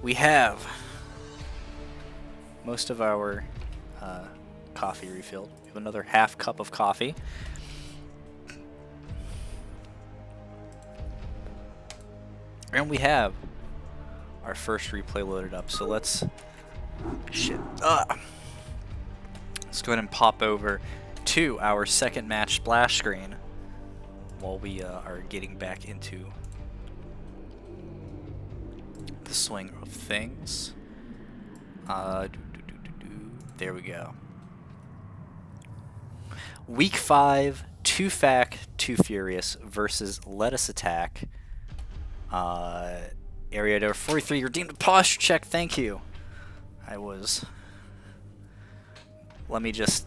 We have most of our coffee refilled. We have another half cup of coffee. And we have our first replay loaded up. So let's let's go ahead and pop over to our second match splash screen while we are getting back into the swing of things. There we go. Week 5, 2 Fac, 2 Furious versus Lettuce Attack. Area door 43, redeemed a posture check, thank you. Let me just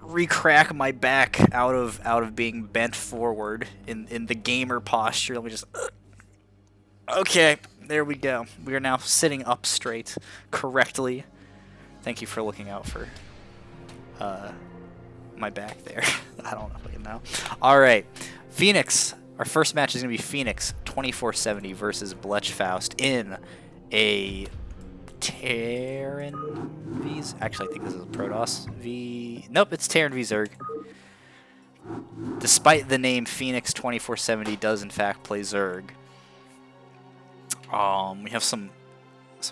recrack my back out of being bent forward in the gamer posture. Let me just okay, there we go. We are now sitting up straight correctly. Thank you for looking out for my back there. I don't fucking know. Alright. Phoenix. Our first match is going to be Phoenix 2470 versus Blechfaust in a Terran V's. Actually, I think this is a Protoss V. Nope, it's Terran V Zerg. Despite the name, Phoenix 2470 does in fact play Zerg. We have some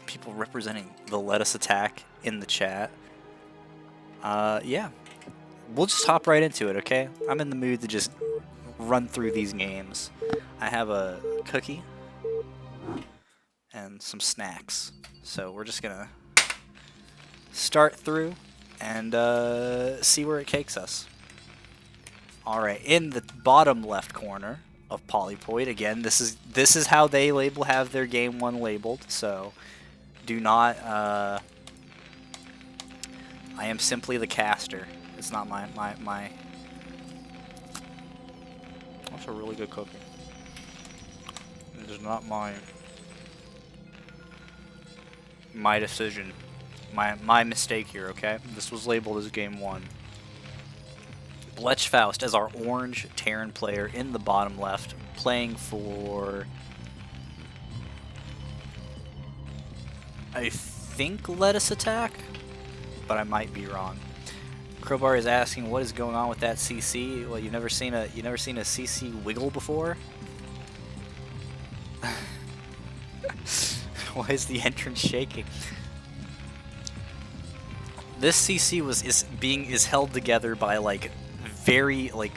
people representing the Lettuce Attack in the chat. Yeah. We'll just hop right into it, okay? I'm in the mood to just run through these games. I have a cookie and some snacks. So we're just gonna start through and see where it takes us. Alright, in the bottom left corner of Polypoid, again, this is how they have their game 1 labeled, so do not I am simply the caster. It's not my that's a really good cookie. It is not my decision. My mistake here, okay? This was labeled as game 1. Blechfaust as our orange Terran player in the bottom left, playing for I think Lettuce Attack, but I might be wrong. Crowbar is asking what is going on with that CC. Well, you've never seen a CC wiggle before? Why is the entrance shaking? This CC is held together by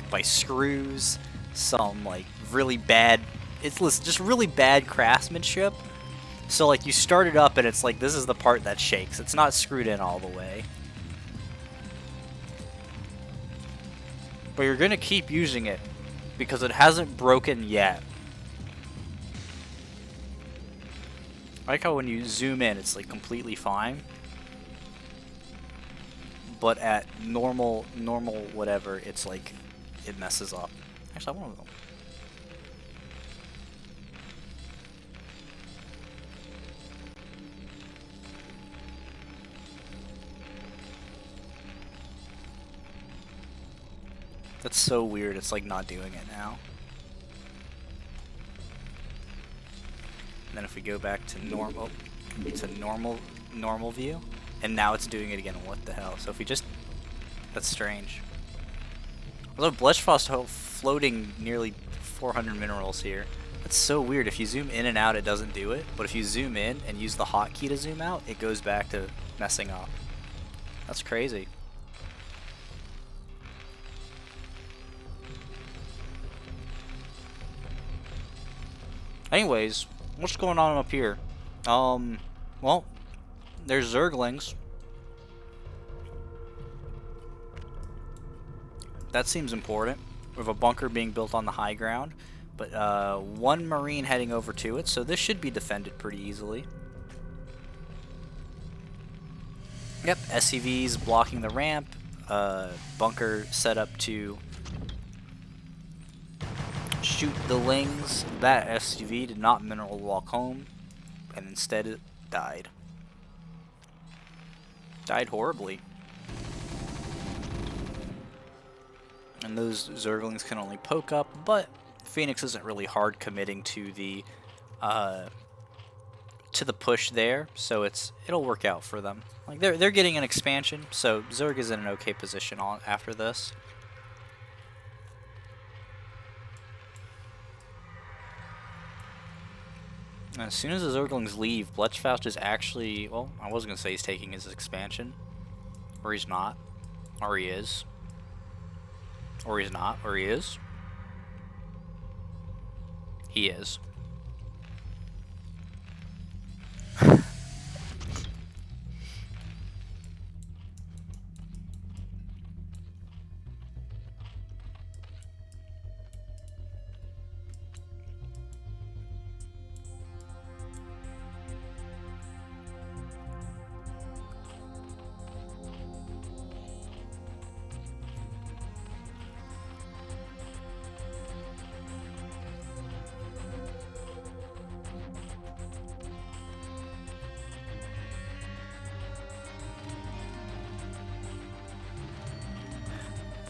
by screws, some really bad, just really bad craftsmanship. So like you start it up and it's like this is the part that shakes. It's not screwed in all the way. But you're gonna keep using it because it hasn't broken yet. I like how when you zoom in it's like completely fine. But at normal whatever, it's like it messes up. Actually, I want to go. That's so weird. It's like not doing it now. And then if we go back to normal view, and now it's doing it again. What the hell? So if we just, that's strange. Although Blechfaust floating nearly 400 minerals here. That's so weird. If you zoom in and out, it doesn't do it. But if you zoom in and use the hotkey to zoom out, it goes back to messing up. That's crazy. Anyways, what's going on up here? Well, there's Zerglings. That seems important. We have a bunker being built on the high ground, but one Marine heading over to it, so this should be defended pretty easily. Yep, SCVs blocking the ramp, bunker set up to shoot the lings. That SCV did not mineral walk home, and instead it died. Died horribly. And those Zerglings can only poke up, but Phoenix isn't really hard committing to the to the push there, so it'll work out for them. Like they're getting an expansion, so Zerg is in an okay position after this. As soon as the Zerglings leave, Blechfaust is actually, well, I was gonna say he's taking his expansion, or he's not, or he is, or he's not, or he is. He is.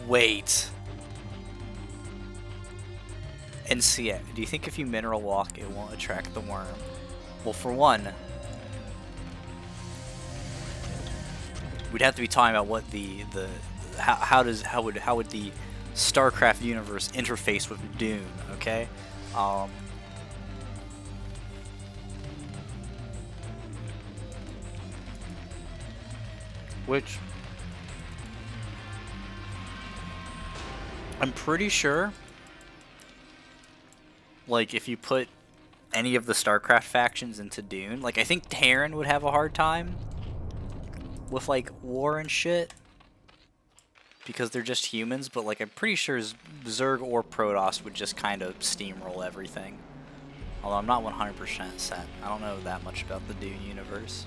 Wait. And see it. Do you think if you mineral walk, it won't attract the worm? Well, for one, we'd have to be talking about what how would the StarCraft universe interface with Dune? Okay. Which I'm pretty sure, like, if you put any of the StarCraft factions into Dune, like, I think Terran would have a hard time with, like, war and shit, because they're just humans, but, like, I'm pretty sure Zerg or Protoss would just kind of steamroll everything. Although I'm not 100% set. I don't know that much about the Dune universe.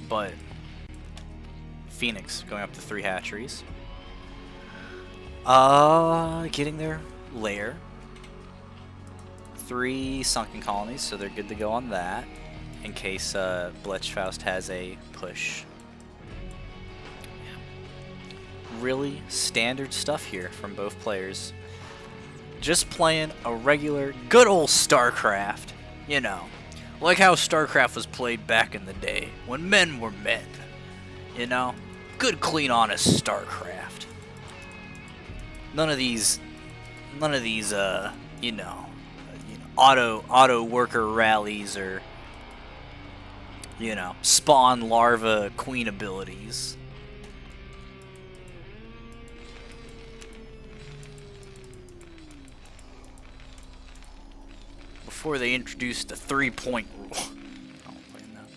But Phoenix going up to 3 hatcheries. Getting their lair. 3 sunken colonies, so they're good to go on that. In case Blechfaust has a push. Really standard stuff here from both players. Just playing a regular, good old StarCraft. You know, like how StarCraft was played back in the day, when men were men. You know? Good, clean, honest StarCraft. None of these, you know, auto worker rallies or, you know, spawn larva queen abilities. Before they introduced the 3-point rule. I don't play that.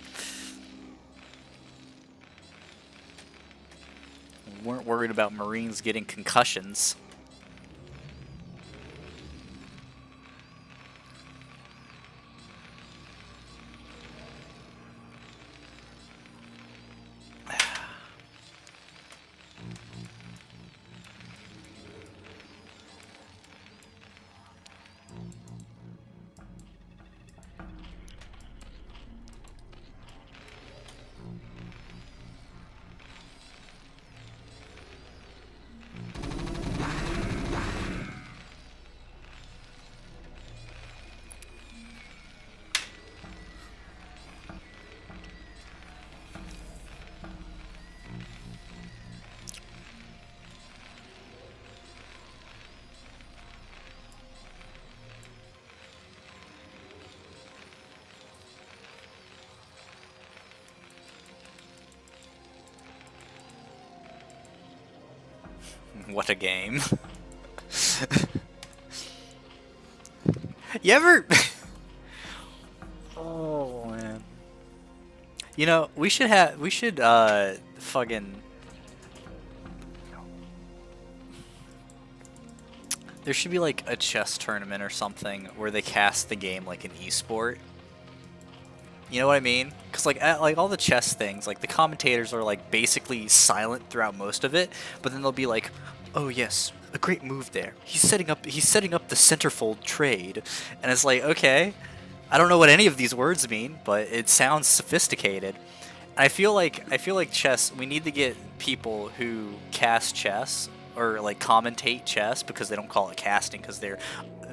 We weren't worried about Marines getting concussions. What a game. You ever... Oh, man. You know, we should fucking... There should be like a chess tournament or something where they cast the game like an esport. You know what I mean? Because like all the chess things, like the commentators are like basically silent throughout most of it, but then they'll be like, "Oh yes, a great move there. He's setting up the centerfold trade," and it's like, okay, I don't know what any of these words mean, but it sounds sophisticated. And I feel like chess. We need to get people who cast chess or like commentate chess, because they don't call it casting, because they're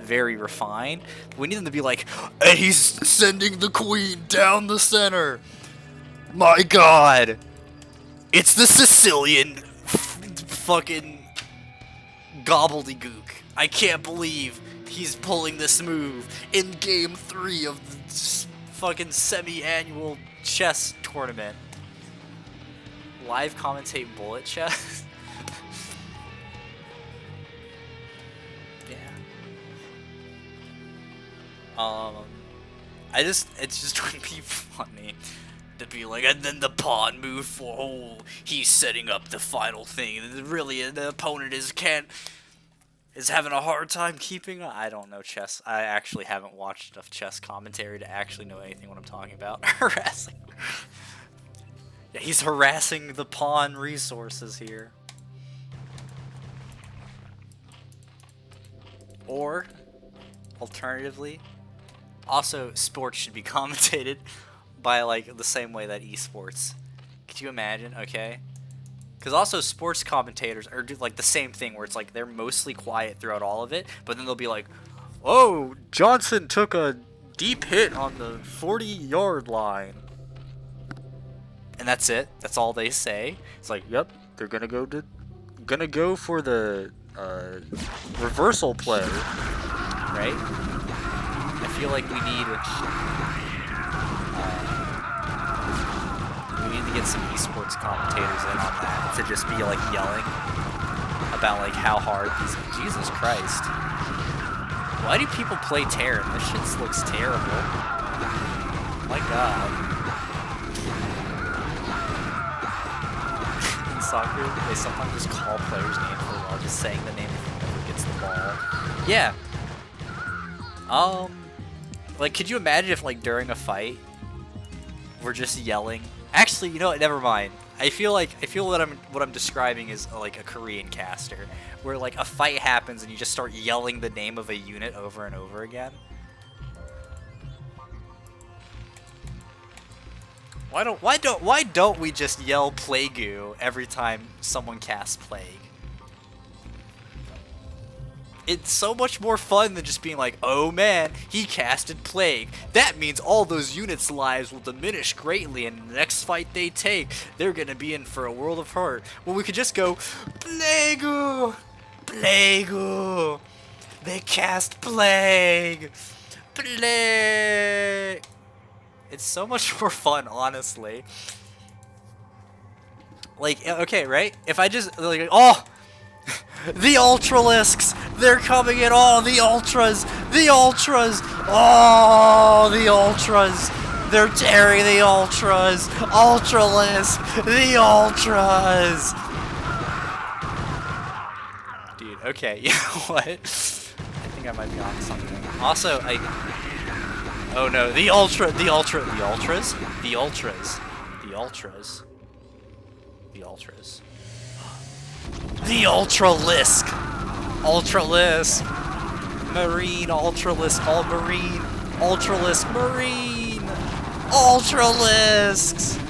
very refined. We need them to be like, and he's sending the queen down the center. My God, it's the Sicilian fucking gobbledygook. I can't believe he's pulling this move in game 3 of the fucking semi-annual chess tournament. Live commentate bullet chess. It's just going to be funny to be like, and then the pawn move for, oh, he's setting up the final thing. Really, the opponent is having a hard time keeping. I don't know chess. I actually haven't watched enough chess commentary to actually know anything what I'm talking about. Harassing. Yeah, he's harassing the pawn resources here. Or, alternatively, also sports should be commentated by like the same way that esports. Could you imagine? Okay. Because also sports commentators are do like the same thing where it's like they're mostly quiet throughout all of it, but then they'll be like, "Oh, Johnson took a deep hit on the 40-yard line," and that's it. That's all they say. It's like, "Yep, they're gonna go for the reversal play," right? I feel like we need to get some esports commentators in on that to just be like yelling about like how hard these. Jesus Christ! Why do people play Terran? This shit looks terrible. My God. In soccer, they sometimes just call players' names for while just saying the name if whoever gets the ball. Yeah. Like, could you imagine if like during a fight we're just yelling? Actually, you know what? Never mind. I feel what I'm describing is like a Korean caster, where like a fight happens and you just start yelling the name of a unit over and over again. Why don't we just yell Plague every time someone casts Plague? It's so much more fun than just being like, oh man, he casted Plague. That means all those units' lives will diminish greatly, and the next fight they take, they're gonna be in for a world of hurt. Well, we could just go, Plague! Plague! They cast Plague! Plague! It's so much more fun, honestly. Like, okay, right? If I just, like, oh! The Ultralisks! They're coming in! Oh, the Ultras! The Ultras! Oh, the Ultras! They're tearing the Ultras! Ultralisk! The Ultras! Dude, okay, you know what? I think I might be on something. Also, oh no, the Ultras! The Ultras! The Ultras! The Ultralisk! Ultralisk! Marine, Ultralisk, all Marine! Ultralisk, Marine! Ultralisks!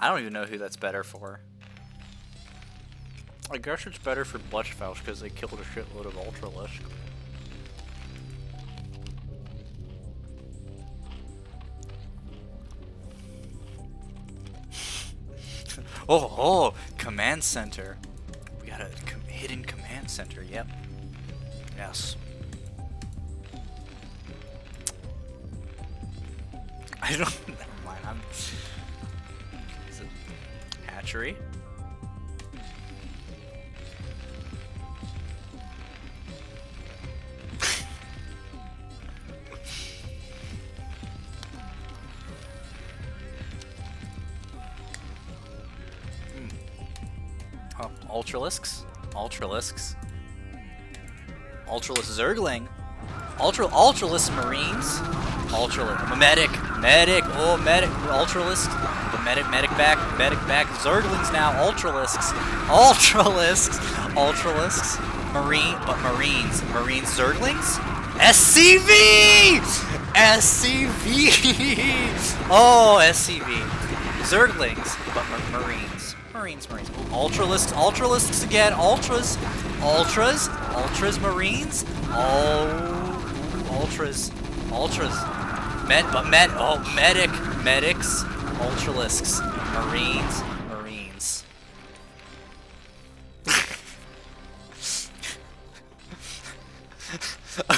I don't even know who that's better for. I guess it's better for Blechfaust because they killed a shitload of Ultralisk. Oh, command center. We got a hidden command center, yep. Yes. I don't, never mind, is it hatchery? Oh, Ultralisks? Ultralisks. Ultralisk Zergling. Ultralisk Marines. Ultralisk. Medic. Oh, medic. Ultralisk. The medic back. Zerglings now. Ultralisks. Marines. Zerglings. SCV! Oh, SCV. Zerglings, but Marines. Ooh, Ultralisks again. Ultras, Marines. Oh, Ultras. Medics. Ultralisks, Marines.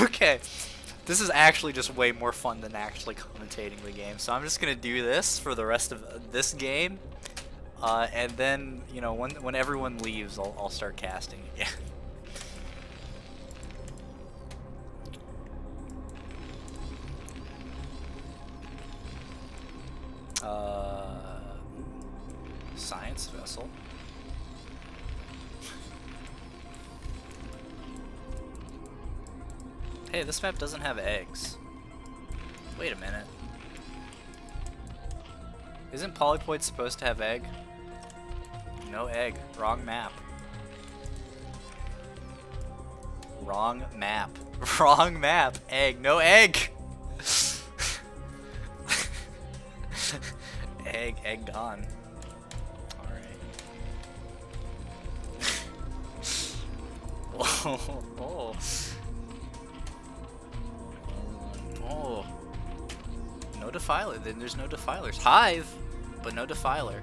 Okay. This is actually just way more fun than actually commentating the game. So I'm just gonna do this for the rest of this game, and then when everyone leaves, I'll start casting again. Science vessel. Hey, this map doesn't have eggs. Wait a minute. Isn't Polypoid supposed to have egg? No egg. Wrong map. Egg. No egg! Egg gone. Alright. Oh. Oh. No defiler. Then there's no defilers. Hive, but no defiler.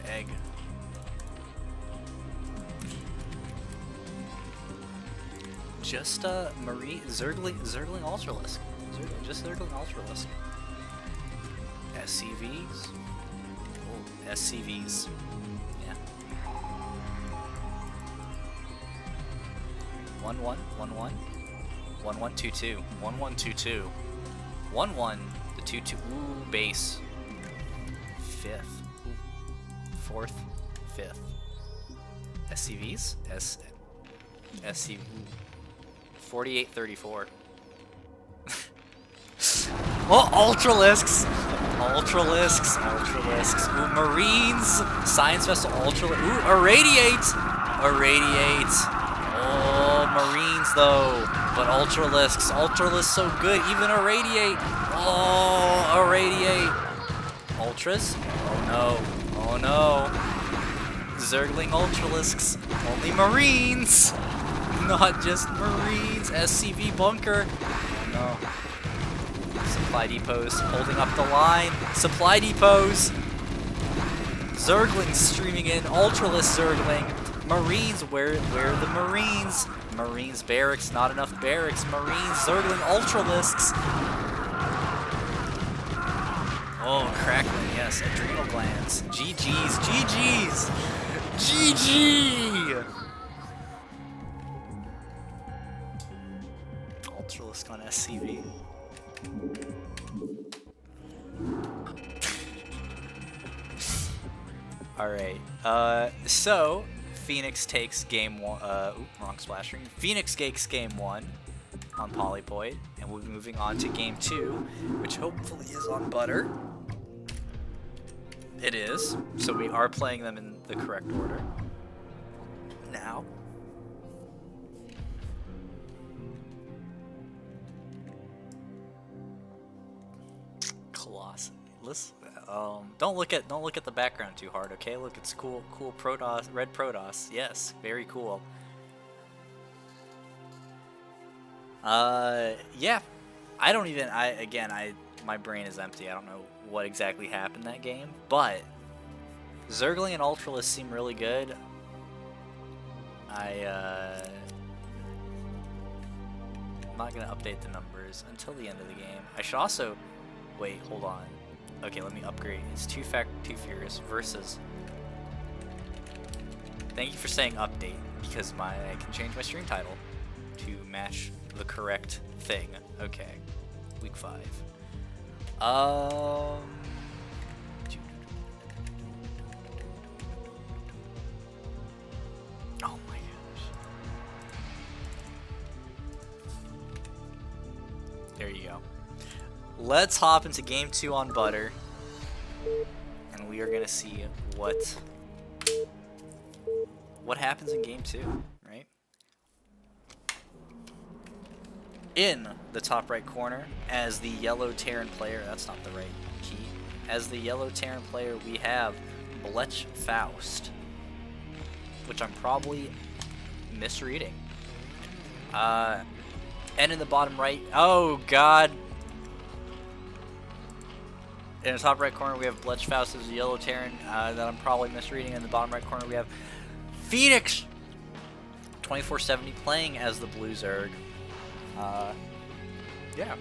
Egg. Just Zergling Ultralisk. Just Zergling Ultralisk. SCVs. Oh, SCVs. Yeah. 1-1. 1-1-2-2. 1-1-2-2. 1-1. The 2-2. Ooh, base. 5th. Ooh. 4th. 5th. SCVs? SCV. 48-34. Oh, Ultralisks! Ooh, Marines! Science Vessel Ultralisk. Ooh, Irradiate! Oh, Marines though. But Ultralisks so good. Even Irradiate. Oh, Irradiate. Ultras? Oh no. Zergling Ultralisks. Only Marines! Not just Marines. SCV bunker. Oh no. Supply depots holding up the line. Supply depots. Zerglings streaming in. Ultralisk Zergling. Marines, where are the Marines? Marines barracks, not enough barracks. Marines, Zergling Ultralisks. Oh, crackling, yes. Adrenal glands. GG's. GG! Ultralisk on SCV. Alright, so Phoenix takes game 1, wrong splash screen. Phoenix takes game 1 on Polypoid, and we'll be moving on to game 2, which hopefully is on Butter. It is, so we are playing them in the correct order. Now. Colossus. Listen. Don't look at the background too hard, okay? Look, it's cool Protoss, red Protoss. Yes, very cool. Yeah. My brain is empty. I don't know what exactly happened that game, but Zergling and Ultralisk seem really good. I'm not gonna update the numbers until the end of the game. I should also wait. Hold on. Okay, let me upgrade. It's Too Furious versus. Thank you for saying update, because I can change my stream title to match the correct thing. Okay, week 5. Oh my gosh. There you go. Let's hop into game 2 on Butter. And we are going to see what happens in game 2, right? In the top right corner, as the yellow Terran player, that's not the right key. As the yellow Terran player, we have Blechfaust, which I'm probably misreading. And in the bottom right, oh god. In the top right corner, we have Blechfaust as a yellow Terran that I'm probably misreading. In the bottom right corner, we have Phoenix 2470 playing as the blue Zerg. Yeah.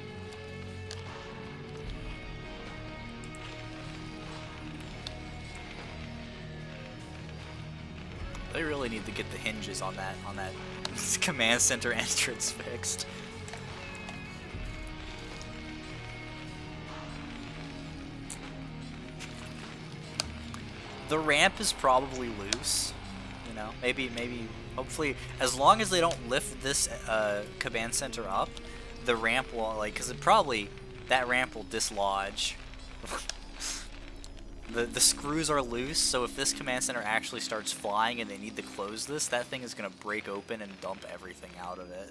They really need to get the hinges on that command center entrance fixed. The ramp is probably loose, you know. Maybe, hopefully, as long as they don't lift this command center up, the ramp will, like, because that ramp will dislodge. The screws are loose, so if this command center actually starts flying and they need to close this, that thing is going to break open and dump everything out of it.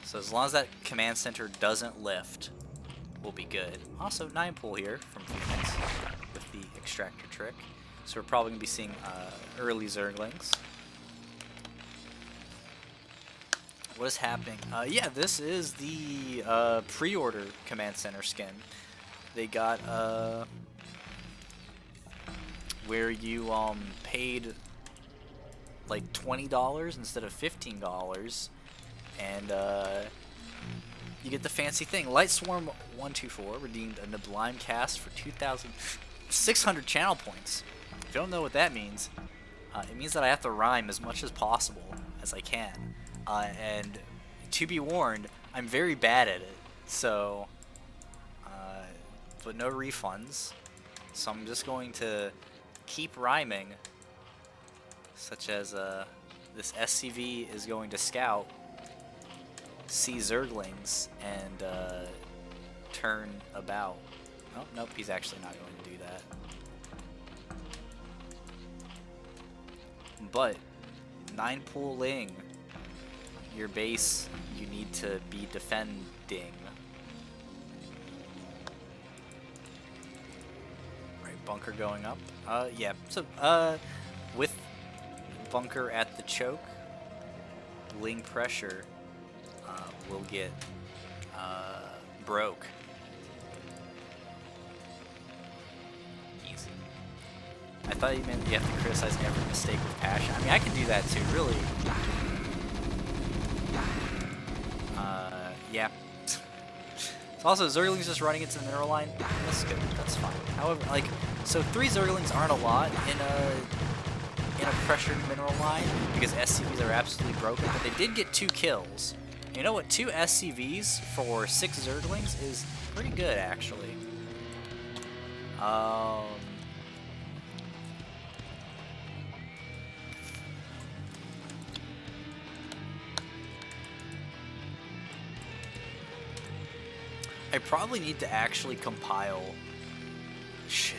So as long as that command center doesn't lift, we'll be good. Also, 9 pull here from Phoenix with the extractor trick. So we're probably going to be seeing early Zerglings. What is happening? Yeah, this is the pre-order command center skin. They got where you paid like $20 instead of $15, and you get the fancy thing. Light Swarm 124 redeemed a Sublime cast for 2,600 channel points. If you don't know what that means, it means that I have to rhyme as much as possible as I can. And to be warned, I'm very bad at it. So, but no refunds. So I'm just going to keep rhyming, such as this SCV is going to scout, see Zerglings, and turn about. Oh, nope, he's actually not going to do that. But 9 pooling your base, you need to be defending. Right, bunker going up. Yeah. So with bunker at the choke, ling pressure will get broke. Easy. I thought you meant you have to criticize every mistake with passion. I mean, I can do that too, really. Yeah. So also, Zerglings just running into the mineral line. That's good. That's fine. However, like, so 3 Zerglings aren't a lot in a pressured mineral line because SCVs are absolutely broken. But they did get 2 kills. And you know what? 2 SCVs for 6 Zerglings is pretty good, actually. I probably need to actually compile... Shit.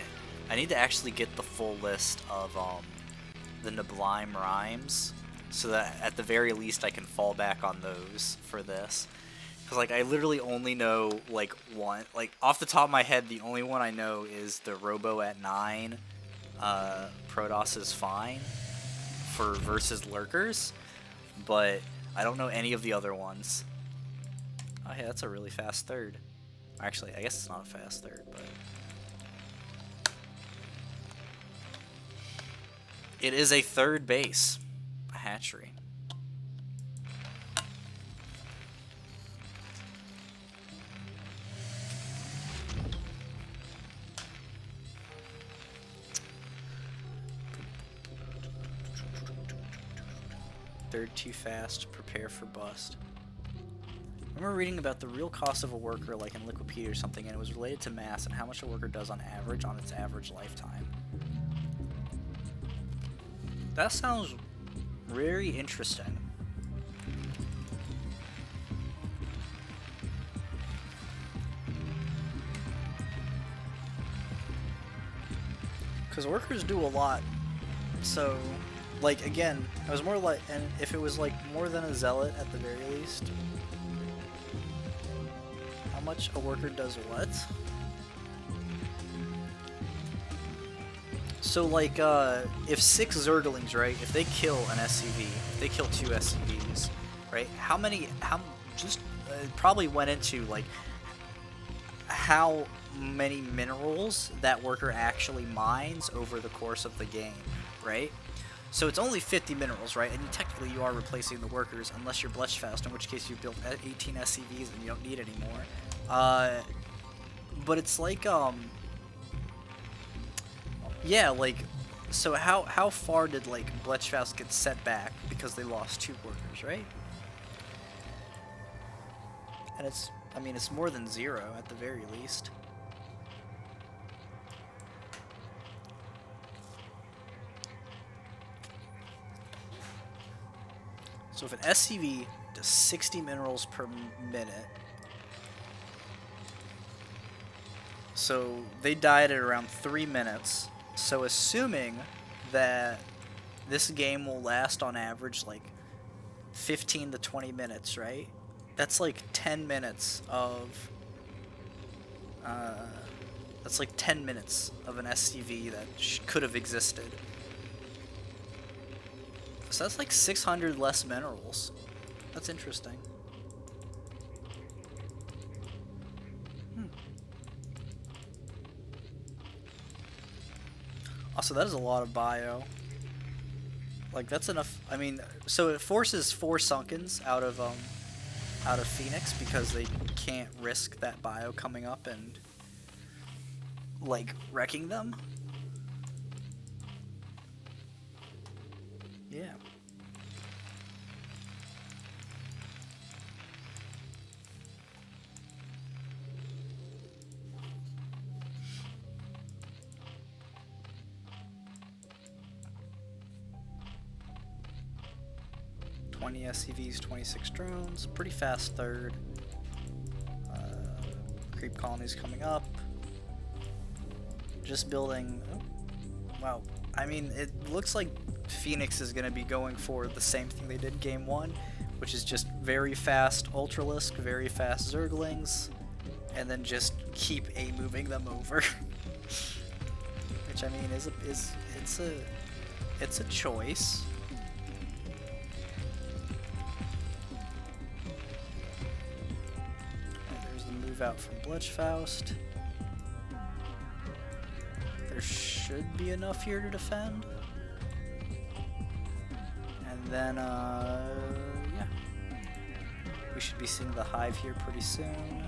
I need to actually get the full list of the Sublime rhymes, so that at the very least I can fall back on those for this. Because, like, I literally only know, like, one. Like, off the top of my head, the only one I know is the Robo at 9. Protoss is fine for versus Lurkers, but I don't know any of the other ones. Oh, hey, that's a really fast third. Actually, I guess it's not a fast third, but... It is a third base. A hatchery. Third too fast, prepare for bust. I remember reading about the real cost of a worker, like in Wikipedia or something, and it was related to mass and how much a worker does on average on its average lifetime. That sounds very interesting. Because workers do a lot. So, like, again, I was more like, and if it was like more than a zealot at the very least. How much a worker does what? So, like, if 6 Zerglings, right, if they kill an SCV, if they kill 2 SCVs, right, it probably went into, like, how many minerals that worker actually mines over the course of the game, right? So it's only 50 minerals, right? And technically you are replacing the workers, unless you're Blechfaust, in which case you built 18 SCVs and you don't need any more. But it's like, yeah, like, so how far did, like, Blechfaust get set back because they lost 2 workers, right? And it's, I mean, it's more than 0 at the very least. So if an SCV does 60 minerals per minute, so they died at around 3 minutes. So assuming that this game will last on average like 15 to 20 minutes, right? That's like 10 minutes of that's like 10 minutes of an SCV that could have existed. So that's like 600 less minerals. That's interesting. Also, that is a lot of bio. Like, that's enough. I mean, so it forces 4 Sunkens out of Phoenix because they can't risk that bio coming up and, like, wrecking them. Yeah. SCVs, 26 drones, pretty fast third. Creep colonies coming up. Just building. Oh, wow. I mean, it looks like Phoenix is going to be going for the same thing they did game 1, which is just very fast Ultralisk, very fast Zerglings, and then just keep moving them over. Which, I mean, it's a choice. Out from Blechfaust. There should be enough here to defend. And then, yeah. We should be seeing the hive here pretty soon.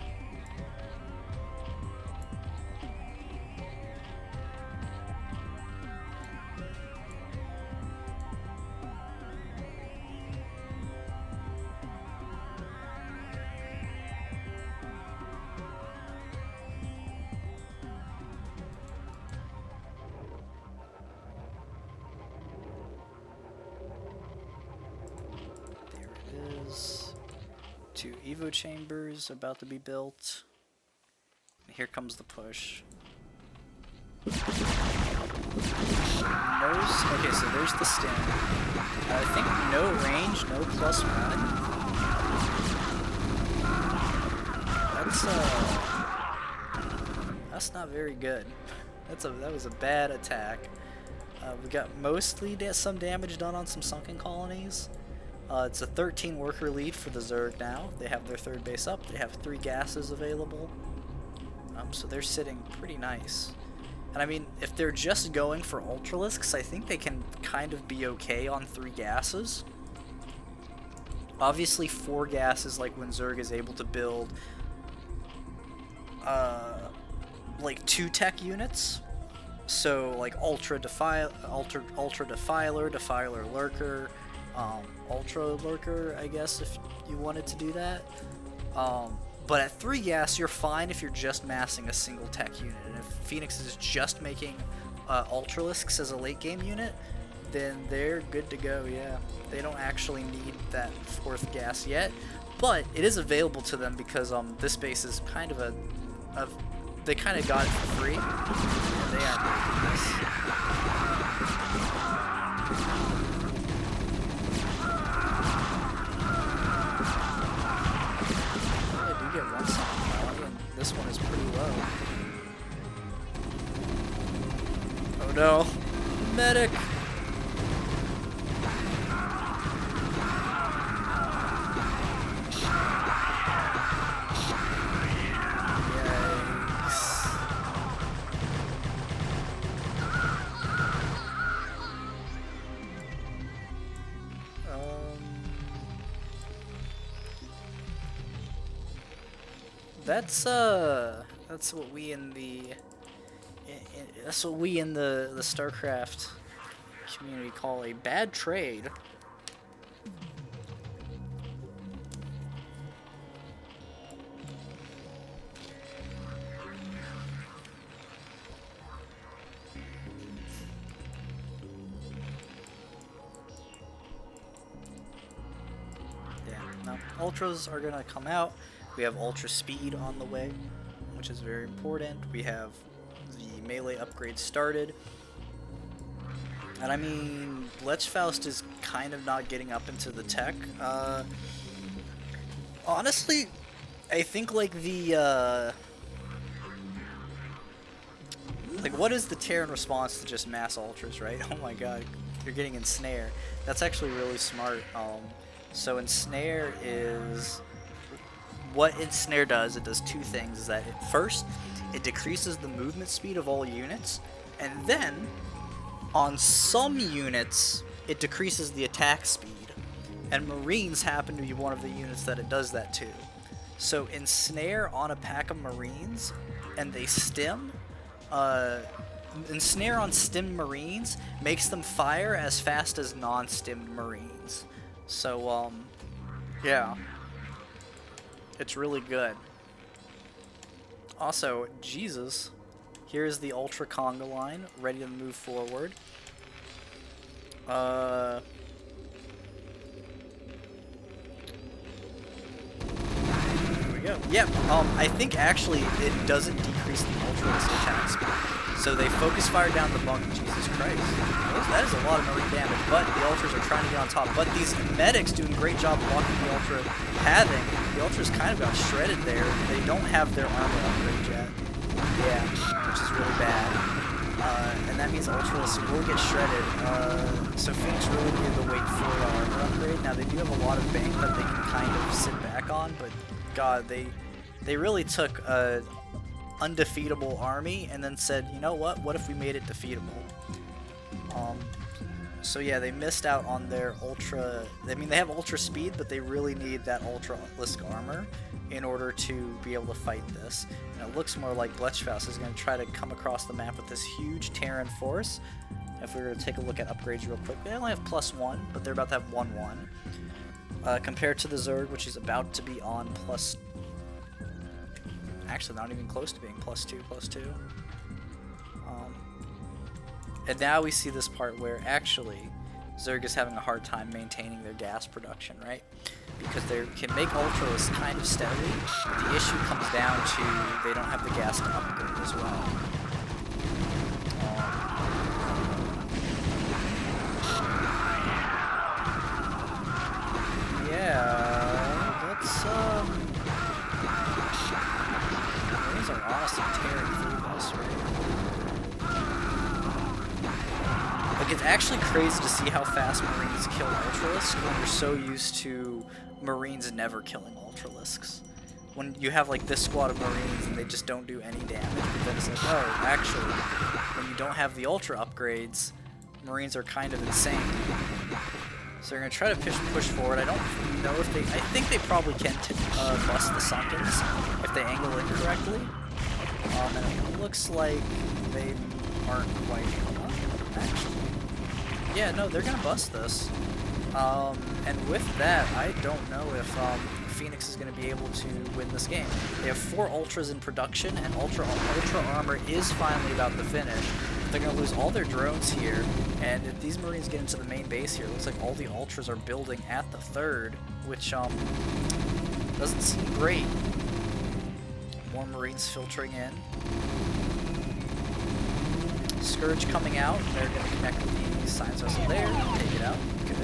Two Evo chambers about to be built. Here comes the push. Okay, so there's the stand. I think no range, no +1. That's not very good. That was a bad attack. We got mostly some damage done on some sunken colonies. It's a 13 worker lead for the Zerg now. They have their 3rd base up. They have 3 gases available. So they're sitting pretty nice. And I mean, if they're just going for Ultralisks, I think they can kind of be okay on 3 gases. Obviously 4 gases, like when Zerg is able to build like 2 tech units. So like Ultra Defiler, Defiler Lurker, Ultra Lurker, I guess, if you wanted to do that. But at 3 gas, you're fine if you're just massing a single tech unit. And if Phoenix is just making Ultralisks as a late game unit, then they're good to go, yeah. They don't actually need that 4th gas yet, but it is available to them because this base is kind of they kind of got it for free. And they are breaking this. I do get one summon quality, and this one is pretty low. Oh no. Medic! That's what we in the the StarCraft community call a bad trade. Yeah, no, ultras are gonna come out. We have ultra speed on the way, which is very important. We have the melee upgrade started. And I mean, Blechfaust is kind of not getting up into the tech. Honestly, I think like the, like what is the Terran response to just mass ultras, right? Oh my god, you're getting Ensnare. That's actually really smart. So Ensnare is... What Ensnare does, it does two things, is that first, it decreases the movement speed of all units, and then, on some units, it decreases the attack speed. And Marines happen to be one of the units that it does that to. So Ensnare on a pack of Marines, and they stim, Ensnare on stim Marines makes them fire as fast as non-stimmed Marines. So, yeah. It's really good. Also, Jesus, here's the Ultra Conga line, ready to move forward. Here we go. Yep, I think actually it doesn't decrease the Ultralisk attack speed. So they focus fire down the bunk. Jesus Christ. That is a lot of Marine damage, but the Ultras are trying to get on top. But these medics doing a great job blocking the Ultra having. The Ultras kind of got shredded there. They don't have their armor upgrade yet. Yeah, which is really bad. And that means Ultras will get shredded. So Phoenix really needed to wait for the armor upgrade. Now they do have a lot of bank that they can kind of sit back on, but god, they really took a undefeatable army and then said, you know what if we made it defeatable? So yeah, they missed out on their ultra. I mean, they have ultra speed, but they really need that Ultralisk armor in order to be able to fight this. And it looks more like Blechfaust is going to try to come across the map with this huge Terran force. If we were to take a look at upgrades real quick, they only have +1, but they're about to have 1/1. Compared to the Zerg, which is about to be on plus... Actually, not even close to being +2. And now we see this part where actually Zerg is having a hard time maintaining their gas production, right? Because they can make Ultras kind of steadily, but the issue comes down to they don't have the gas to upgrade as well. Yeah, that's these are honestly tearing through this, right? Like, it's actually crazy to see how fast Marines kill Ultralisks when you're so used to Marines never killing Ultralisks. When you have, like, this squad of Marines and they just don't do any damage, but then it's like, oh, actually, when you don't have the Ultra upgrades, Marines are kind of insane. So they're going to try to push forward. I don't know if they... I think they probably can bust the Sunkens if they angle in correctly. And it looks like they aren't quite... actually. Yeah, no, they're going to bust this. And with that, I don't know if Phoenix is going to be able to win this game. They have 4 Ultras in production, and Ultra Armor is finally about to finish. They're going to lose all their drones here, and if these Marines get into the main base here, it looks like all the Ultras are building at the 3rd, which doesn't seem great. More Marines filtering in. Scourge coming out. They're going to connect with the science vessel there. Take it out. Good.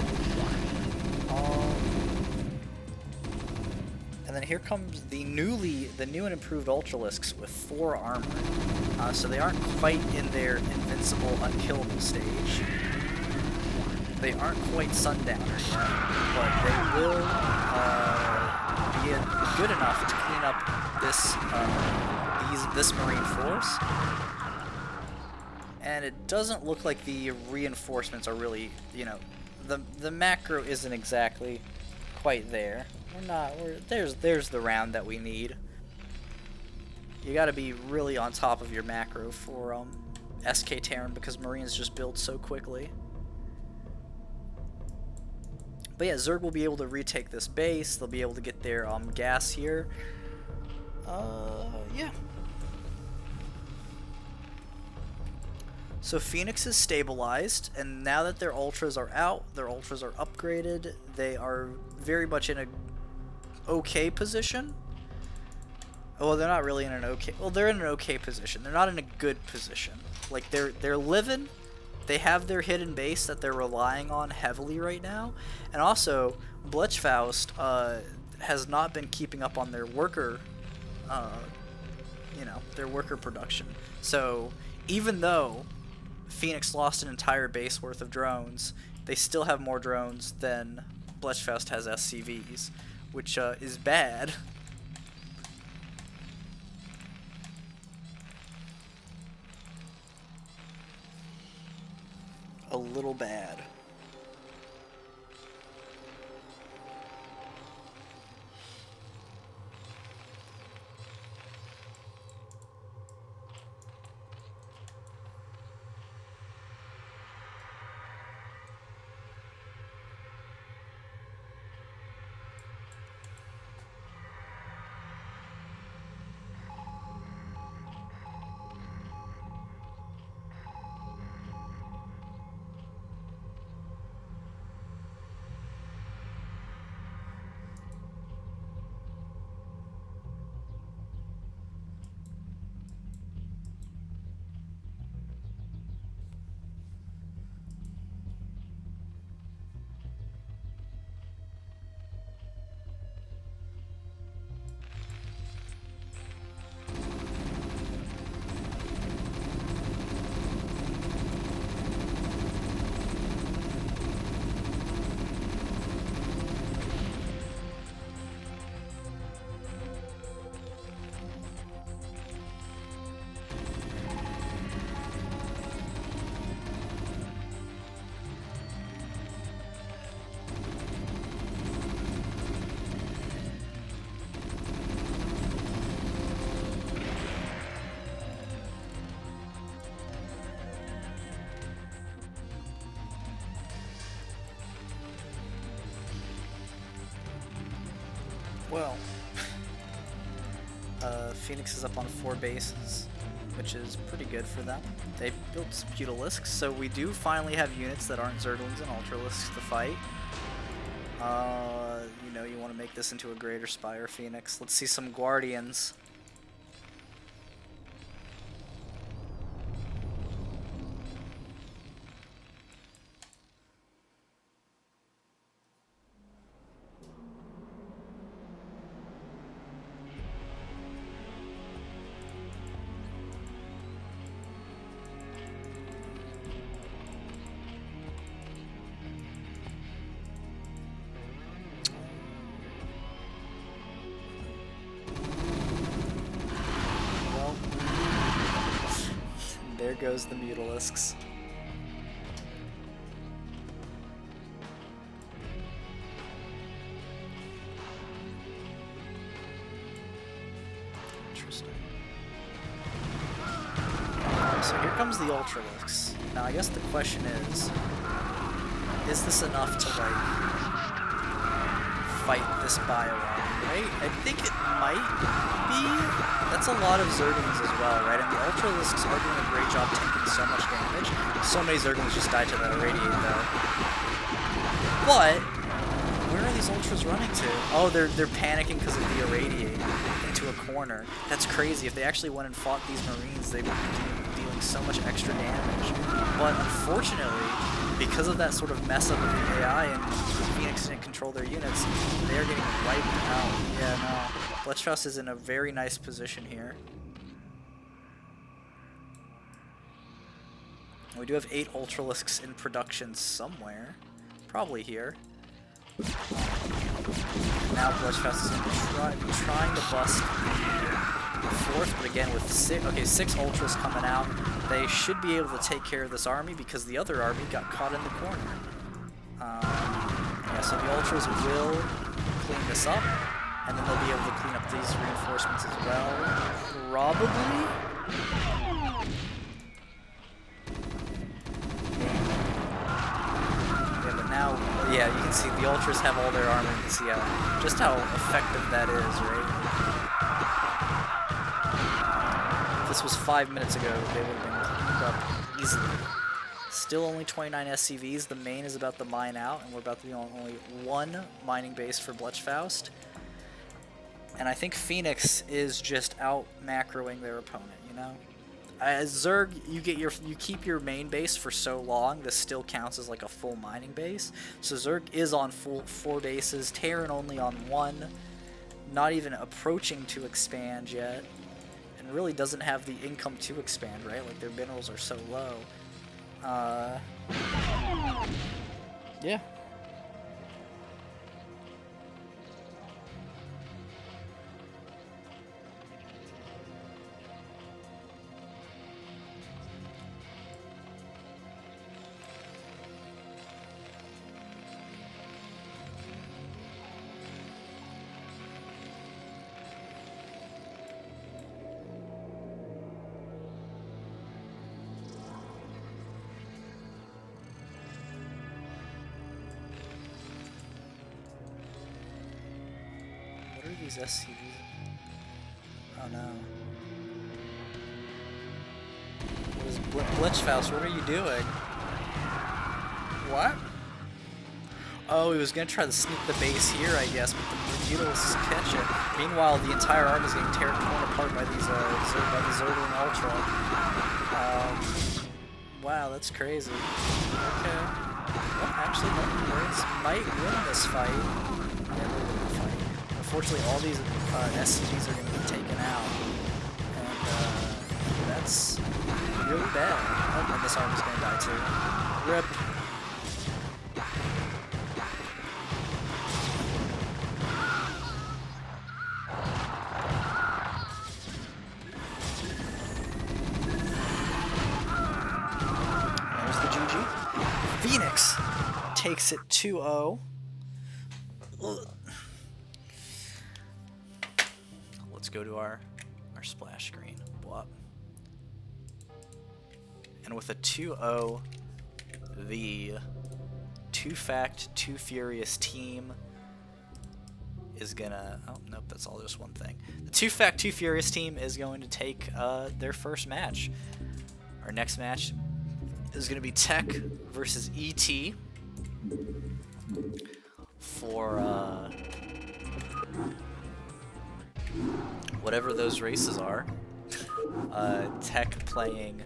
And then here comes the new and improved Ultralisks with 4 armor. So they aren't quite in their invincible, unkillable stage. They aren't quite Sundowners yet, but they will be good enough to clean up this Marine force. And it doesn't look like the reinforcements are really, you know, the macro isn't exactly quite there. There's the round that we need. You got to be really on top of your macro for SK Terran because Marines just build so quickly. But yeah, Zerg will be able to retake this base. They'll be able to get their gas here. Yeah. So Phoenix is stabilized, and now that their ultras are out, their ultras are upgraded, they are very much in a okay position. Well, they're not really in an okay. Well, they're in an okay position. They're not in a good position. Like they're living. They have their hidden base that they're relying on heavily right now, and also Blechfaust has not been keeping up on their worker, their worker production. So even though Phoenix lost an entire base worth of drones, they still have more drones than Blechfaust has SCVs, which is bad. A little bad. Well, Phoenix is up on 4 bases, which is pretty good for them. They built Sputalisks, so we do finally have units that aren't Zerglings and Ultralisks to fight. You want to make this into a greater Spire Phoenix. Let's see some Guardians. There goes the Mutalisks. Interesting. So here comes the Ultralisks. Now I guess the question is this enough to fight this biome, right? I think it might be. That's a lot of Zerglings as well, right? And the Ultralisks are doing a great job taking so much damage. So many Zerglings just died to that Irradiate, though. But where are the these ultras running to? Oh, they're panicking because of the irradiating into a corner. That's crazy. If they actually went and fought these Marines, they would be dealing so much extra damage. But unfortunately, because of that sort of mess up of the AI and Phoenix didn't control their units, they are getting wiped out. Yeah, no. Blechfaust is in a very nice position here. We do have 8 Ultralisks in production somewhere. Probably here. Now Blechfaust is going to be trying to bust the 4th, but again with 6 Ultras coming out, they should be able to take care of this army because the other army got caught in the corner. Yeah, so the Ultras will clean this up, and then they'll be able to clean up these reinforcements as well. Probably? Now, yeah, you can see the Ultras have all their armor. You can see just how effective that is, right? If this was 5 minutes ago, they would have been cleaned up easily. Still only 29 SCVs. The main is about to mine out, and we're about to be on only 1 mining base for Blechfaust. And I think Phoenix is just out macroing their opponent, you know? As Zerg, you keep your main base for so long, this still counts as like a full mining base. So Zerg is on 4 bases, Terran only on 1, not even approaching to expand yet, and really doesn't have the income to expand, right? Like their minerals are so low. Yeah. These SCVs. Oh no. What is Blechfaust? What are you doing? What? Oh, he was gonna try to sneak the base here, I guess, but the Mutalisks catch it. Meanwhile, the entire army is getting torn apart by these the Zergling Ultra. Wow, that's crazy. Okay. Well, actually, no, Marines might win this fight. Yeah, they'll win the fight. Unfortunately, all these SCGs are going to be taken out, and that's really bad. Oh, and this army's going to die too. RIP. There's the GG. Phoenix takes it 2-0. Let's go to our splash screen. Blah. And with a 2-0, the Too Fact, Too Furious team is gonna... Oh, nope, that's all just one thing. The Too Fact, Too Furious team is going to take their first match. Our next match is going to be Tech versus ET for... whatever those races are. Tech playing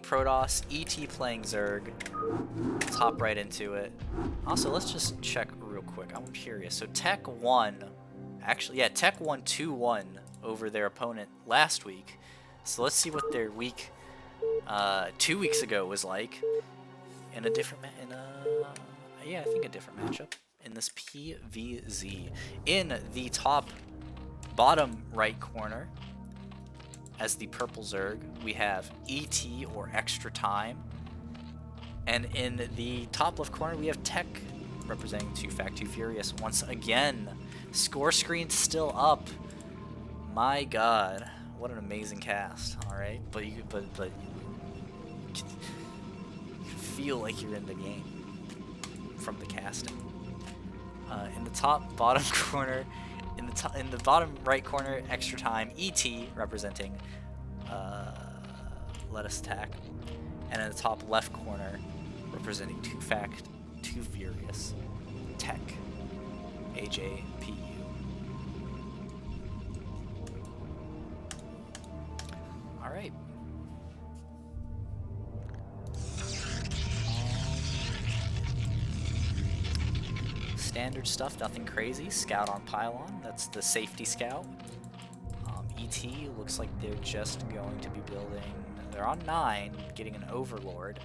Protoss, ET playing Zerg. Let's hop right into it. Also, let's just check real quick. I'm curious. So Tech won. Actually, yeah, Tech won 2-1 over their opponent last week. So let's see what their week 2 weeks ago was like in a different yeah, I think a different matchup. In this PVZ. In the bottom right corner, as the purple Zerg, we have ET or Extra Time. And in the top left corner, we have Tech representing Too Fact, Too Furious. Once again, score screen still up. My God, what an amazing cast! All right, but you can feel like you're in the game from the casting. In the bottom corner, in the bottom right corner, Extra Time, ET representing Let Us Attack, and in the top left corner, representing Too Fact, too furious. TekAjpu. All right. Standard stuff, nothing crazy. Scout on pylon, that's the safety scout. ET looks like they're just going to be building. They're on 9, getting an overlord.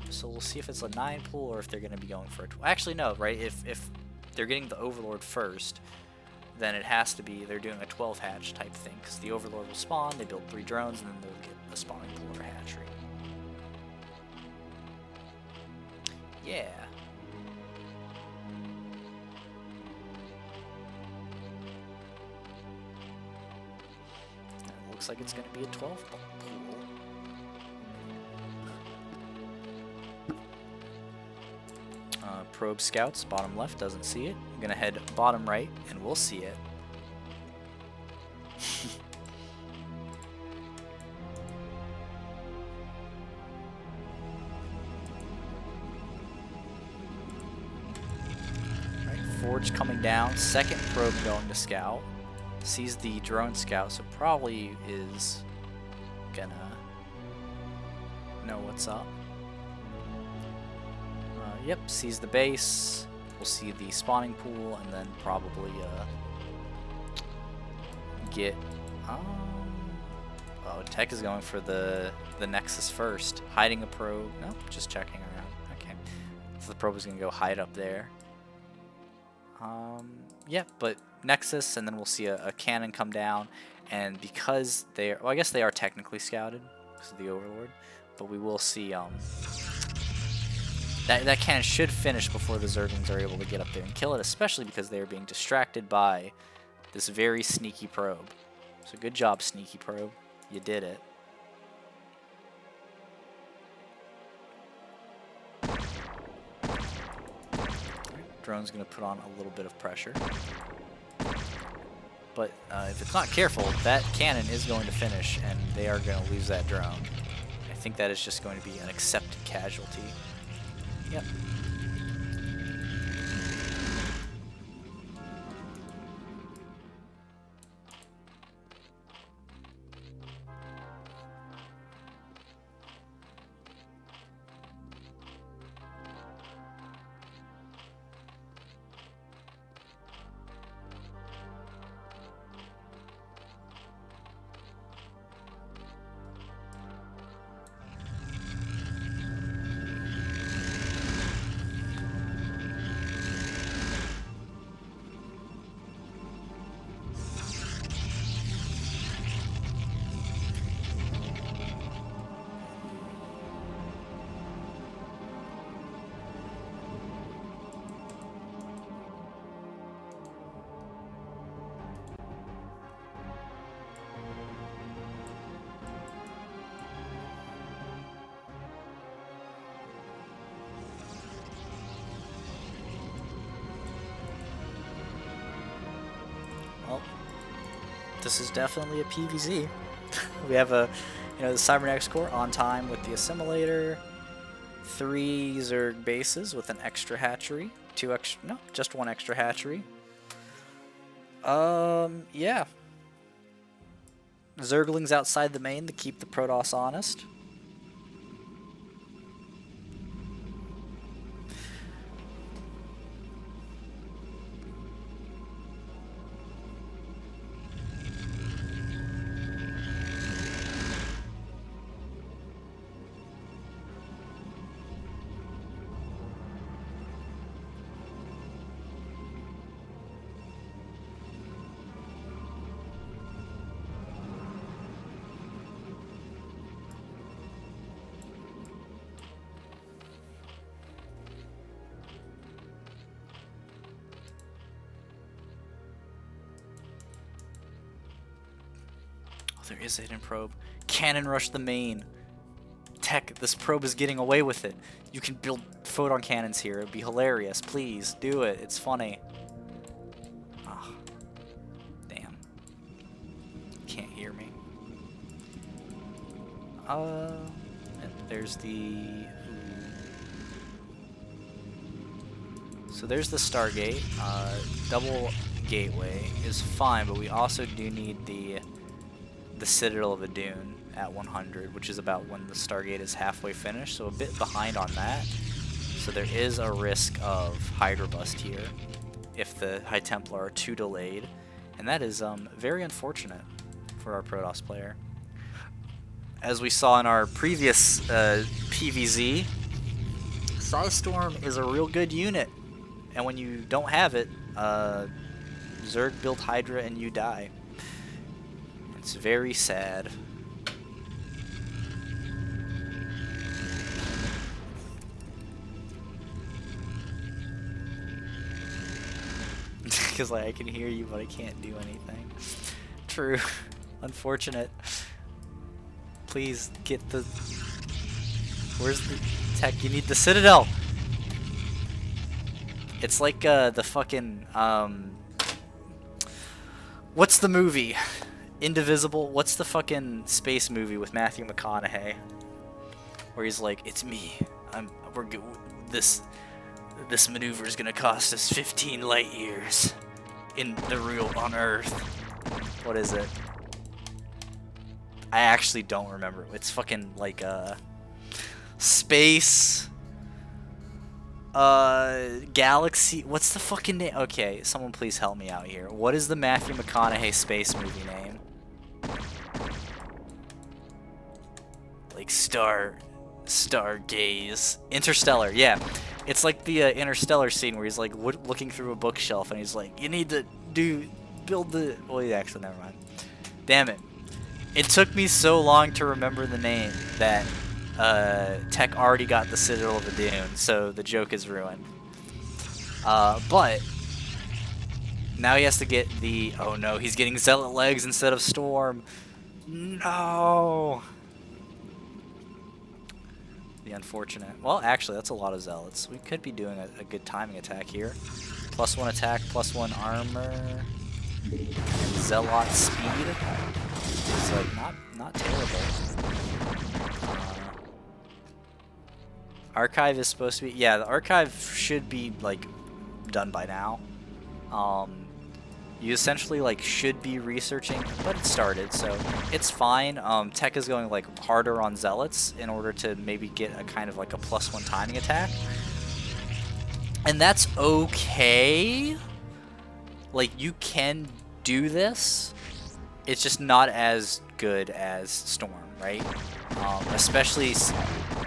So we'll see if it's a 9 pool or if they're going to be going for a 12. Actually, no, right? If they're getting the overlord first, then it has to be they're doing a 12 hatch type thing, because the overlord will spawn, they build 3 drones, and then they'll get a spawning pool or hatchery. Yeah. Looks like it's going to be a 12 pool. Probe scouts, bottom left, doesn't see it. I'm going to head bottom right, and we'll see it. Right, Forge coming down, second probe going to scout. Sees the drone scout, so probably is gonna know what's up. Yep, sees the base. We'll see the spawning pool, and then probably get. Oh, Tek is going for the Nexus first, hiding a probe. No, just checking around. Okay, so the probe is gonna go hide up there. Yeah, but Nexus, and then we'll see a cannon come down, and because they are, well, I guess they are technically scouted because of the overlord, but we will see that cannon should finish before the Zerglings are able to get up there and kill it, especially because they are being distracted by this very sneaky probe. So good job, sneaky probe. You did it. Drone's going to put on a little bit of pressure. But if it's not careful, that cannon is going to finish, and they are going to lose that drone. I think that is just going to be an accepted casualty. Yep. Well, this is definitely a PVZ. We have the Cybernetics core on time with the assimilator, 3 Zerg bases with an extra hatchery, just 1 extra hatchery. Yeah. Zerglings outside the main to keep the Protoss honest. There is a hidden probe. Cannon rush the main. Tek, this probe is getting away with it. You can build photon cannons here. It'd be hilarious. Please, do it. It's funny. Oh, damn. Can't hear me. And there's the... So there's the Stargate. Double gateway is fine, but we also do need the Citadel of Adun at 100, which is about when the Stargate is halfway finished, so a bit behind on that. So there is a risk of Hydra bust here if the High Templar are too delayed, and that is very unfortunate for our Protoss player. As we saw in our previous PVZ, Psystorm is a real good unit, and when you don't have it, Zerg build Hydra and you die. It's very sad. Because like I can hear you, but I can't do anything. True. Unfortunate. Please get the... Where's the tech? You need the Citadel! It's like the fucking... What's the movie? Indivisible? What's the fucking space movie with Matthew McConaughey? Where he's like, it's me. This maneuver is gonna cost us 15 light years in the real on Earth. What is it? I actually don't remember. It's fucking like space galaxy. What's the fucking name? Okay, someone please help me out here. What is the Matthew McConaughey space movie name? Like Stargaze. Interstellar, yeah. It's like the Interstellar scene where he's like looking through a bookshelf and he's like, you need to build the... Oh, yeah, actually, never mind. Damn it. It took me so long to remember the name that Tech already got the Citadel of Adun, so the joke is ruined. But now he has to get the... Oh no, he's getting Zealot legs instead of Storm. No! The unfortunate. Well, actually, that's a lot of Zealots. We could be doing a good timing attack here. +1 attack, +1 armor, and Zealot speed is like not terrible. Archive is supposed to be... Yeah, the archive should be like done by now. You essentially like should be researching, but it started, so it's fine. Tech is going like harder on Zealots in order to maybe get a kind of like a +1 timing attack, and that's okay. Like you can do this. It's just not as good as Storm, right? Especially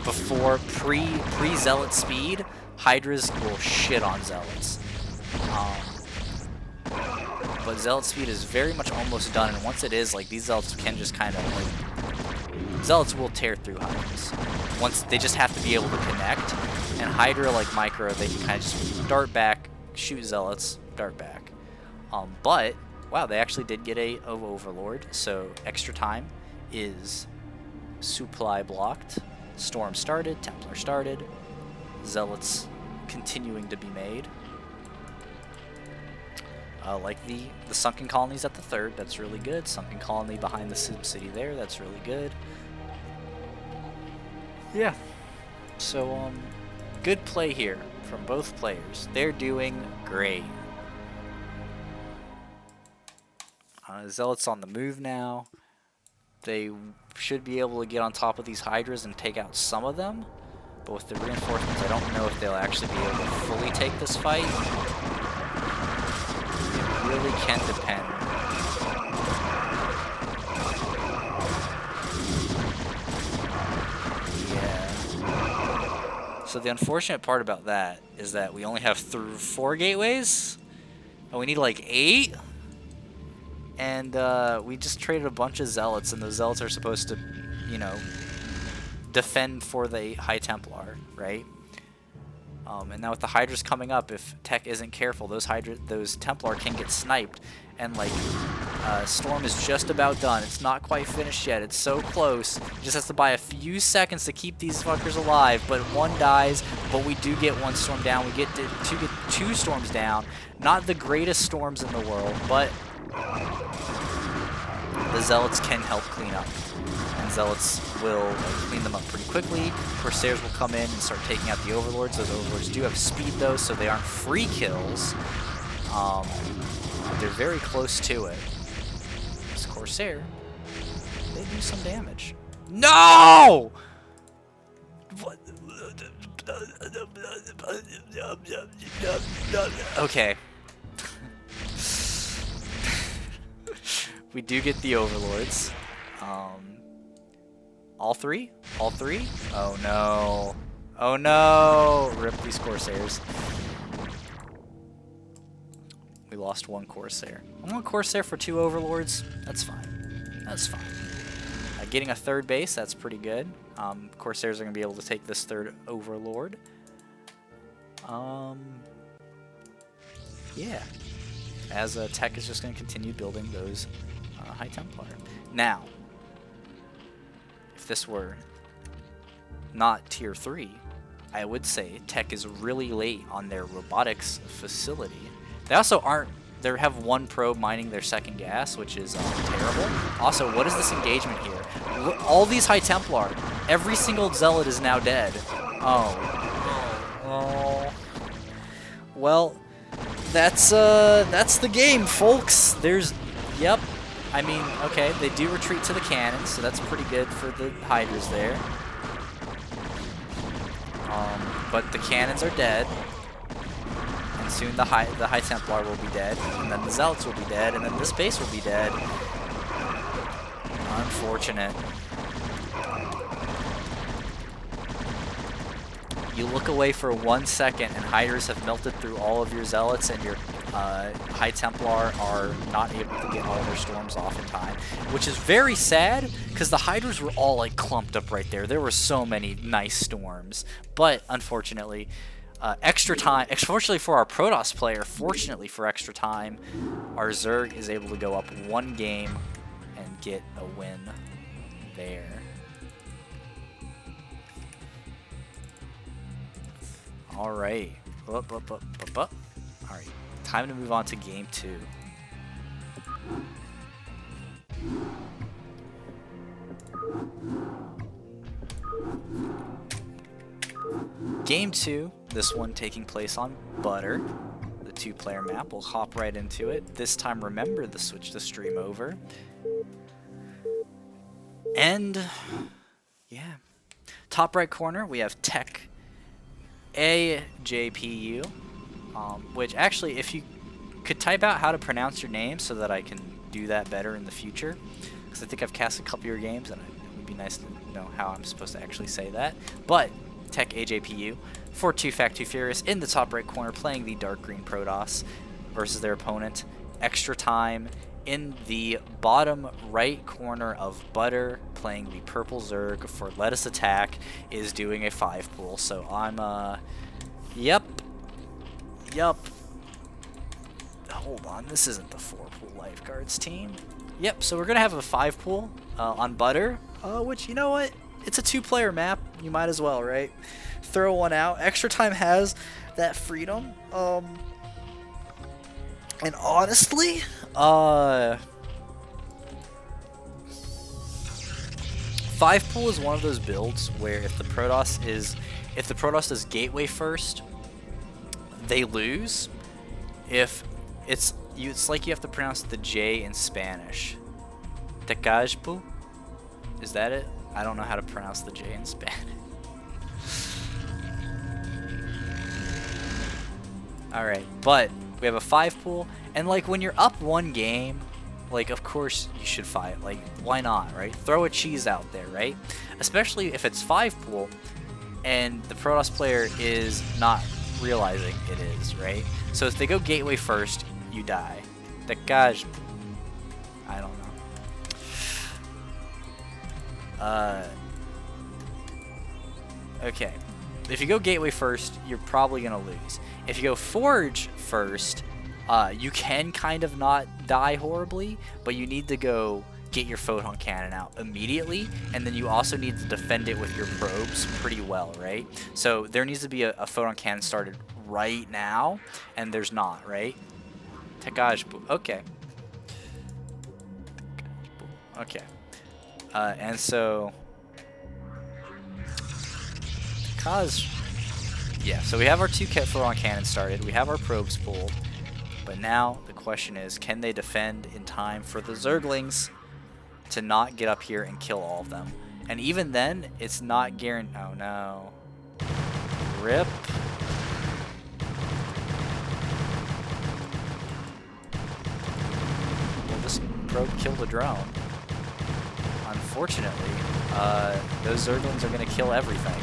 before pre-Zealot speed, Hydras will shit on Zealots. But Zealot speed is very much almost done, and once it is, like, these Zealots can just kind of, like... Zealots will tear through Hydras. Once, they just have to be able to connect, and Hydra, like Micro, they can kind of just dart back, shoot Zealots, dart back. But, wow, they actually did get a Overlord, so extra time is supply blocked. Storm started, Templar started, Zealots continuing to be made. Like the sunken colonies at the 3rd, that's really good. Sunken colony behind the Sim City there, that's really good. Yeah. So, good play here from both players. They're doing great. Zealots on the move now. They should be able to get on top of these Hydras and take out some of them. But with the reinforcements, I don't know if they'll actually be able to fully take this fight. Really can depend. Yeah. So the unfortunate part about that is that we only have 4 gateways, and we need like 8. And we just traded a bunch of Zealots, and those Zealots are supposed to, you know, defend for the High Templar, right? And now with the Hydras coming up, if Tech isn't careful, those Templar can get sniped. And like, Storm is just about done. It's not quite finished yet. It's so close. It just has to buy a few seconds to keep these fuckers alive. But one dies, but we do get 1 Storm down. We get 2 Storms down. Not the greatest Storms in the world, but the Zealots can help clean up. And Zealots will clean them up pretty quickly. Corsairs will come in and start taking out the Overlords. Those Overlords do have speed though, so they aren't free kills. But they're very close to it. This Corsair, they do some damage. No! What? Okay. We do get the Overlords. All three? All three? Oh no. Oh no! Rip these Corsairs. We lost one Corsair. One Corsair for 2 Overlords? That's fine. That's fine. Getting a 3rd base, that's pretty good. Corsairs are going to be able to take this 3rd Overlord. Yeah. As Tech is just going to continue building those High Templar. Now, if this were not tier 3, I would say Tech is really late on their robotics facility. They also aren't. They have 1 probe mining their 2nd gas, which is terrible. Also, what is this engagement here? All these High Templar, every single Zealot is now dead. Oh. Well, that's the game, folks. Yep. I mean, okay, they do retreat to the cannons, so that's pretty good for the Hydras there. But the cannons are dead. Soon the High Templar will be dead, and then the Zealots will be dead, and then this base will be dead. Unfortunate. You look away for 1 second, and Hydras have melted through all of your Zealots, and your High Templar are not able to get all their storms off in time, which is very sad, because the Hydras were all like clumped up right there. There were so many nice storms, but unfortunately, extra time, fortunately for our Protoss player, fortunately for extra time, our Zerg is able to go up 1 game and get a win there. Alright. Alright, time to move on to game 2. Game 2, this one taking place on Butter, the 2-player map. We'll hop right into it. This time, remember to switch the stream over. And, yeah. Top right corner, we have TekAjpu, which actually, if you could type out how to pronounce your name so that I can do that better in the future, because I think I've cast a couple of your games, and it would be nice to know how I'm supposed to actually say that. But TekAjpu for 2 Fact 2 Furious in the top right corner, playing the dark green Protoss versus their opponent. Extra time in the bottom right corner of Butter, playing the purple Zerg for Let Us Attack, is doing a 5 pool. So I'm yep. Hold on, this isn't the 4 pool Lifeguards team. Yep, so we're gonna have a 5 pool on Butter, which, you know what? It's a 2-player map. You might as well, right? Throw one out. Extra time has that freedom. And honestly, 5 pool is one of those builds where if the Protoss does gateway first, they lose. If it's like you have to pronounce the J in Spanish. TekAjpu? Is that it? I don't know how to pronounce the J in Spanish. Alright, but we have a 5 pool, and like when you're up 1 game, like of course you should fight. Like, why not, right? Throw a cheese out there, right? Especially if it's 5 pool and the Protoss player is not realizing it is, right? So if they go gateway first, you die. TekAjpu. I don't know. Okay. If you go gateway first, you're probably gonna lose. If you go forge first, you can kind of not die horribly, but you need to go get your photon cannon out immediately, and then you also need to defend it with your probes pretty well, right? So there needs to be a photon cannon started right now, and there's not, right? TekAjpu. Okay. Okay. And so... Because... Yeah, so we have our 2 photon cannons started. We have our probes pulled. But now the question is, can they defend in time for the Zerglings to not get up here and kill all of them? And even then, it's not guaranteed. Oh no. Rip. Well, this probe killed a drone. Unfortunately, those Zerglings are going to kill everything.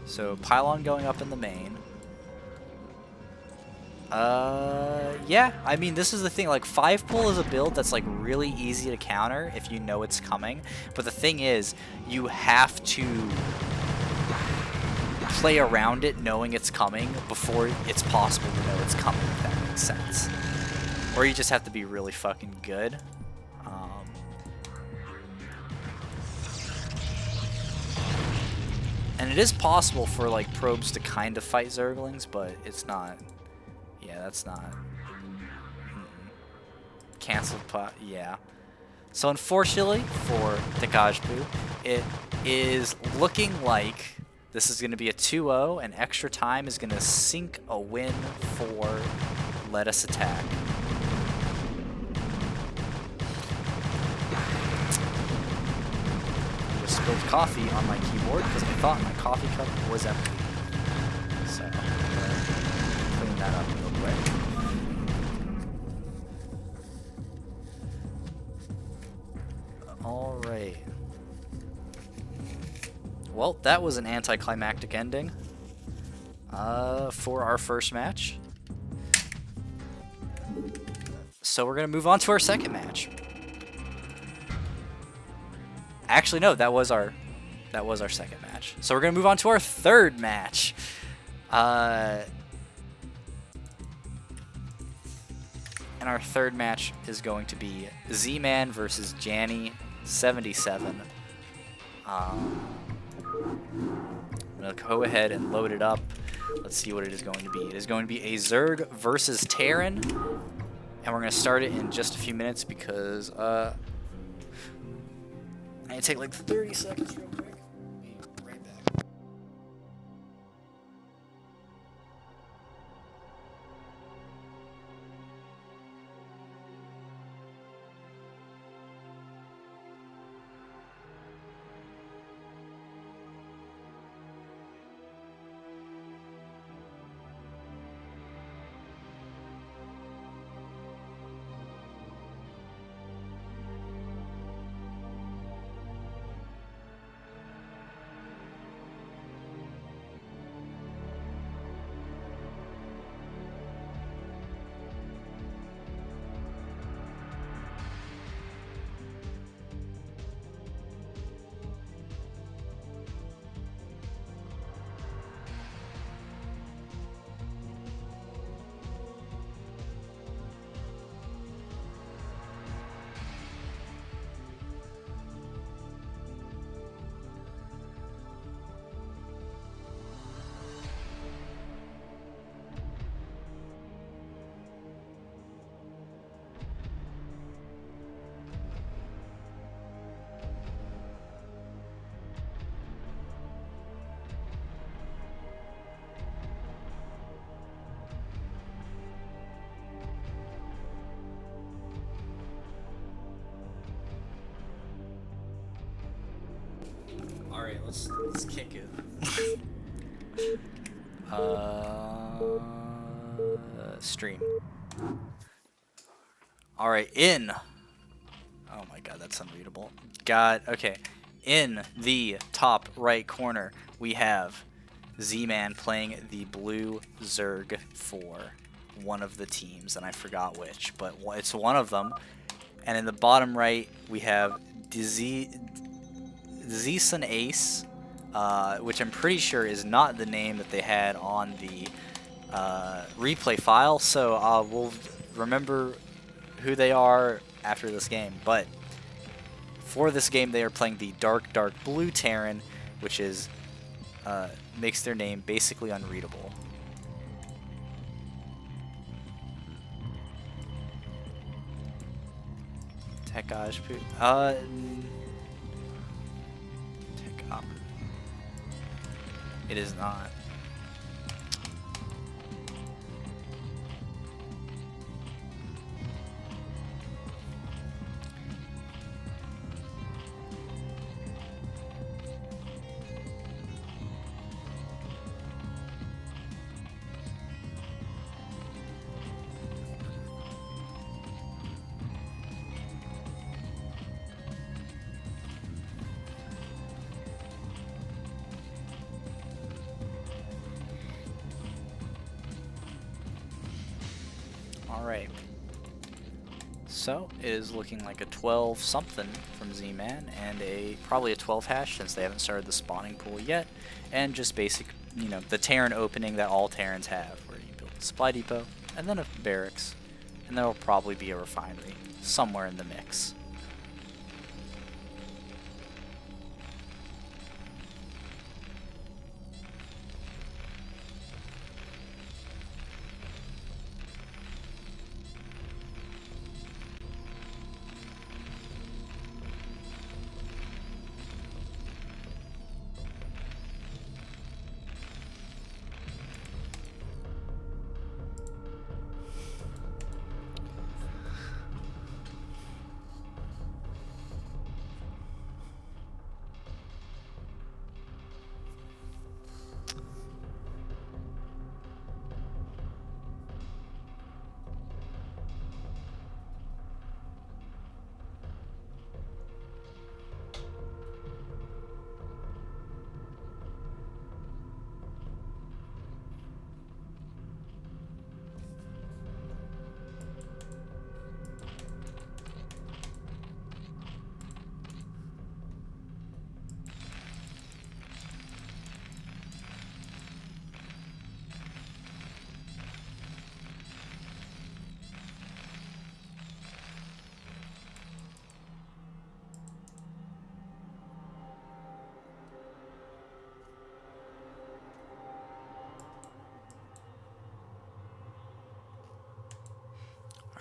So, pylon going up in the main. Yeah, I mean, this is the thing, like, 5-pull is a build that's, like, really easy to counter if you know it's coming, but the thing is, you have to play around it knowing it's coming before it's possible to know it's coming, if that makes sense. Or you just have to be really fucking good. And it is possible for, like, probes to kind of fight Zerglings, but it's not... Yeah, that's not... Cancelled pot, yeah. So unfortunately for TekAjpu, it is looking like this is going to be a 2-0, and extra time is going to sink a win for Let Us Attack. I just spilled coffee on my keyboard because I thought my coffee cup was empty. So, clean that up real quick. Alright. Well, that was an anticlimactic ending for our first match. So we're going to move on to our second match. Actually, no, that was our second match. So we're going to move on to our third match. And our third match is going to be Zmaan versus Janny77. I'm going to go ahead and load it up. Let's see what it is going to be. It is going to be a Zerg versus Terran. And we're going to start it in just a few minutes because I need to take like 30 seconds real quick. Be right back. Alright, let's kick it. Stream. Alright, in. Oh my god, that's unreadable. Okay. In the top right corner, we have Zmaan playing the blue Zerg for one of the teams, and I forgot which, but it's one of them. And in the bottom right, we have Zmaan Ace, which I'm pretty sure is not the name that they had on the replay file, so we'll remember who they are after this game. But for this game, they are playing the dark blue Terran, which is makes their name basically unreadable. TekAjpu. TekAjpu. It is not. Alright. So, it is looking like a 12 something from Zmaan, and probably a 12 hash since they haven't started the spawning pool yet, and just basic, you know, the Terran opening that all Terrans have, where you build a supply depot, and then a barracks, and there will probably be a refinery somewhere in the mix.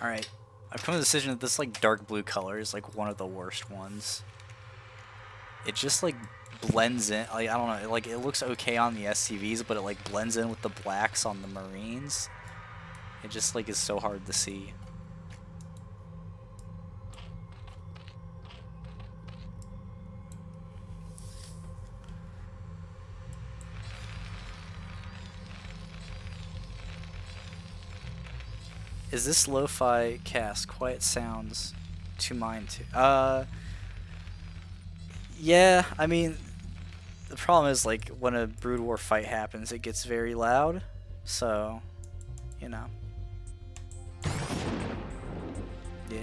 Alright, I've come to the decision that this like dark blue color is like one of the worst ones. It just like blends in, like I don't know, like it looks okay on the SCVs, but it like blends in with the blacks on the Marines. It just like is so hard to see. Is this lo-fi cast quiet sounds to mine too? Yeah, I mean, the problem is like when a Brood War fight happens, it gets very loud, so, you know. Yeah.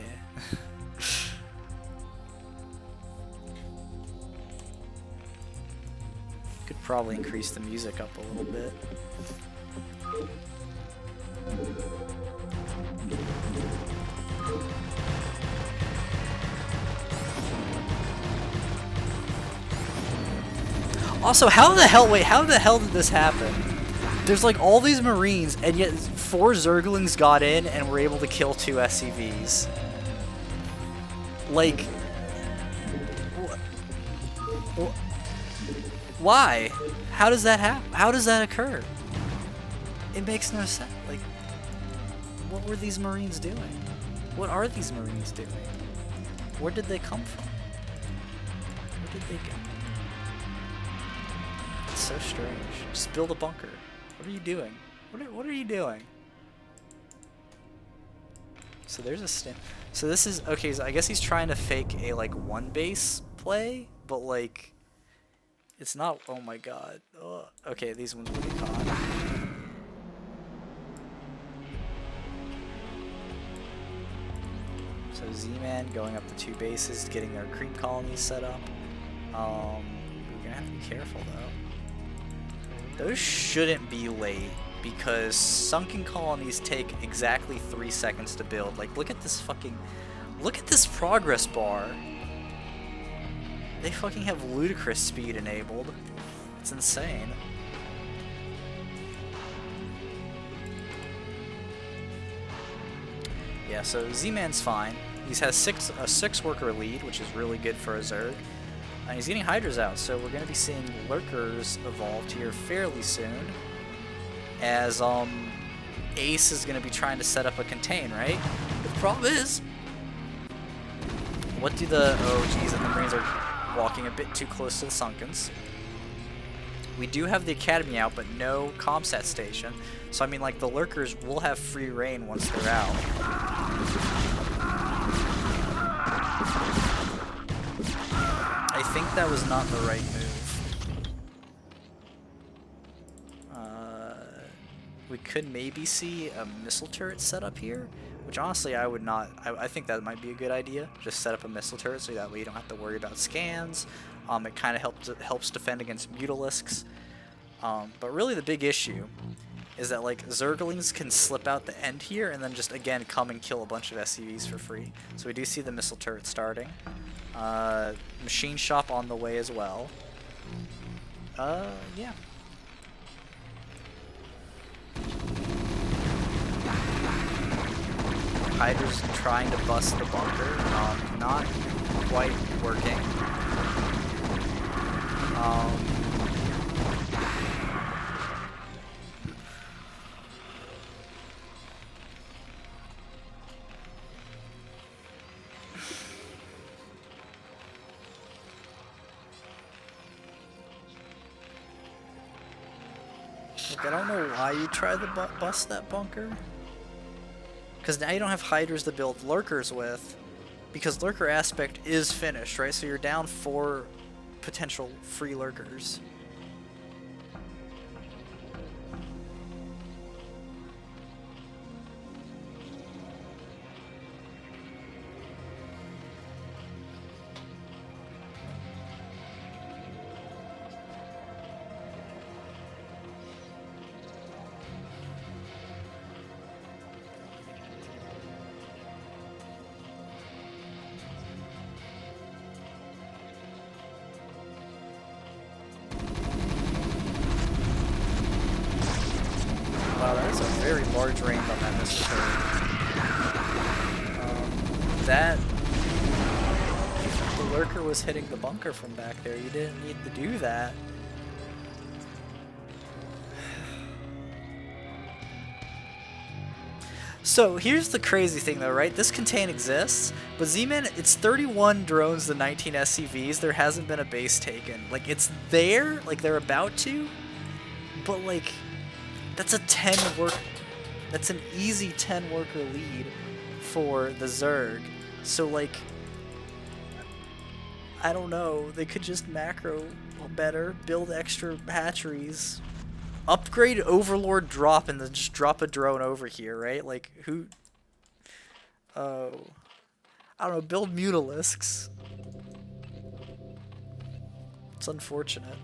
Could probably increase the music up a little bit. Also, how the hell did this happen? There's like all these Marines, and yet 4 Zerglings got in and were able to kill 2 SCVs. Like, why? How does that happen? How does that occur? It makes no sense. Like, what were these Marines doing? What are these Marines doing? Where did they come from? Where did they go? It's so strange. Just build a bunker. What are you doing? What are you doing? So there's a stim. So this is okay. So I guess he's trying to fake a like 1 base play, but like it's not. Oh my god. Ugh. Okay, these ones will be caught. So Zmaan going up the 2 bases, getting their creep colonies set up. We're gonna have to be careful though. Those shouldn't be late because sunken colonies take exactly 3 seconds to build. Like, look at this progress bar. They fucking have ludicrous speed enabled. It's insane. Yeah, so Zman's fine. He has a 6-worker lead, which is really good for a Zerg. And he's getting Hydras out, so we're going to be seeing Lurkers evolved here fairly soon. As Ace is going to be trying to set up a contain, right? The problem is, what do the... Oh, geez, and the Marines are walking a bit too close to the Sunkens. We do have the Academy out, but no Comsat station. So, I mean, like, the Lurkers will have free reign once they're out. I think that was not the right move. We could maybe see a missile turret set up here, which honestly I would not. I think that might be a good idea. Just set up a missile turret so that way you don't have to worry about scans. It kind of helps defend against Mutalisks. But really the big issue is that like Zerglings can slip out the end here and then just again come and kill a bunch of SCVs for free. So we do see the missile turret starting. Machine shop on the way as well. Yeah. Hydra's trying to bust the bunker, not quite working. Look, I don't know why you try to bust that bunker. Because now you don't have Hydras to build Lurkers with, because Lurker aspect is finished, right? So you're down 4 potential free Lurkers. Wow, that is a very large range on that missile turret. The Lurker was hitting the bunker from back there. You didn't need to do that. So here's the crazy thing though, right? This contain exists, but Zmaan, it's 31 drones to 19 SCVs. There hasn't been a base taken. Like, it's there, like they're about to, but like, that's that's an easy 10 worker lead for the Zerg. So like, I don't know, they could just macro better, build extra hatcheries, upgrade Overlord drop, and then just drop a drone over here, right? Like, who... Oh... I don't know, build Mutalisks. It's unfortunate.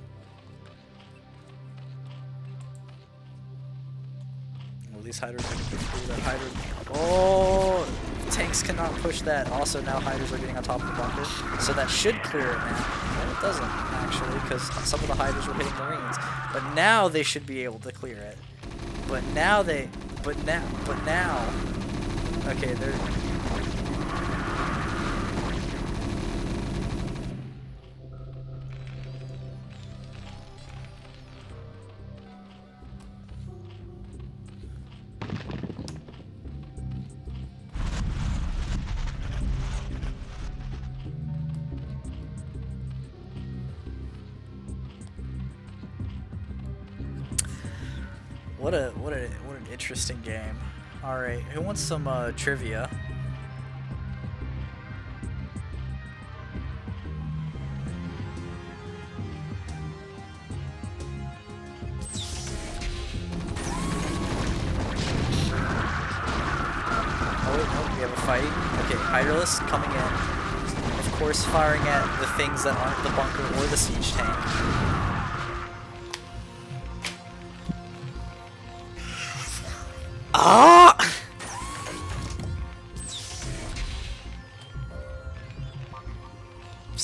Well, these Hydras are getting through that Hydra... Oh! Tanks cannot push that. Also, now Hydras are getting on top of the bunker. So that should clear it now. No, it doesn't, actually, because some of the Hydras were hitting Marines. But now they should be able to clear it. But now they... But now... Okay, they're... What an interesting game. All right, who wants some trivia? Oh wait, no, we have a fight. Okay, Hydralisk coming in. Of course, firing at the things that aren't the bunker or the siege tank. Ah!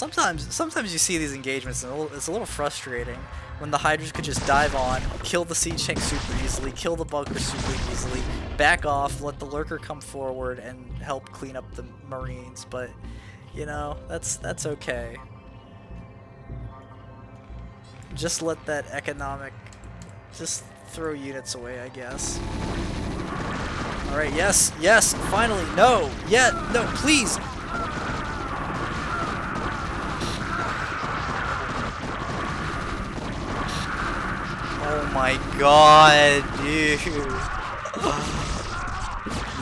Sometimes you see these engagements and it's a little frustrating, when the Hydras could just dive on, kill the siege tank super easily, kill the bunker super easily, back off, let the lurker come forward and help clean up the Marines. But you know, that's okay. Just let that economic, just throw units away, I guess. Alright, yes, yes, finally, no, yeah, no, please. Oh my god, dude.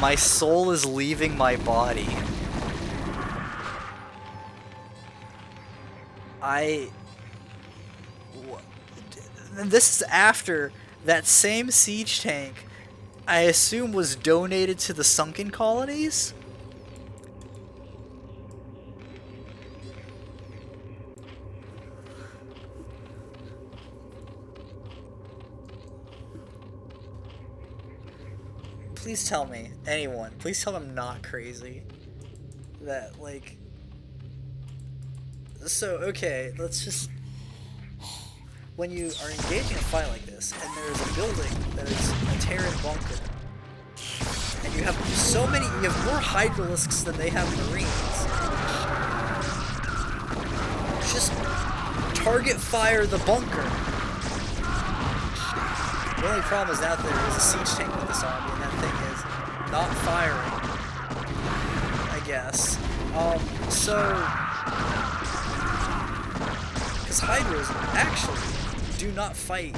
My soul is leaving my body. This is after that same siege tank, I assume, was donated to the sunken colonies? Please tell me, anyone, please tell me I'm not crazy. That, like... So, okay, let's just... When you are engaging a fight like this, and there's a building that is a Terran bunker, and you have so many, you have more Hydralisks than they have Marines, just target fire the bunker. The only problem is that there is a siege tank with this army, and that thing is not firing, I guess. Because Hydras actually do not fight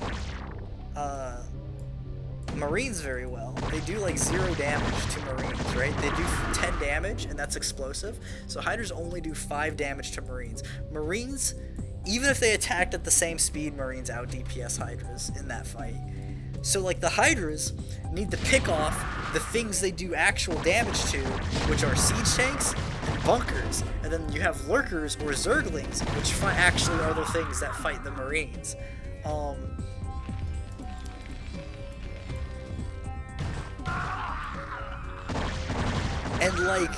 Marines very well. They do like 0 damage to Marines, right? They do 10 damage, and that's explosive. So Hydras only do 5 damage to Marines. Marines, even if they attacked at the same speed, Marines out DPS Hydras in that fight. So like the Hydras need to pick off the things they do actual damage to, which are siege tanks and bunkers, and then you have lurkers or zerglings, which actually are the things that fight the Marines. And like,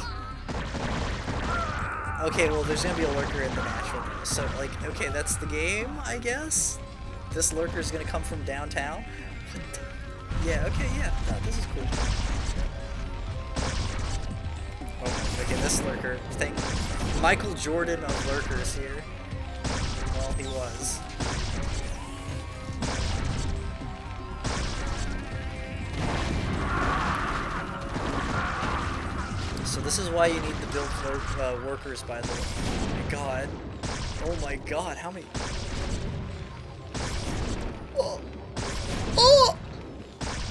okay, well, there's gonna be a lurker in the natural, so like, okay, that's the game, I guess. This lurker is gonna come from downtown. Yeah, okay, yeah, no, this is cool. Oh, okay, this lurker, thank Michael Jordan of lurkers here. Well, he was. So this is why you need to build workers, by the way. Oh my god. Oh my god, how many... Oh! Oh!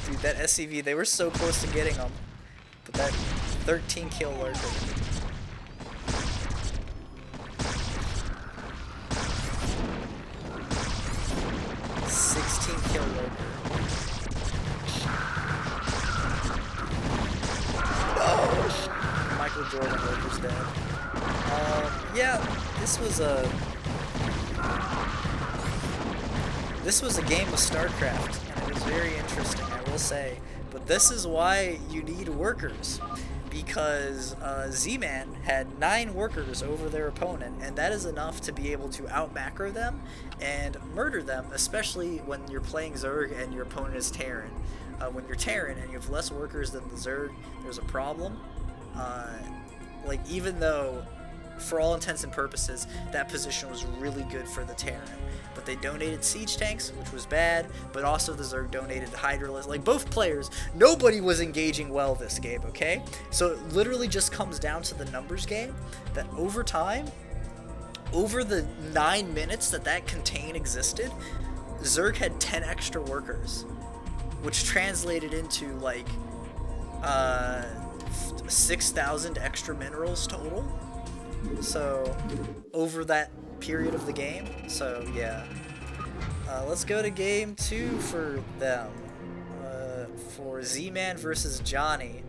Dude, that SCV, they were so close to getting them. But that 13 kill lurker. Jordan Lurker's dead. Yeah, this was a game of StarCraft, and it was very interesting, I will say. But this is why you need workers, because Zmaan had 9 workers over their opponent, and that is enough to be able to out-macro them and murder them, especially when you're playing Zerg and your opponent is Terran. When you're Terran and you have less workers than the Zerg, there's a problem. Like, even though, for all intents and purposes, that position was really good for the Terran. But they donated siege tanks, which was bad, but also the Zerg donated Hydralisks. Like, both players, nobody was engaging well this game, okay? So it literally just comes down to the numbers game, that over time, over the 9 minutes that contain existed, Zerg had 10 extra workers, which translated into, like, 6,000 extra minerals total. So, over that period of the game. So, yeah. Let's go to game 2 for them. For Zmaan versus Johnny.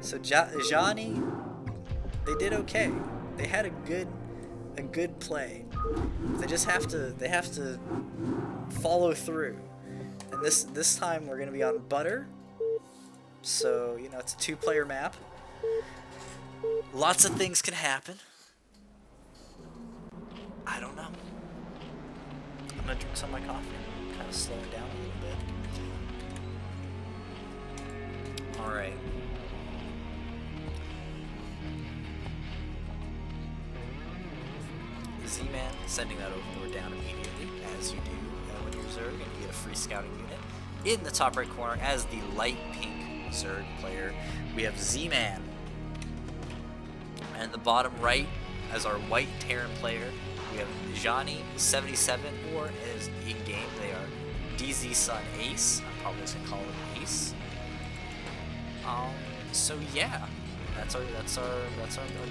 So, Johnny, they did okay. They had a good play. They just have to follow through. And this time we're gonna be on Butter. So, you know, it's a 2-player map. Lots of things can happen. I don't know. I'm gonna drink some of my coffee. I'm kind of slowing down a little bit. Alright. Zmaan sending that overlord down immediately, as you do when you're Zerg, and you get a free scouting unit. In the top right corner, as the light pink Zerg player, we have Zmaan. And the bottom right, as our white Terran player, we have Johnny 77, or as in-game they are DZ Sun Ace. I'm probably just gonna call him Ace. So yeah, that's our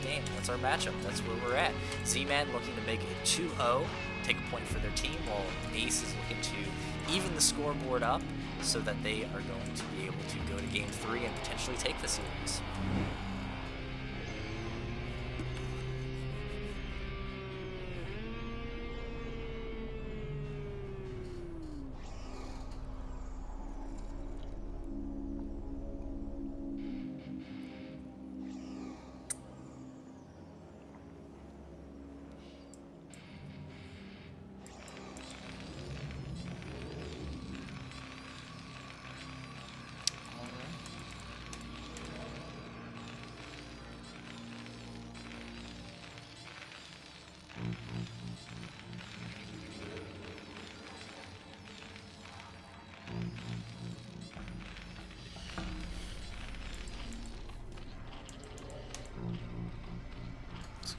game. That's our matchup. That's where we're at. Zmaan looking to make it 2-0, take a point for their team, while Ace is looking to even the scoreboard up so that they are going to be able to go to game 3 and potentially take the series.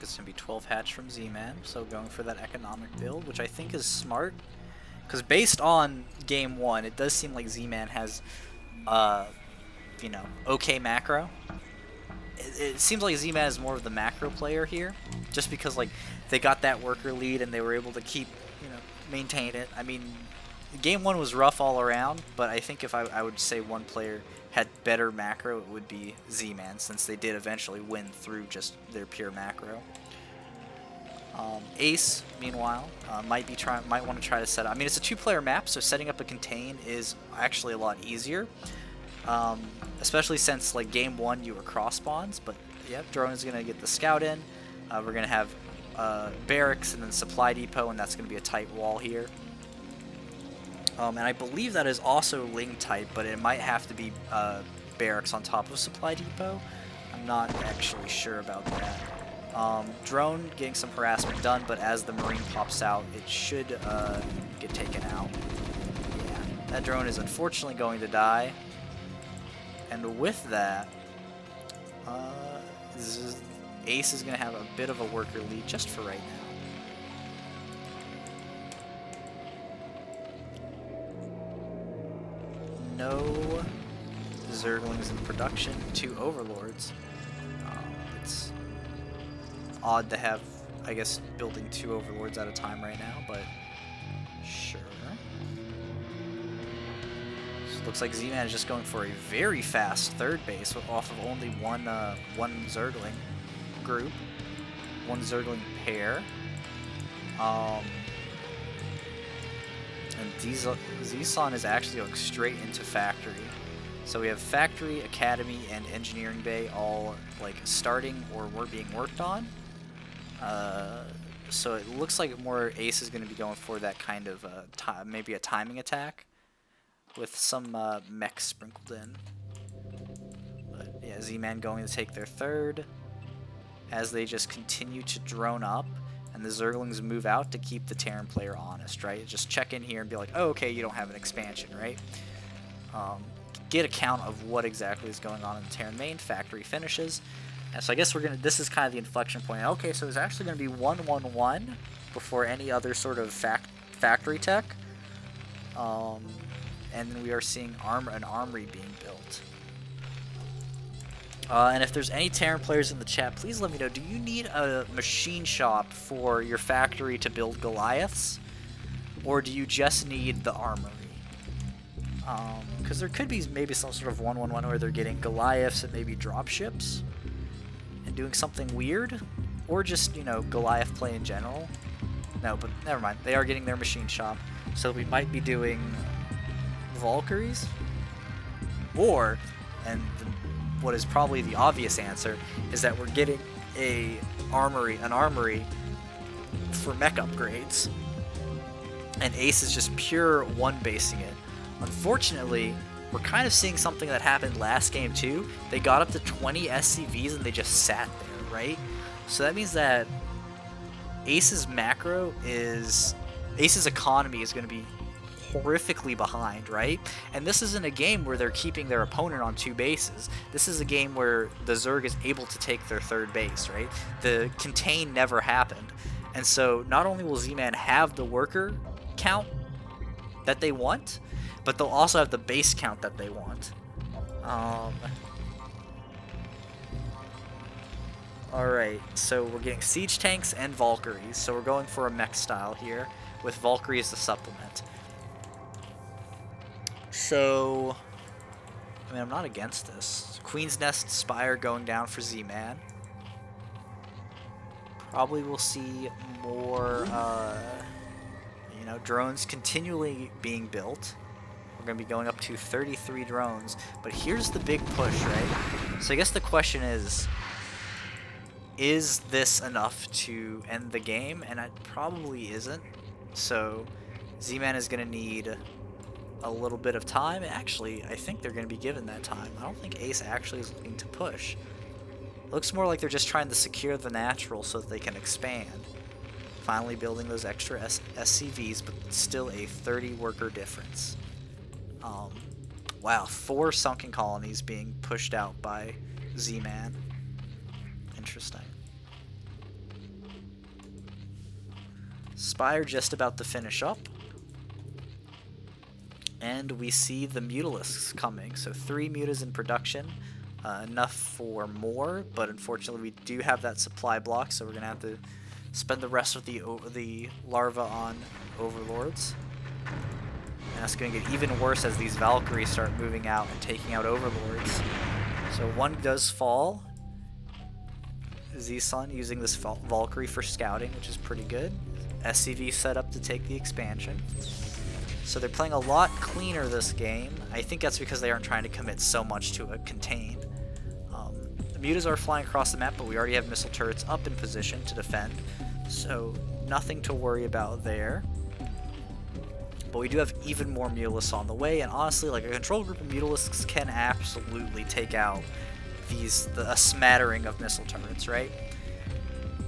It's going to be 12 hatch from Zmaan, so going for that economic build, which I think is smart. Because based on game 1, it does seem like Zmaan has, you know, okay macro. It seems like Zmaan is more of the macro player here, just because, like, they got that worker lead and they were able to keep, you know, maintain it. I mean, game 1 was rough all around, but I think if I would say one player had better macro, it would be Zmaan, since they did eventually win through just their pure macro. Ace, meanwhile, might want to try to set up. I mean, it's a 2-player map, so setting up a contain is actually a lot easier, especially since like game 1 you were cross spawns. But yep, drone is gonna get the scout in. We're gonna have barracks and then supply depot, and that's gonna be a tight wall here. And I believe that is also Ling type, but it might have to be barracks on top of supply depot. I'm not actually sure about that. Drone getting some harassment done, but as the Marine pops out, it should get taken out. Yeah, that drone is unfortunately going to die. And with that, Ace is going to have a bit of a worker lead just for right now. No Zerglings in production, 2 Overlords. It's odd to have, I guess, building 2 Overlords at a time right now, but sure. So looks like Zmaan is just going for a very fast third base off of only one Zergling group, 1 Zergling pair. And Zmaan is actually going straight into factory. So we have factory, academy, and engineering bay all like starting or were being worked on. So it looks like more Ace is going to be going for that kind of maybe a timing attack with some mechs sprinkled in. But yeah, Zmaan going to take their third as they just continue to drone up, and the Zerglings move out to keep the Terran player honest, right? Just check in here and be like, oh, okay, you don't have an expansion, right? Get a count of what exactly is going on in the Terran main. Factory finishes. And so I guess this is kind of the inflection point. Okay, so it's actually going to be 1-1-1 before any other sort of factory tech. And then we are seeing an armory being built. And if there's any Terran players in the chat, please let me know. Do you need a machine shop for your factory to build Goliaths? Or do you just need the armory? Because there could be maybe some sort of 1-1-1 where they're getting Goliaths and maybe dropships and doing something weird, or just, you know, Goliath play in general. No, but never mind. They are getting their machine shop, so we might be doing Valkyries, or, and what is probably the obvious answer is that we're getting an armory for mech upgrades. and Ace is just pure one-basing it. Unfortunately, we're kind of seeing something that happened last game too. They got up to 20 SCVs and they just sat there, right? So that means that Ace's economy is going to be horrifically behind, right? And this isn't a game where they're keeping their opponent on 2 bases. This is a game where the Zerg is able to take their 3rd base, right? The contain never happened. And so not only will Zmaan have the worker count that they want, but they'll also have the base count that they want. Alright, so we're getting siege tanks and Valkyries, so we're going for a mech style here, with Valkyrie as the supplement. So, I mean, I'm not against this. Queen's Nest Spire going down for Zmaan. Probably will see more, you know, drones continually being built. We're going to be going up to 33 drones. But here's the big push, right? So I guess the question is this enough to end the game? And it probably isn't. So Zmaan is going to need a little bit of time. Actually, I think they're going to be given that time. I don't think Ace actually is looking to push. Looks more like they're just trying to secure the natural so that they can expand. Finally building those extra SCVs, but still a 30 worker difference. Wow, 4 sunken colonies being pushed out by Zmaan. Interesting. Spire just about to finish up. And we see the Mutalisks coming. So 3 mutas in production. Enough for more, but unfortunately we do have that supply block, so we're going to have to spend the rest of the larva on Overlords. And that's going to get even worse as these Valkyries start moving out and taking out Overlords. So 1 does fall. Z-Sun using this Valkyrie for scouting, which is pretty good. SCV set up to take the expansion. So they're playing a lot cleaner this game. I think that's because they aren't trying to commit so much to a contain. The mutas are flying across the map, but we already have missile turrets up in position to defend. So nothing to worry about there. But we do have even more Mutalisks on the way, and honestly, like, a control group of Mutalisks can absolutely take out a smattering of missile turrets, right?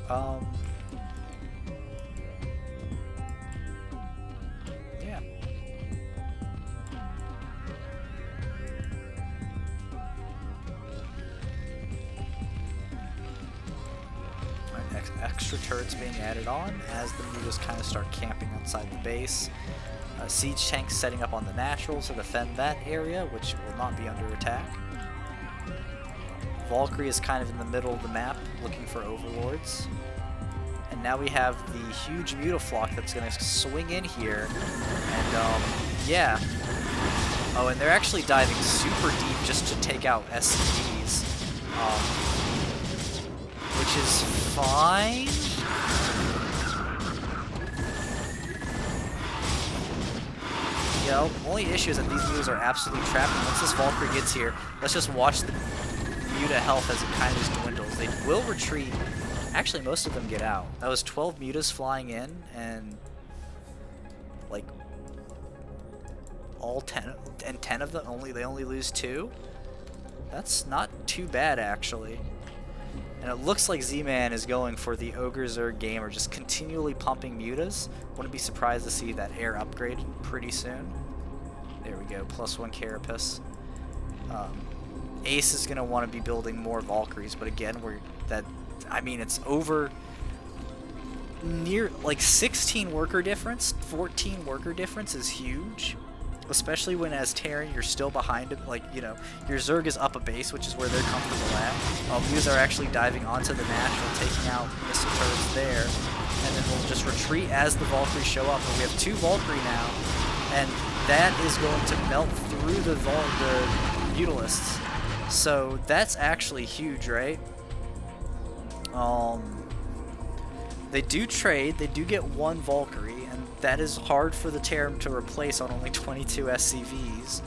Yeah. Extra turrets being added on as the mutas kind of start camping outside the base. Siege tanks setting up on the natural to defend that area, which will not be under attack. Valkyrie is kind of in the middle of the map, looking for overlords. And now we have the huge Mutaflock that's going to swing in here. And, yeah. Oh, and they're actually diving super deep just to take out SCVs. Which is fine. You know, only issue is that these mutas are absolutely trapped. And once this Valkyrie gets here, let's just watch the muta health as it kind of just dwindles. They will retreat. Actually, most of them get out. That was 12 mutas flying in, and like all 10 of them they only lose 2. That's not too bad, actually. And it looks like Zmaan is going for the Ogre Zerg gamer, just continually pumping mutas. Wouldn't be surprised to see that air upgrade pretty soon. There we go, +1 Carapace. Ace is going to want to be building more Valkyries, but again, it's over near like 16 worker difference, 14 worker difference is huge. Especially when as Terran you're still behind him, like, you know, your Zerg is up a base, which is where they're comfortable at. Mutas are actually diving onto the natural, taking out missile turrets there. And then we'll just retreat as the Valkyries show up. But we have 2 Valkyrie now, and that is going to melt through the Mutalisks. So that's actually huge, right? They do trade, they do get 1 Valkyrie, and that is hard for the Terran to replace on only 22 SCVs.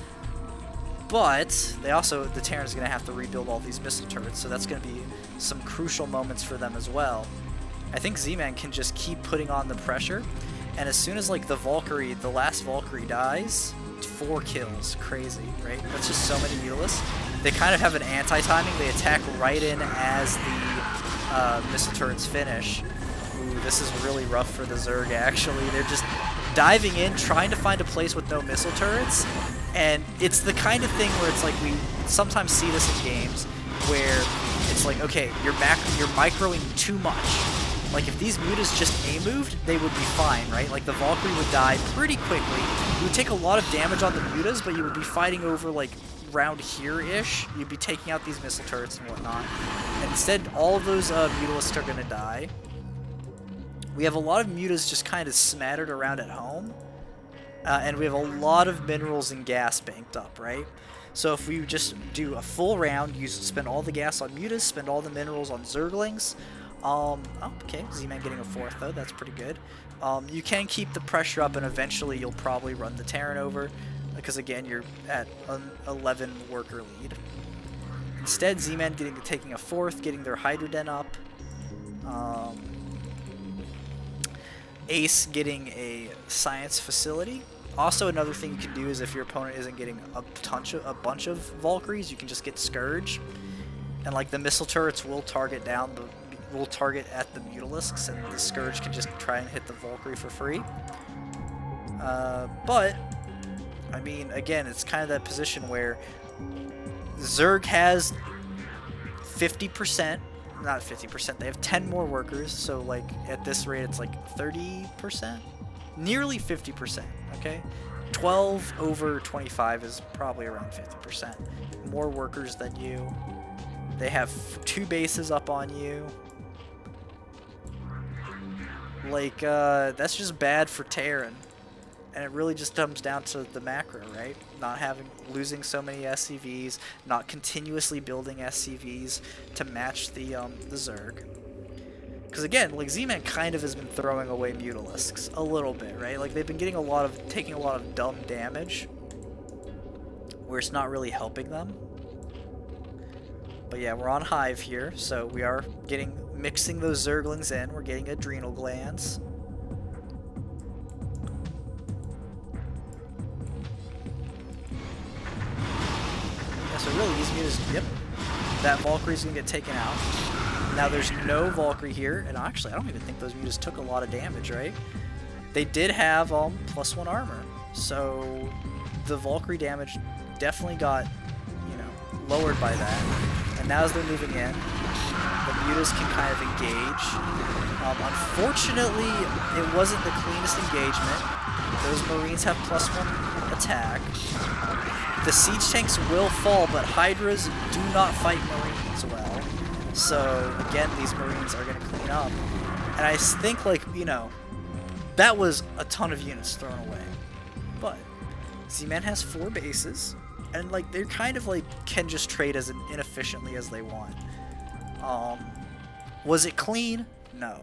But the Terran's going to have to rebuild all these missile turrets, so that's going to be some crucial moments for them as well. I think Zmaan can just keep putting on the pressure, And as soon as like the last Valkyrie dies, 4 kills. Crazy, right? That's just so many Mutalisks. They kind of have an anti-timing. They attack right in as the missile turrets finish. Ooh, this is really rough for the Zerg, actually. They're just diving in, trying to find a place with no missile turrets. And it's the kind of thing where it's like we sometimes see this in games where it's like, okay, you're microing too much. Like, if these mutas just A-moved, they would be fine, right? Like, the Valkyrie would die pretty quickly. You would take a lot of damage on the mutas, but you would be fighting over, like, round here-ish. You'd be taking out these missile turrets and whatnot. And instead, all of those Mutalisks are going to die. We have a lot of mutas just kind of smattered around at home. And we have a lot of minerals and gas banked up, right? So if we just do a full round, spend all the gas on mutas, spend all the minerals on Zerglings. Oh, okay, Zmaan getting a 4th, though. That's pretty good. You can keep the pressure up, and eventually you'll probably run the Terran over, because, again, you're at an 11 worker lead. Instead, Zmaan taking a 4th, getting their Hydra Den up. Ace getting a science facility. Also, another thing you can do is if your opponent isn't getting a bunch of Valkyries, you can just get Scourge. And, like, the missile turrets will target at the Mutalisks, and the Scourge can just try and hit the Valkyrie for free. But, I mean, again, it's kind of that position where Zerg has 50%, not 50%, they have 10 more workers, so, like, at this rate, it's like 30%? Nearly 50%, okay? 12 over 25 is probably around 50%. More workers than you. They have 2 bases up on you. Like, that's just bad for Terran. And it really just comes down to the macro, right? Losing so many SCVs, not continuously building SCVs to match the Zerg. Because again, like, Zmaan kind of has been throwing away Mutalisks a little bit, right? Like, they've been taking a lot of dumb damage where it's not really helping them. But yeah, we're on Hive here, so we are mixing those Zerglings in. We're getting adrenal glands. Yeah, so really these mutas, yep, that Valkyrie's gonna get taken out. Now there's no Valkyrie here, and actually I don't even think those mutas took a lot of damage, right? They did have +1 armor, so the Valkyrie damage definitely got, lowered by that. And now as they're moving in, the mutas can kind of engage. Unfortunately, it wasn't the cleanest engagement. Those Marines have +1 attack. The siege tanks will fall, but Hydras do not fight Marines well. So, again, these Marines are going to clean up. And I think, like, that was a ton of units thrown away. But Zmaan has 4 bases. And, like, they're kind of, like, can just trade as inefficiently as they want. Was it clean? No.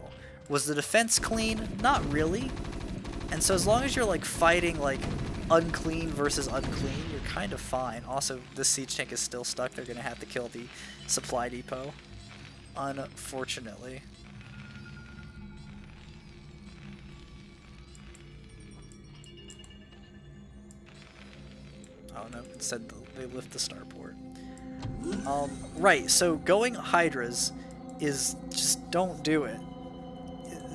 Was the defense clean? Not really. And so as long as you're, like, fighting, like, unclean versus unclean, you're kind of fine. Also, this siege tank is still stuck. They're going to have to kill the supply depot. Unfortunately. Oh no, instead they lift the starport. Right, so going Hydras is just don't do it.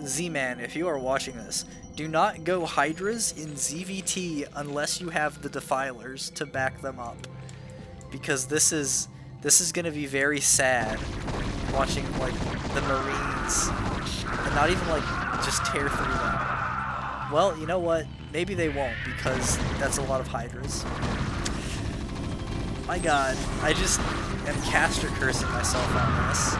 Zmaan, if you are watching this, do not go Hydras in ZVT unless you have the Defilers to back them up. Because this is gonna be very sad watching, like, the Marines and not even, like, just tear through them. Well, you know what? Maybe they won't, because that's a lot of Hydras. My god, I just am caster cursing myself on this.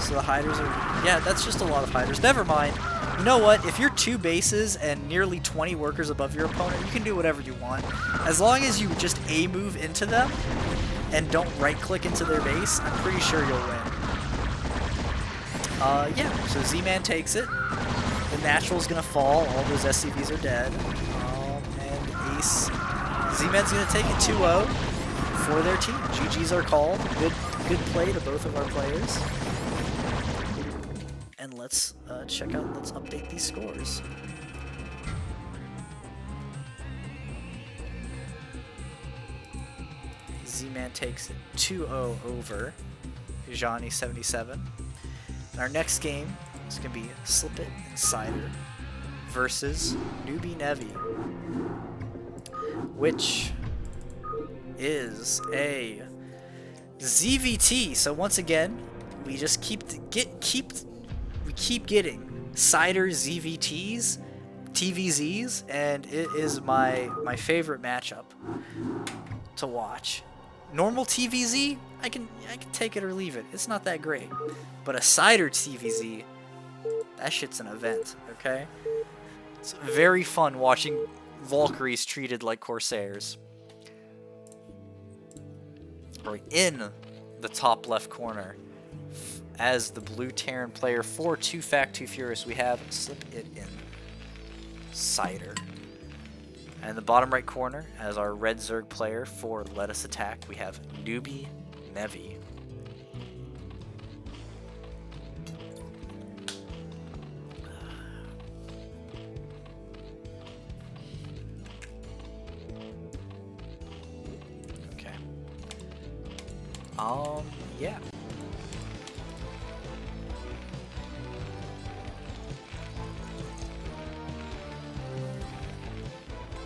So the Hydras are... Yeah, that's just a lot of Hydras. Never mind. You know what? If you're 2 bases and nearly 20 workers above your opponent, you can do whatever you want. As long as you just A-move into them and don't right-click into their base, I'm pretty sure you'll win. Yeah, so Zmaan takes it. The Natural's gonna fall. All those SCVs are dead. And Ace... Zmaan's gonna take it 2-0 for their team. GG's are called. Good play to both of our players. And let's check out. Let's update these scores. Zmaan takes it 2-0 over Johnny 77. And our next game is gonna be Slip It and Cider versus NoobyNevie, which is a ZVT. So once again, we just keep getting Cider ZVTs, TVZs, and it is my favorite matchup to watch. Normal TVZ, I can take it or leave it. It's not that great, but a Cider TVZ, that shit's an event. Okay, it's very fun watching Valkyries treated like Corsairs. Right in the top left corner, as the blue Terran player for 2FAC2 Furious, we have Slip It in Cider. And in the bottom right corner, as our red Zerg player for Let Us Attack, we have NoobyNevie. Okay. Yeah.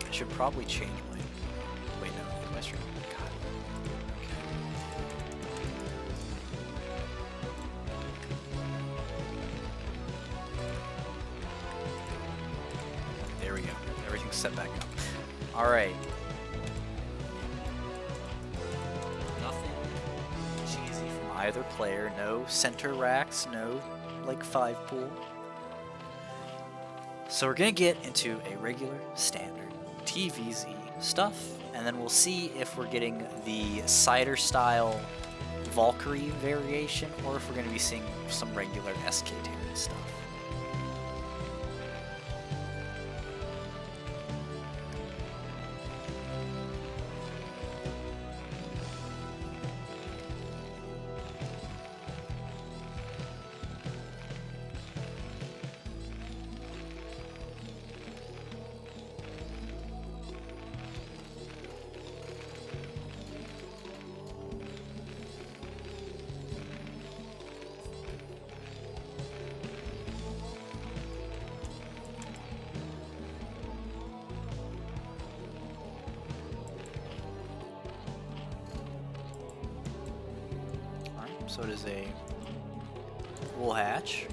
I should probably change my... Wait, no. My stream. God. Okay. There we go. Everything's set back up. Alright. Nothing cheesy from either player. No center racks. No, like, 5-pool. So we're going to get into a regular standard TVZ stuff, and then we'll see if we're getting the Cider style Valkyrie variation, or if we're going to be seeing some regular SK Terran stuff. So it is a wool hatch.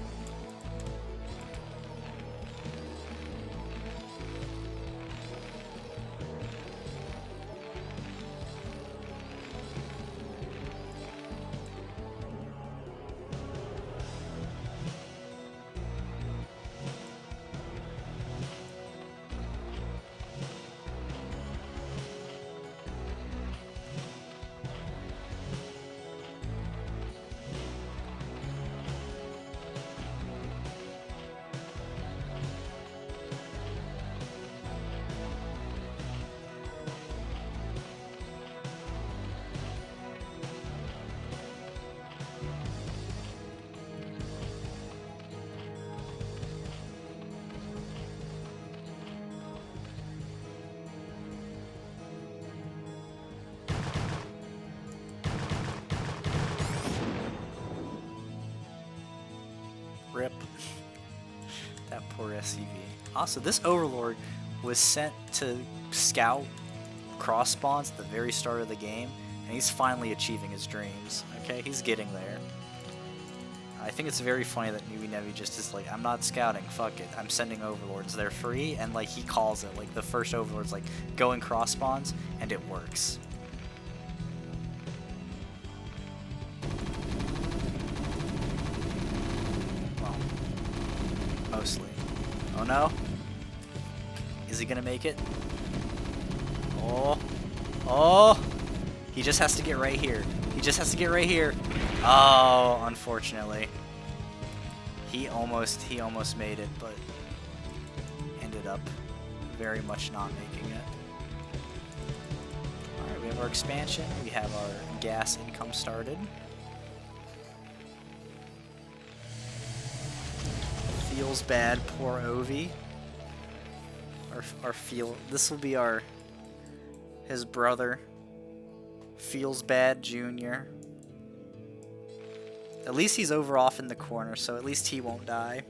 Rip. That poor SCV. Also, this Overlord was sent to scout cross spawns at the very start of the game, and he's finally achieving his dreams. Okay, he's getting there. I think it's very funny that NoobyNevie just is like, I'm not scouting, fuck it, I'm sending Overlords, they're free, and like he calls it, like the first Overlord's like, going cross spawns, and it works. Well, mostly. Oh no? Is he gonna make it? Oh. Oh! He just has to get right here. He just has to get right here. Oh, unfortunately. He almost made it, but ended up very much not making it. Alright, we have our expansion. We have our gas income started. feels bad, poor Ovi. This will be his brother. Feels bad, Junior. At least he's over off in the corner, so at least he won't die.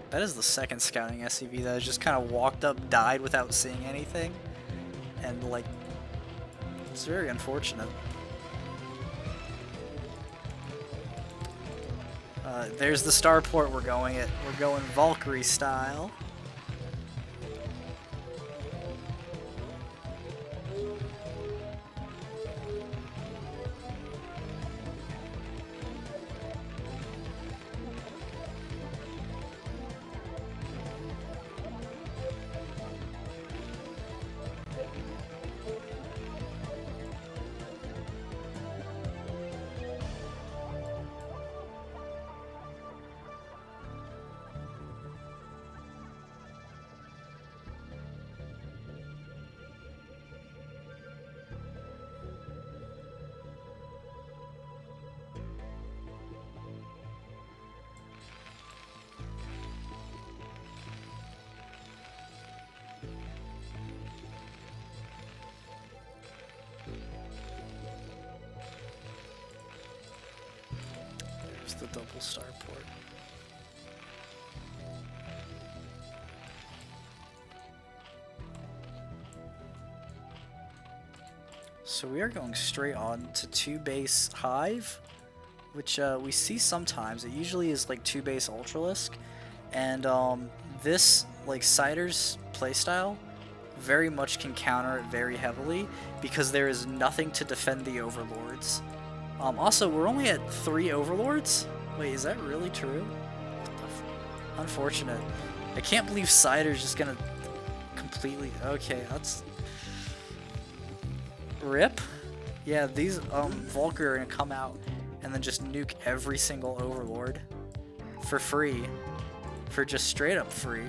That is the second scouting SCV that has just kind of walked up, died without seeing anything. And, like, it's very unfortunate. There's the starport we're going at. We're going Valkyrie style. The double starport. So we are going straight on to 2-base Hive, which we see sometimes. It usually is like 2-base Ultralisk, and this like Cider's playstyle very much can counter it very heavily because there is nothing to defend the Overlords. Also, we're only at 3 Overlords? Wait, is that really true? Unfortunate. I can't believe Cider's just gonna completely... Okay, that's... RIP? Yeah, these Valkyrie are gonna come out and then just nuke every single Overlord. For free. For just straight up free.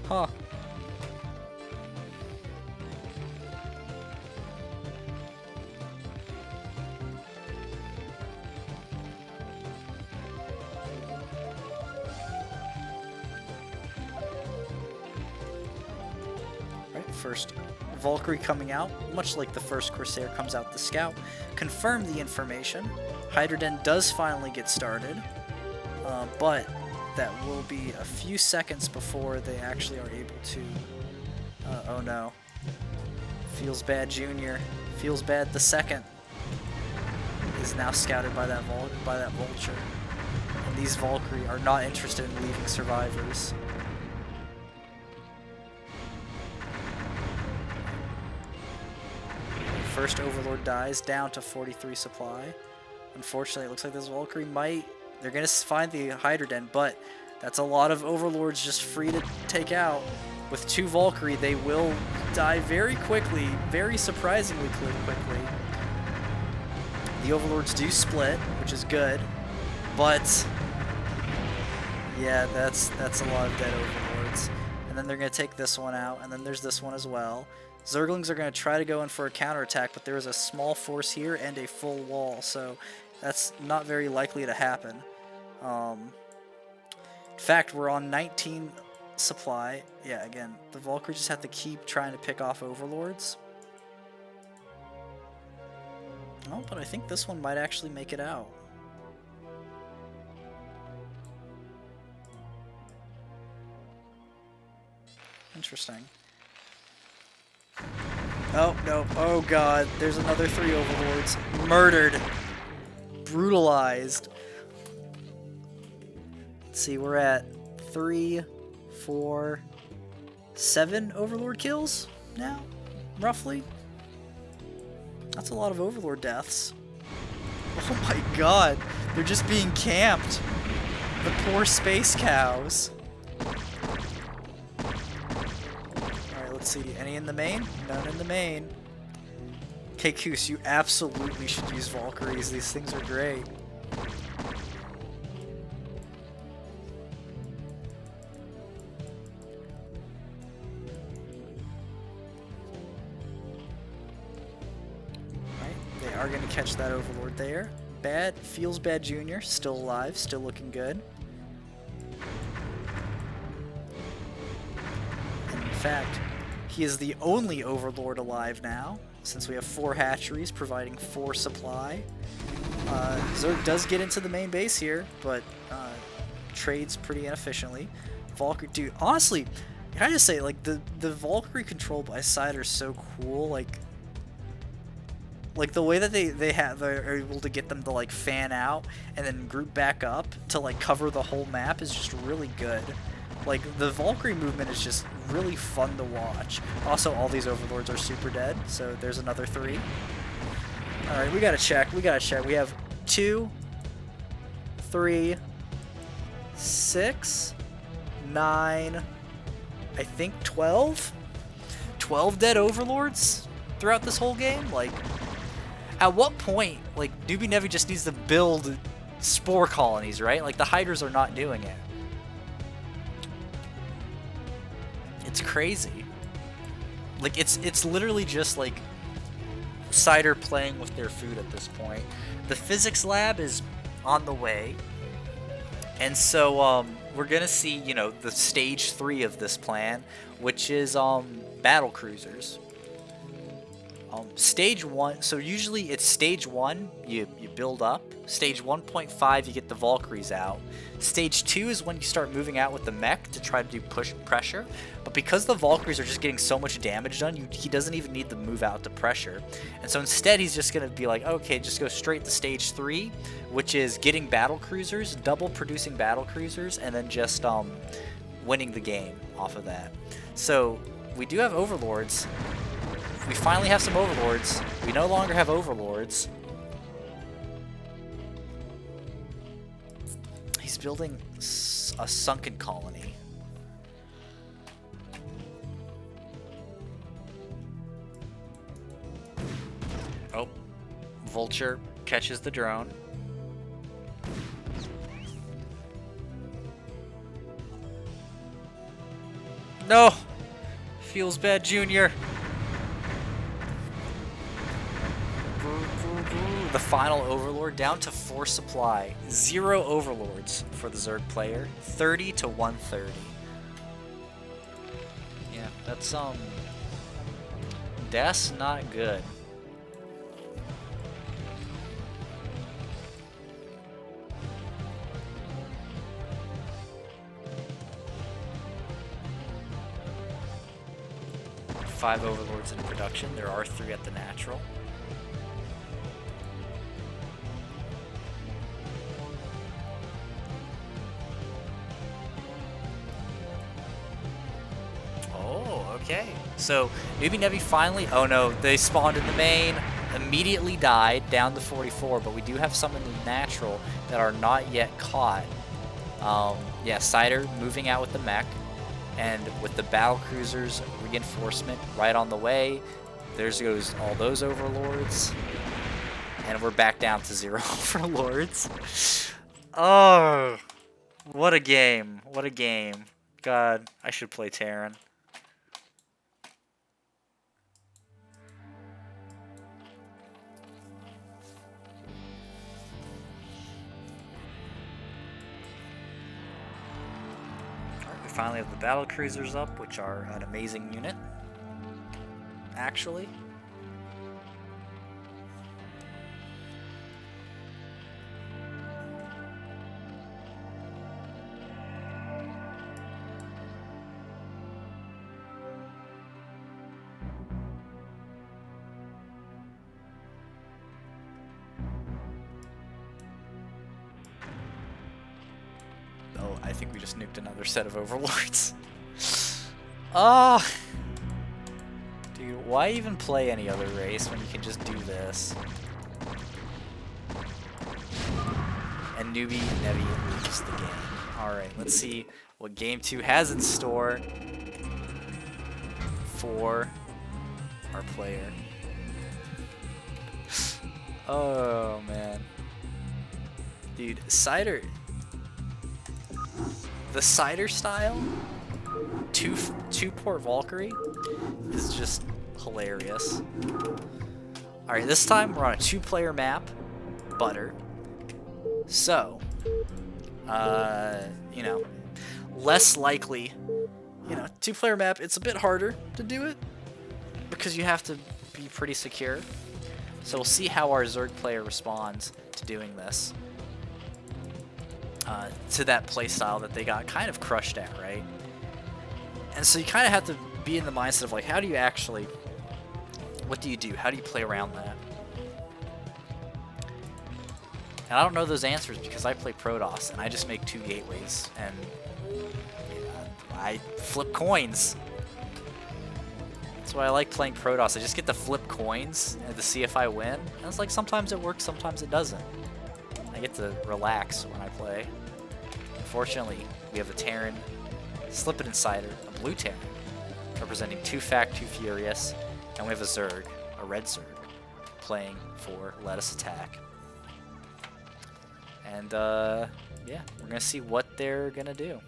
Huh. First Valkyrie coming out, much like the first Corsair comes out the Scout, confirm the information. Hydroden does finally get started, but that will be a few seconds before they actually are able to... oh no. Feels bad Junior. Feels bad the second is now scouted by that Vulture. And these Valkyrie are not interested in leaving survivors. First Overlord dies, down to 43 supply. Unfortunately, it looks like this Valkyrie might... They're going to find the Hydroden, but that's a lot of Overlords just free to take out. With 2 Valkyrie, they will die very quickly, very surprisingly quickly. The Overlords do split, which is good, but... Yeah, that's a lot of dead Overlords. And then they're going to take this one out, and then there's this one as well. Zerglings are going to try to go in for a counterattack, but there is a small force here and a full wall, so that's not very likely to happen. In fact, we're on 19 supply. Yeah, again, the Valkyrie just have to keep trying to pick off Overlords. Oh, but I think this one might actually make it out. Interesting. Oh, no. Oh, God. There's another 3 Overlords. Murdered. Brutalized. Let's see, we're at 3, 4, 7 Overlord kills now, roughly. That's a lot of Overlord deaths. Oh my god, they're just being camped. The poor space cows. Alright, let's see. Any in the main? None in the main. TekAjpu, you absolutely should use Valkyries. These things are great. They are going to catch that Overlord there. Bad, Feels Bad Jr. still alive, still looking good. And in fact, he is the only Overlord alive now, since we have 4 hatcheries providing 4 supply. Zerg does get into the main base here, but trades pretty inefficiently. Valkyrie, dude, honestly, can I just say, like, the Valkyrie control by Cider is so cool, like the way that they're able to get them to like fan out and then group back up to like cover the whole map is just really good. Like the Valkyrie movement is just really fun to watch. Also, all these Overlords are super dead, so there's another 3. All right, we gotta check. We have 2, 3, 6, 9, I think 12. 12 dead Overlords throughout this whole game. Like, at what point, like, NoobyNevie just needs to build spore colonies, right? Like, the Hydras are not doing it. It's crazy. Like, it's literally just, like, Cider playing with their food at this point. The physics lab is on the way. And so, we're gonna see, you know, the stage 3 of this plan, which is, battle cruisers. Stage 1, so usually it's stage 1, you build up. Stage 1.5, you get the Valkyries out. Stage 2 is when you start moving out with the mech to try to do push pressure. But because the Valkyries are just getting so much damage done, he doesn't even need to move out to pressure. And so instead, he's just going to be like, okay, just go straight to stage 3, which is getting battle cruisers, double producing battle cruisers, and then just winning the game off of that. So we do have Overlords. We finally have some Overlords. We no longer have Overlords. He's building a sunken colony. Oh, Vulture catches the drone. No! Feels Bad Jr. The final Overlord down to 4 supply. 0 Overlords for the Zerg player. 30 to 130. Yeah, that's not good. Five Overlords in production. There are 3 at the natural. Okay, so NoobyNevie finally, oh no, they spawned in the main, immediately died, down to 44, but we do have some in the natural that are not yet caught. Yeah, Cider moving out with the mech, and with the battle cruisers reinforcement right on the way, there goes all those Overlords, and we're back down to 0 Overlords. Oh, what a game, what a game. God, I should play Terran. Finally have the battle cruisers up, which are an amazing unit, actually. I think we just nuked another set of Overlords. Oh! Dude, why even play any other race when you can just do this? And NoobyNevie loses the game. Alright, let's see what Game 2 has in store for our player. Oh, man. Dude, Cider... The Cider style, two-port Valkyrie, is just hilarious. Alright, this time we're on a 2-player map, Butter. So, you know, less likely, you know, 2-player map, it's a bit harder to do it because you have to be pretty secure. So we'll see how our Zerg player responds to doing this. To that playstyle that they got kind of crushed at, right? And so you kind of have to be in the mindset of like, how do you actually, what do you do? How do you play around that? And I don't know those answers because I play Protoss and I just make 2 gateways and I flip coins. That's why I like playing Protoss. I just get to flip coins and to see if I win. And it's like sometimes it works, sometimes it doesn't. I get to relax when I play. Unfortunately, we have a Terran, Slip It Insider, a blue Terran, representing 2 Fact, 2 Furious, and we have a Zerg, a red Zerg, playing for Let Us Attack. And, yeah, we're going to see what they're going to do.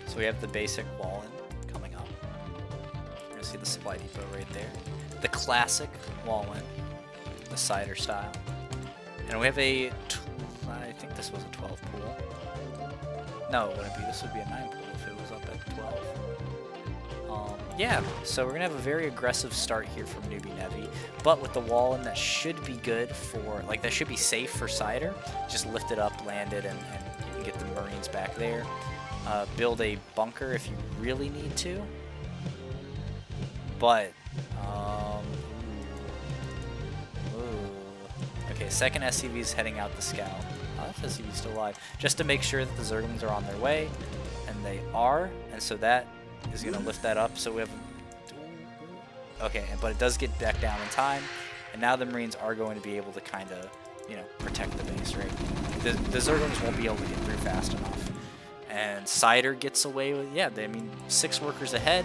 So we have the basic Wallen coming up. You're gonna see the supply depot right there. The classic Wallen, the Cider style. And we have a, I think this was a 12 pool. No, it wouldn't be. This would be a 9 pool if it was up at 12. Yeah, so we're gonna have a very aggressive start here from NoobyNevie, but with the Wallen that should be good for, like that should be safe for Cider. Just lift it up, land it, and you can get the Marines back there. Build a bunker if you really need to. But, okay, second SCV is heading out the scout. That SCV's still alive. Just to make sure that the Zerglings are on their way, and they are, and so that is going to lift that up. So we have, okay, but it does get back down in time, and now the Marines are going to be able to kind of, you know, protect the base, right? The Zerglings won't be able to get through fast enough. And Cider gets away with, yeah, I mean, 6 workers ahead,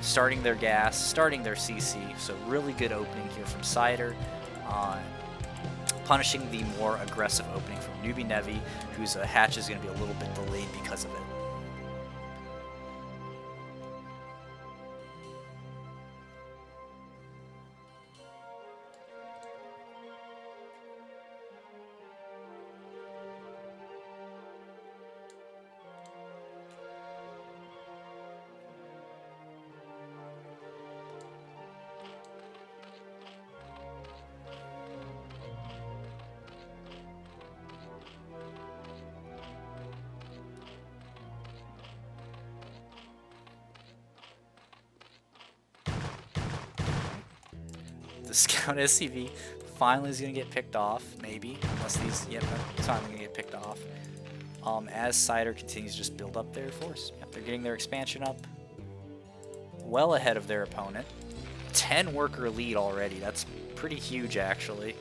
starting their gas, starting their CC. So really good opening here from Cider, punishing the more aggressive opening from NoobyNevie, whose hatch is going to be a little bit delayed because of it. Scout SCV finally is going to get picked off, maybe, unless these, yep, it's not going to get picked off, as Cider continues to just build up their force. Yep, they're getting their expansion up well ahead of their opponent. 10 worker lead already. That's pretty huge, actually.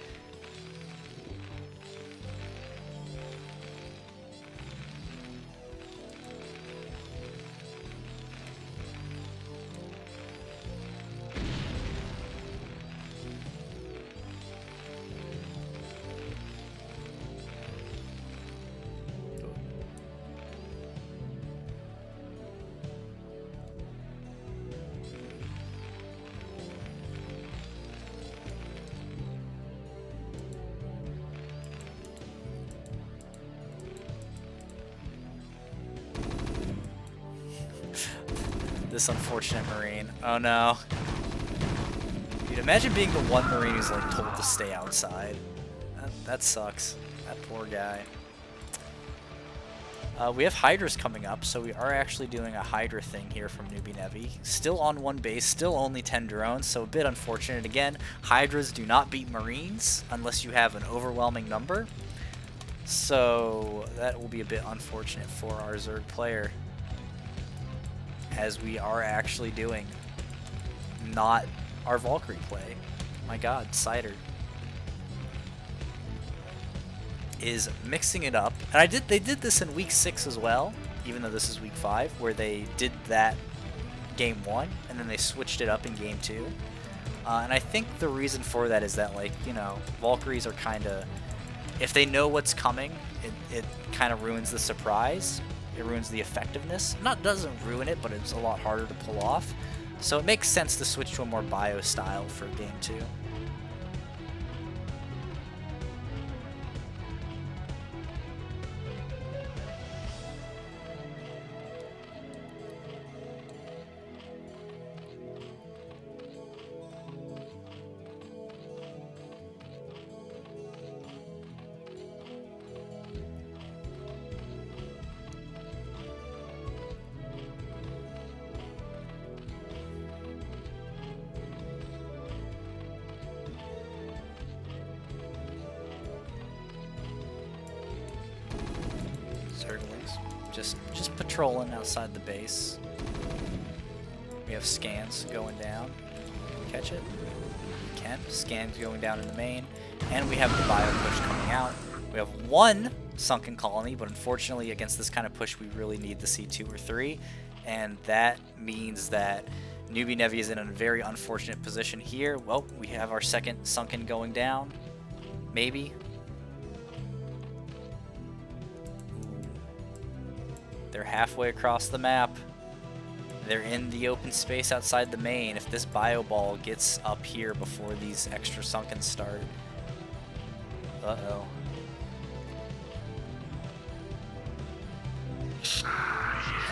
This unfortunate Marine. Oh no. Dude, imagine being the one Marine who's like told to stay outside. That sucks. That poor guy. We have Hydras coming up, so we are actually doing a Hydra thing here from NoobyNevie. Still on one base, still only 10 drones, so a bit unfortunate. Again, Hydras do not beat Marines unless you have an overwhelming number. So that will be a bit unfortunate for our Zerg player, as we are actually doing not our Valkyrie play. My god, Cider is mixing it up. And they did this in week 6 as well, even though this is week 5, where they did that game 1 and then they switched it up in game 2. And I think the reason for that is that, like, you know, Valkyries are kind of, if they know what's coming, it kind of ruins the surprise. It ruins the effectiveness. Doesn't ruin it, but it's a lot harder to pull off. So it makes sense to switch to a more bio style for game 2. Just patrolling outside the base. We have scans going down. Can we catch it? We can. Scans going down in the main. And we have the bio push coming out. We have one sunken colony, but unfortunately against this kind of push we really need the C2 or 3. And that means that NoobyNevie is in a very unfortunate position here. Well, we have our second sunken going down. Maybe. They're halfway across the map. They're in the open space outside the main. If this bio ball gets up here before these extra sunken start. Uh-oh.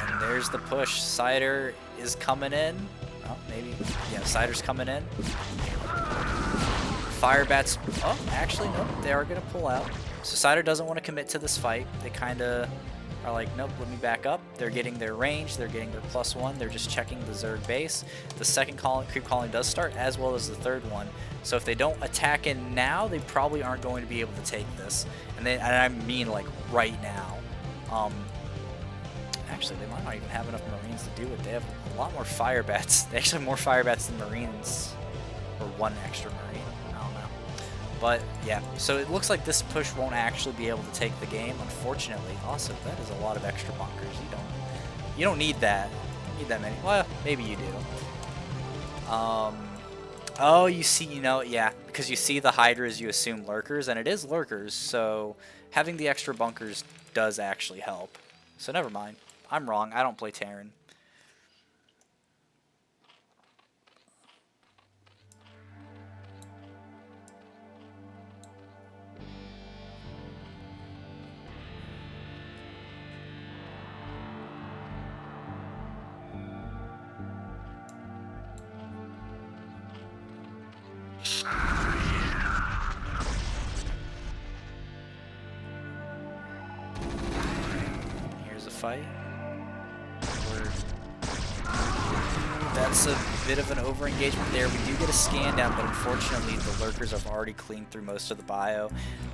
And there's the push. Cider is coming in. Oh, maybe. Yeah, Cider's coming in. Firebats. Oh, actually, no. They are going to pull out. So Cider doesn't want to commit to this fight. They kind of are like, nope, let me back up. They're getting their range, they're getting their +1, they're just checking the Zerg base. The second creep colony does start, as well as the third one. So if they don't attack in now, they probably aren't going to be able to take this. And I mean like right now. Actually, they might not even have enough Marines to do it. They have a lot more Firebats. They actually have more Firebats than Marines, or one extra Marine. I don't know. But yeah, so it looks like this push won't actually be able to take the game, unfortunately. Also, that is a lot of extra bunkers. You don't need that. You don't need that many. Well, maybe you do. Oh, you see, yeah, because you see the Hydras, you assume lurkers, and it is lurkers, so having the extra bunkers does actually help. So never mind. I'm wrong. I don't play Terran. Here's a fight. That's a bit of an over-engagement there. We do get a scan down, but unfortunately the lurkers have already cleaned through most of the bio.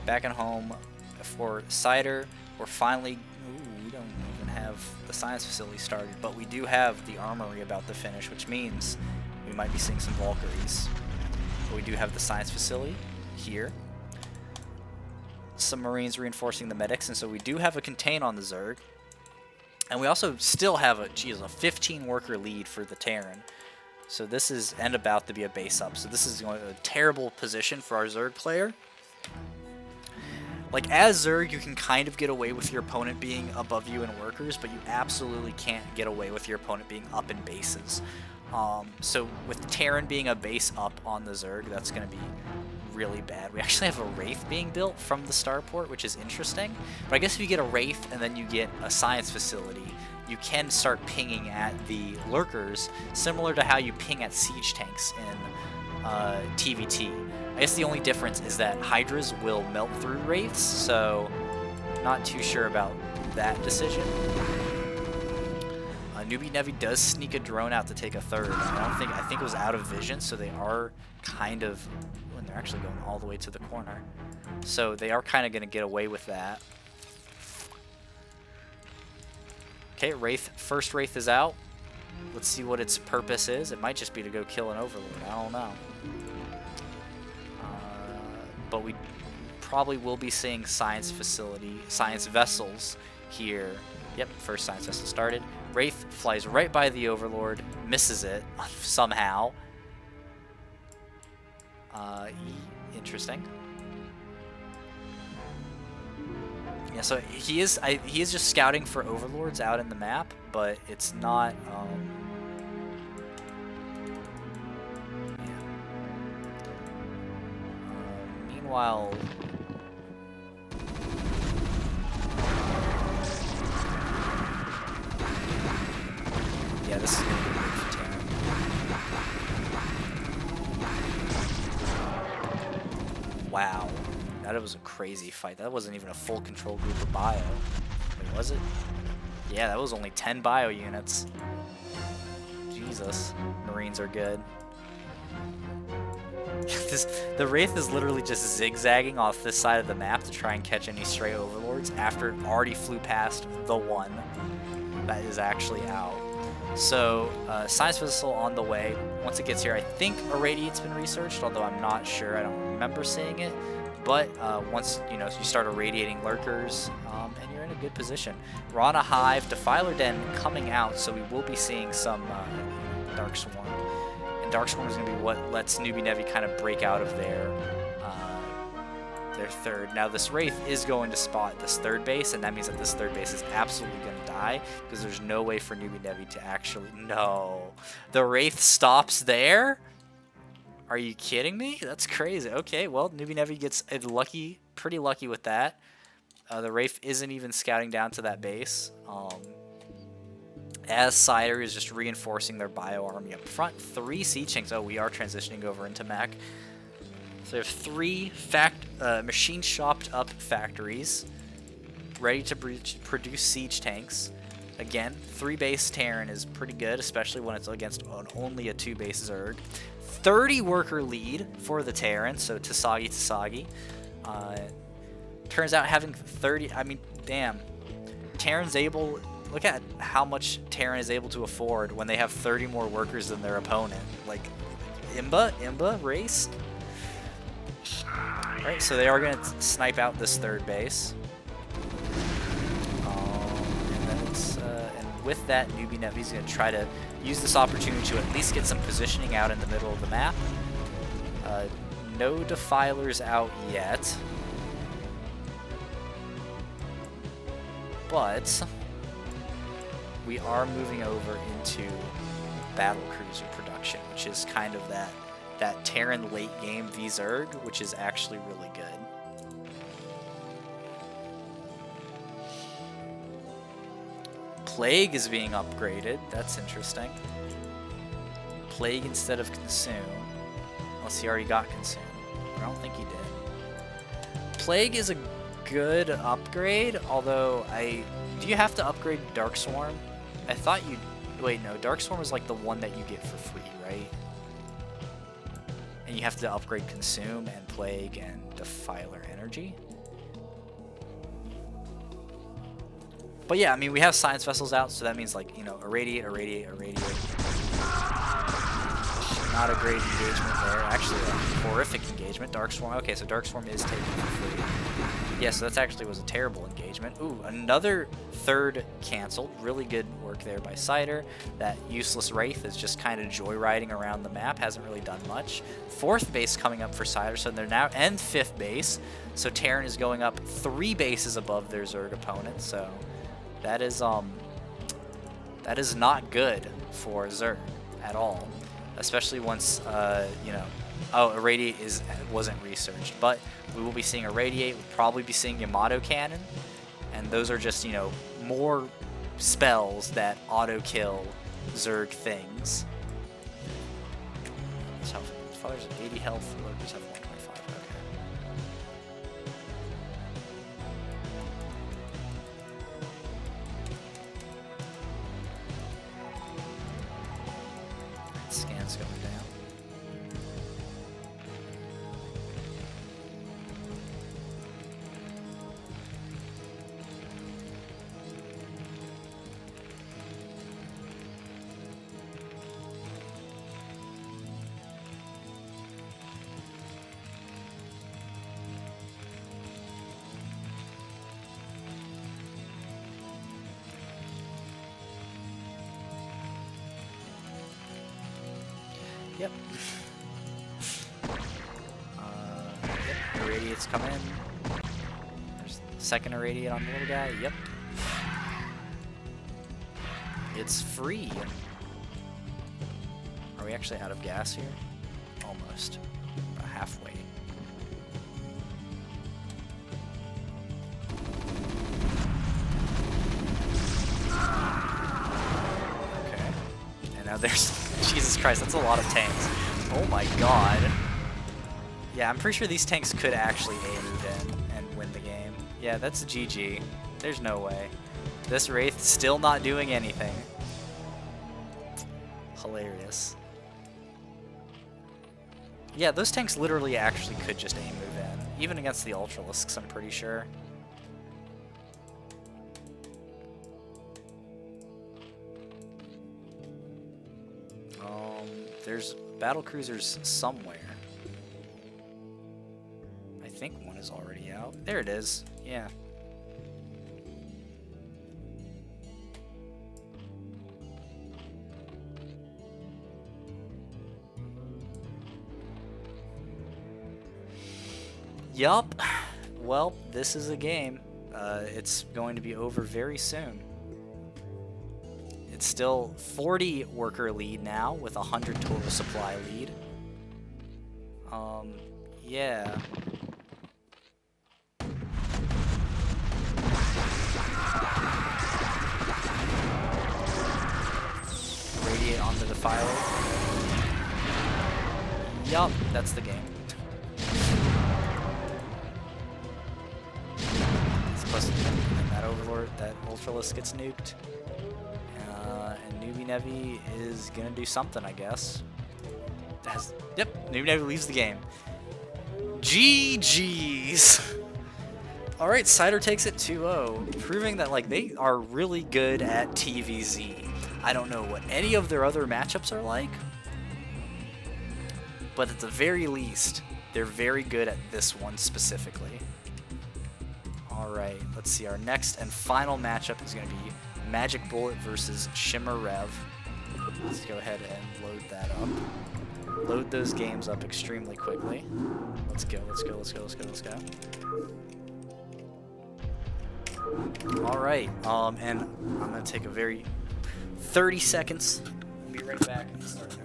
Back at home for Cider, we're finally... Ooh, we don't even have the science facility started, but we do have the armory about to finish, which means We might be seeing some Valkyries. But we do have the science facility here. Some Marines reinforcing the medics, and so we do have a contain on the Zerg. And we also still have a 15 worker lead for the Terran. So this is about to be a base up. So this is a terrible position for our Zerg player. Like, as Zerg, you can kind of get away with your opponent being above you in workers, but you absolutely can't get away with your opponent being up in bases. So with Terran being a base up on the Zerg, that's going to be really bad. We actually have a Wraith being built from the starport, which is interesting. But I guess if you get a Wraith and then you get a science facility, you can start pinging at the lurkers, similar to how you ping at siege tanks in TVT. I guess the only difference is that Hydras will melt through Wraiths, so not too sure about that decision. NoobyNevie does sneak a drone out to take a third. I think it was out of vision, so they are kind of, when they're actually going all the way to the corner. So they are kind of going to get away with that. Okay, first Wraith is out. Let's see what its purpose is. It might just be to go kill an Overlord. I don't know. But we probably will be seeing science vessels here. Yep, first science vessel started. Wraith flies right by the Overlord, misses it somehow. Interesting. Yeah, so he is just scouting for Overlords out in the map, but it's not. Meanwhile, yeah, this is gonna be big for Terran. Wow, that was a crazy fight. That wasn't even a full control group of bio. Wait, was it? Yeah, that was only 10 bio units. Jesus, Marines are good. The Wraith is literally just zigzagging off this side of the map to try and catch any stray Overlords after it already flew past the one that is actually out. So, science vessel on the way. Once it gets here, I think Irradiate's been researched, although I'm not sure. I don't remember seeing it. But once you start irradiating lurkers, and you're in a good position. Rana Hive, Defiler Den coming out, so we will be seeing some Dark Swarm. And Dark Swarm is going to be what lets NoobyNevie kind of break out of their third. Now this Wraith is going to spot this third base, and that means that this third base is absolutely going to die, because there's no way for NoobyNevie to actually... No. The Wraith stops there? Are you kidding me? That's crazy. Okay, well, NoobyNevie gets pretty lucky with that. The Wraith isn't even scouting down to that base. As Cider is just reinforcing their bio army up front. 3 siege tanks. Oh, we are transitioning over into mech. So we have 3 machine shopped up factories ready to produce siege tanks. Again, 3 base Terran is pretty good, especially when it's against only a 2 base Zerg. 30 worker lead for the Terran, so Tasagi. Turns out having 30, I mean, damn. Terran's able, look at how much Terran is able to afford when they have 30 more workers than their opponent. Like, Imba race. Alright, so they are going to snipe out this third base. And with that, NoobyNevie is going to try to use this opportunity to at least get some positioning out in the middle of the map. No Defilers out yet. But we are moving over into battle cruiser production, which is kind of that Terran late game v Zerg, which is actually really good. Plague is being upgraded. That's interesting. Plague instead of Consume. Unless he already got Consume. I don't think he did. Plague is a good upgrade, although do you have to upgrade Dark Swarm? I thought you... Wait, no. Dark Swarm is like the one that you get for free, right? And you have to upgrade Consume and Plague and Defiler Energy. But yeah, I mean, we have science vessels out, so that means, like, irradiate. Not a great engagement there. Actually, a horrific engagement. Dark Swarm. Okay, so Dark Swarm is taken for free. Yeah, so that actually was a terrible engagement. Ooh, another third canceled. Really good work there by Cider. That useless Wraith is just kind of joyriding around the map. Hasn't really done much. Fourth base coming up for Cider, so they're now, and fifth base. So Terran is going up 3 bases above their Zerg opponent. So that is not good for Zerg at all. Especially once, you know, oh, Irradiate wasn't researched, but we will be seeing Irradiate. We'll probably be seeing Yamato Cannon, and those are just, you know, more spells that auto-kill Zerg things. So, Father's at 80 health, Lurkers have 125, okay. Scan's going down. Yep. Yep. Irradiate's coming in. There's the second Irradiate on the little guy. Yep. It's free. Are we actually out of gas here? Almost. About halfway. Okay. And now there's... Jesus Christ, that's a lot of tanks. Oh my god. Yeah, I'm pretty sure these tanks could actually A-move in and win the game. Yeah, that's GG. There's no way. This Wraith still not doing anything. Hilarious. Yeah, those tanks literally actually could just A-move in. Even against the Ultralisks, I'm pretty sure. There's battle cruisers somewhere. I think one is already out. There it is. Yeah. Yup. Well, this is a game. It's going to be over very soon. It's still 40 worker lead now with 100 total supply lead. Yeah. Radiate onto the fire. Yup, that's the game. It's supposed to be that Overlord, that Ultralisk gets nuked. And NoobyNevie is gonna do something, I guess. Yep, NoobyNevie leaves the game. GG's. Alright, Cider takes it 2-0, proving that like they are really good at TVZ. I don't know what any of their other matchups are like, but at the very least, they're very good at this one specifically. Alright, let's see. Our next and final matchup is going to be magicbullet versus SHimmer Rev. Let's go ahead and load that up. Load those games up extremely quickly. Let's go, let's go, let's go, let's go, let's go. Alright, and I'm going to take a very 30 seconds. I'll be right back and start there.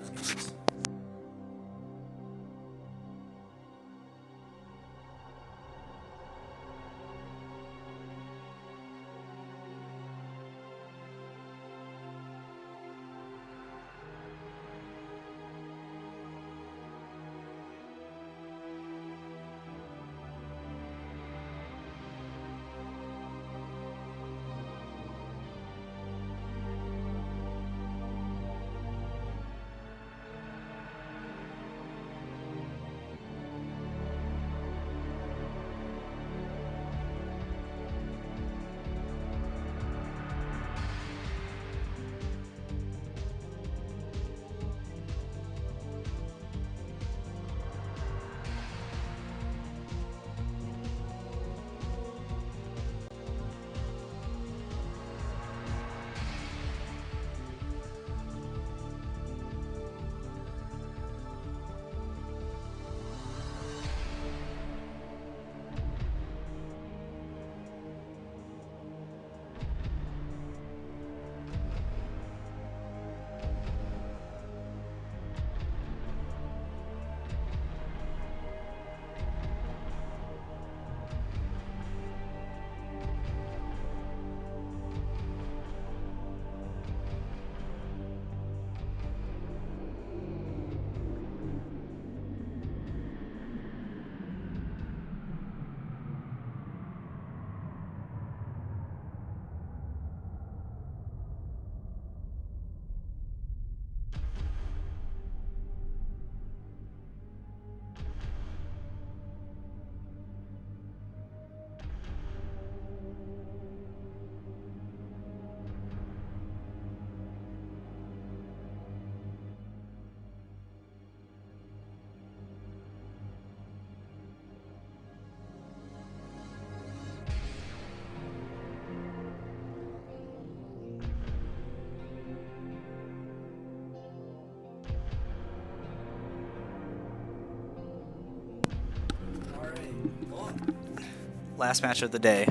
last match of the day.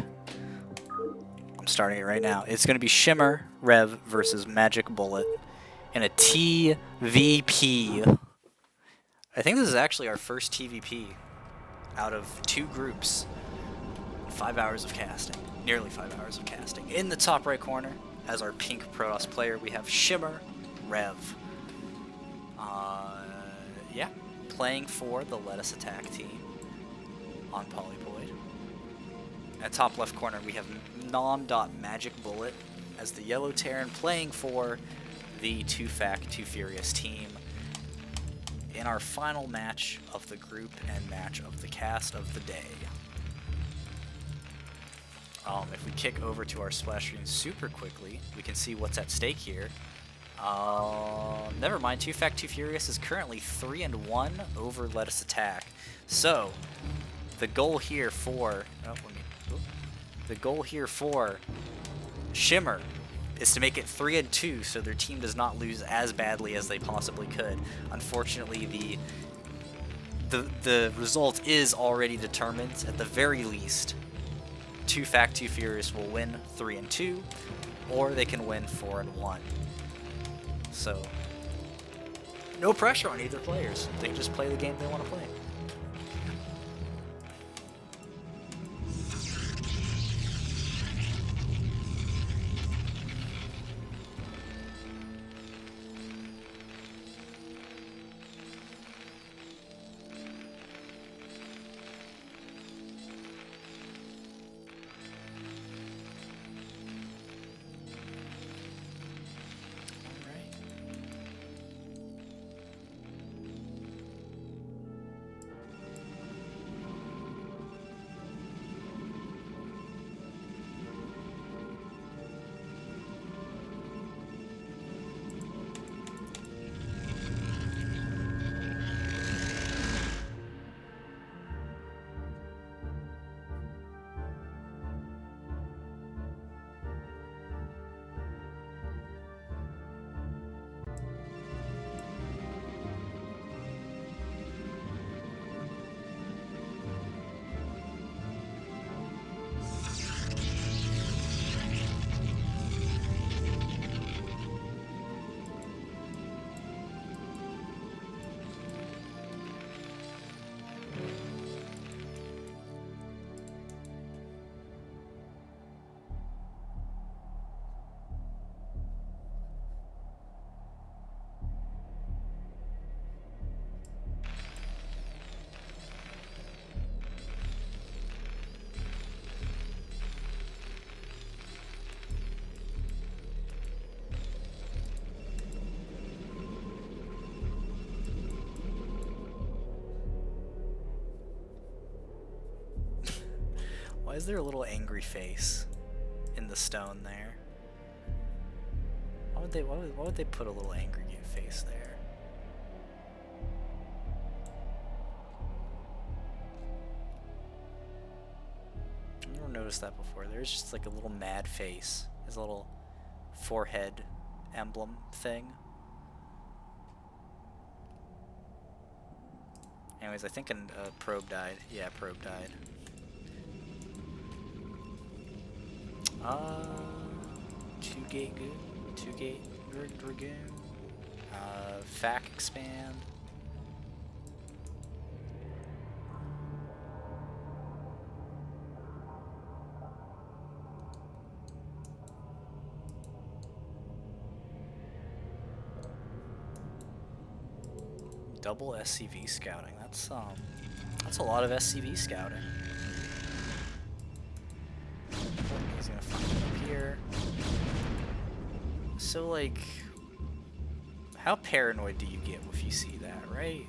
I'm starting it right now. It's going to be Shimmer Rev versus Magic Bullet in a TVP. I think this is actually our first TVP out of 2 groups. 5 hours of casting. Nearly 5 hours of casting. In the top right corner, as our pink Protoss player, we have Shimmer Rev. Yeah, playing for the Let Us Attack team on Polypoid. At top left corner, we have Nom.magicbullet as the yellow Terran playing for the TekAjpu Furious team in our final match of the group and match of the cast of the day. If we kick over to our splash screen super quickly, we can see what's at stake here. Never mind, TekAjpu Furious is currently 3-1 over Let Us Attack. So, the goal here for Shimmer is to make it 3-2 so their team does not lose as badly as they possibly could. Unfortunately, the result is already determined. At the very least, TekAjpu Furious will win 3-2, or they can win 4-1. So, no pressure on either players. They can just play the game they want to play. Why is there a little angry face in the stone there? Why would they put a little angry face there? I've never noticed that before. There's just like a little mad face. His little forehead emblem thing. Anyways, I think a probe died. Yeah, probe died. 2-gate good, 2-gate Dragoon, FAC expand. Double SCV scouting. That's a lot of SCV scouting. He's gonna find it up here. So, like, how paranoid do you get if you see that, right?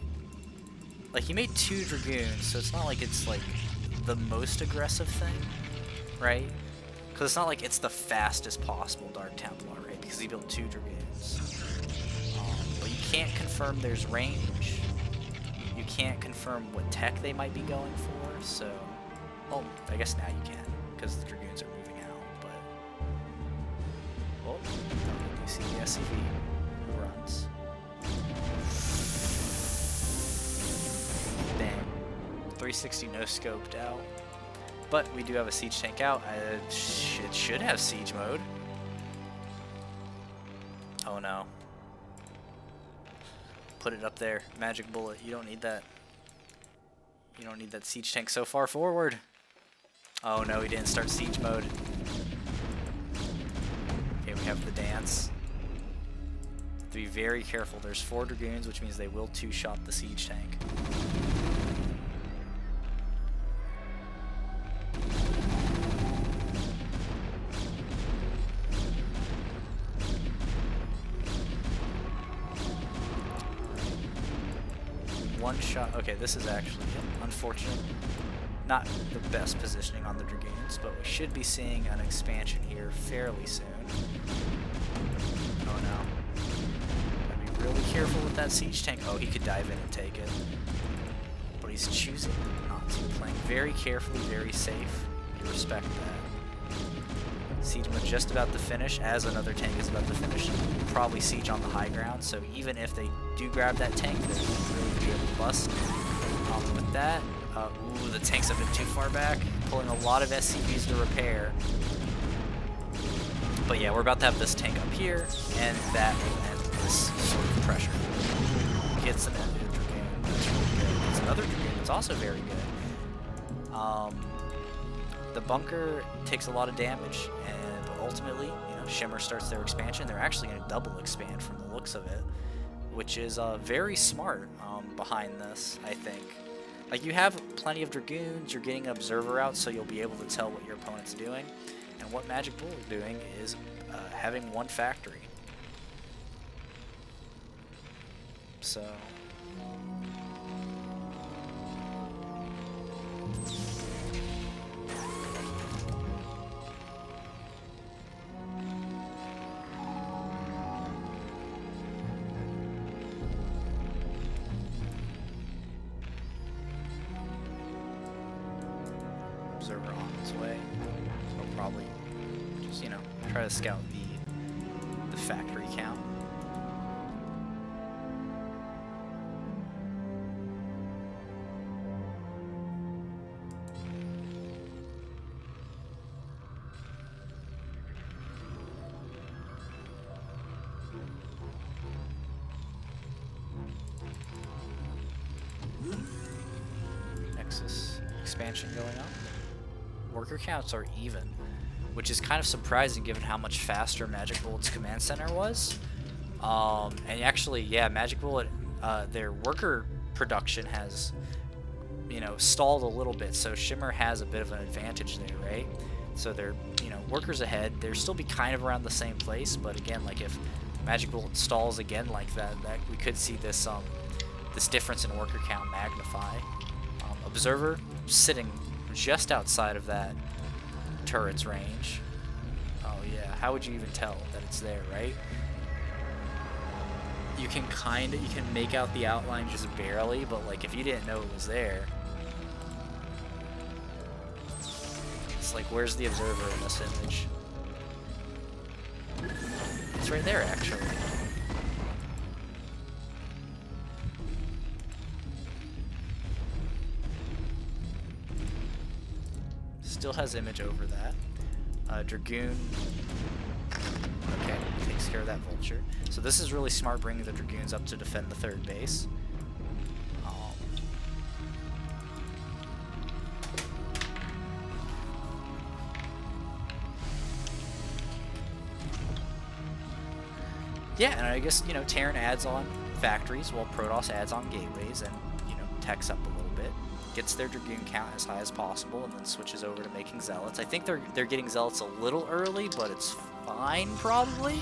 Like, he made 2 Dragoons, so it's not like it's, like, the most aggressive thing, right? Because it's not like it's the fastest possible Dark Templar, right? Because he built 2 Dragoons. But you can't confirm there's range. You can't confirm what tech they might be going for, so... Well, I guess now you can, because the Dragoons are moving out, but... Oh, you see the SCV who runs. Bang. 360 no-scoped out. But we do have a siege tank out. It should have siege mode. Oh no. Put it up there. Magic bullet. You don't need that. You don't need that siege tank so far forward. Oh no, he didn't start siege mode. Okay, we have the dance. Have to be very careful. There's 4 dragoons, which means they will 2-shot the siege tank. One shot. Okay, this is actually unfortunate. Not the best positioning on the dragoons, but we should be seeing an expansion here fairly soon. Oh no. Gotta be really careful with that siege tank. Oh, he could dive in and take it. But he's choosing not to. Playing very carefully, very safe. We respect that. Siege mode just about to finish, as another tank is about to finish. Probably siege on the high ground, so even if they do grab that tank, they won't really be able to bust. With that, ooh, the tanks have been too far back, pulling a lot of SCVs to repair. But yeah, we're about to have this tank up here, and that will end this sort of pressure. Gets an enemy dragoon. That's really good. It's another dragoon. It's also very good. The bunker takes a lot of damage, but ultimately, you know, SHimmer starts their expansion. They're actually going to double expand from the looks of it, which is very smart behind this, I think. Like, you have plenty of dragoons, you're getting an observer out, so you'll be able to tell what your opponent's doing. And what Magic Bullet is doing is having one factory. So... observer on his way, so I'll probably just, you know, try to scout the factory count. Nexus expansion going on. Worker counts are even, which is kind of surprising given how much faster Magic Bullet's command center was. And actually, yeah, Magic Bullet, their worker production has, you know, stalled a little bit, so SHimmer has a bit of an advantage there, right? So they're, you know, workers ahead. They'll still be kind of around the same place, but again, like if Magic Bullet stalls again like that, we could see this this difference in worker count magnify. Observer sitting just outside of that turret's range. Oh yeah, how would you even tell that it's there, right? You can make out the outline just barely, but like if you didn't know it was there, it's like, where's the observer in this image? It's right there, actually. Still has image over that. Dragoon, okay, takes care of that vulture. So this is really smart, bringing the dragoons up to defend the third base. Yeah, and I guess, you know, Terran adds on factories while Protoss adds on gateways, and, you know, techs up a little bit. Gets their dragoon count as high as possible, and then switches over to making zealots. I think they're getting zealots a little early, but it's fine probably.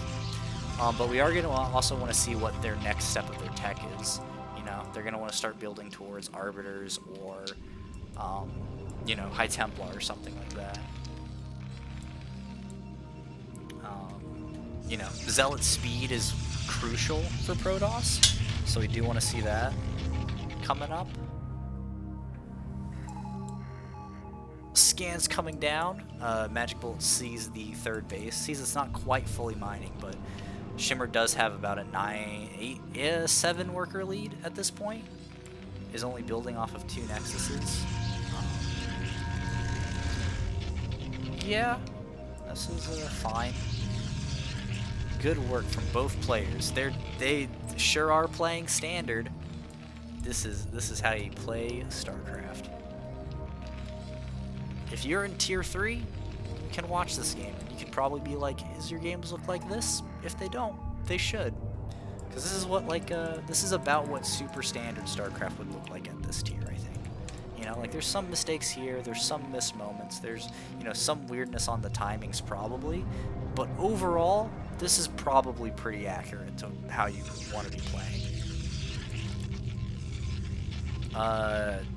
But we are going to also want to see what their next step of their tech is. You know, they're going to want to start building towards arbiters or, you know, High Templar or something like that. You know, zealot speed is crucial for Protoss, so we do want to see that coming up. Scans coming down. Magic Bullet sees the third base. Sees it's not quite fully mining, but SHimmer does have about a 7 worker lead at this point. Is only building off of 2 nexuses. yeah, this is fine. Good work from both players. They sure are playing standard. This is how you play StarCraft. If you're in Tier 3, you can watch this game. You can probably be like, "Does your games look like this?" If they don't, they should. Because this is what this is about what super standard StarCraft would look like at this tier, I think. You know, like there's some mistakes here, there's some missed moments, there's, you know, some weirdness on the timings probably, but overall, this is probably pretty accurate to how you want to be playing.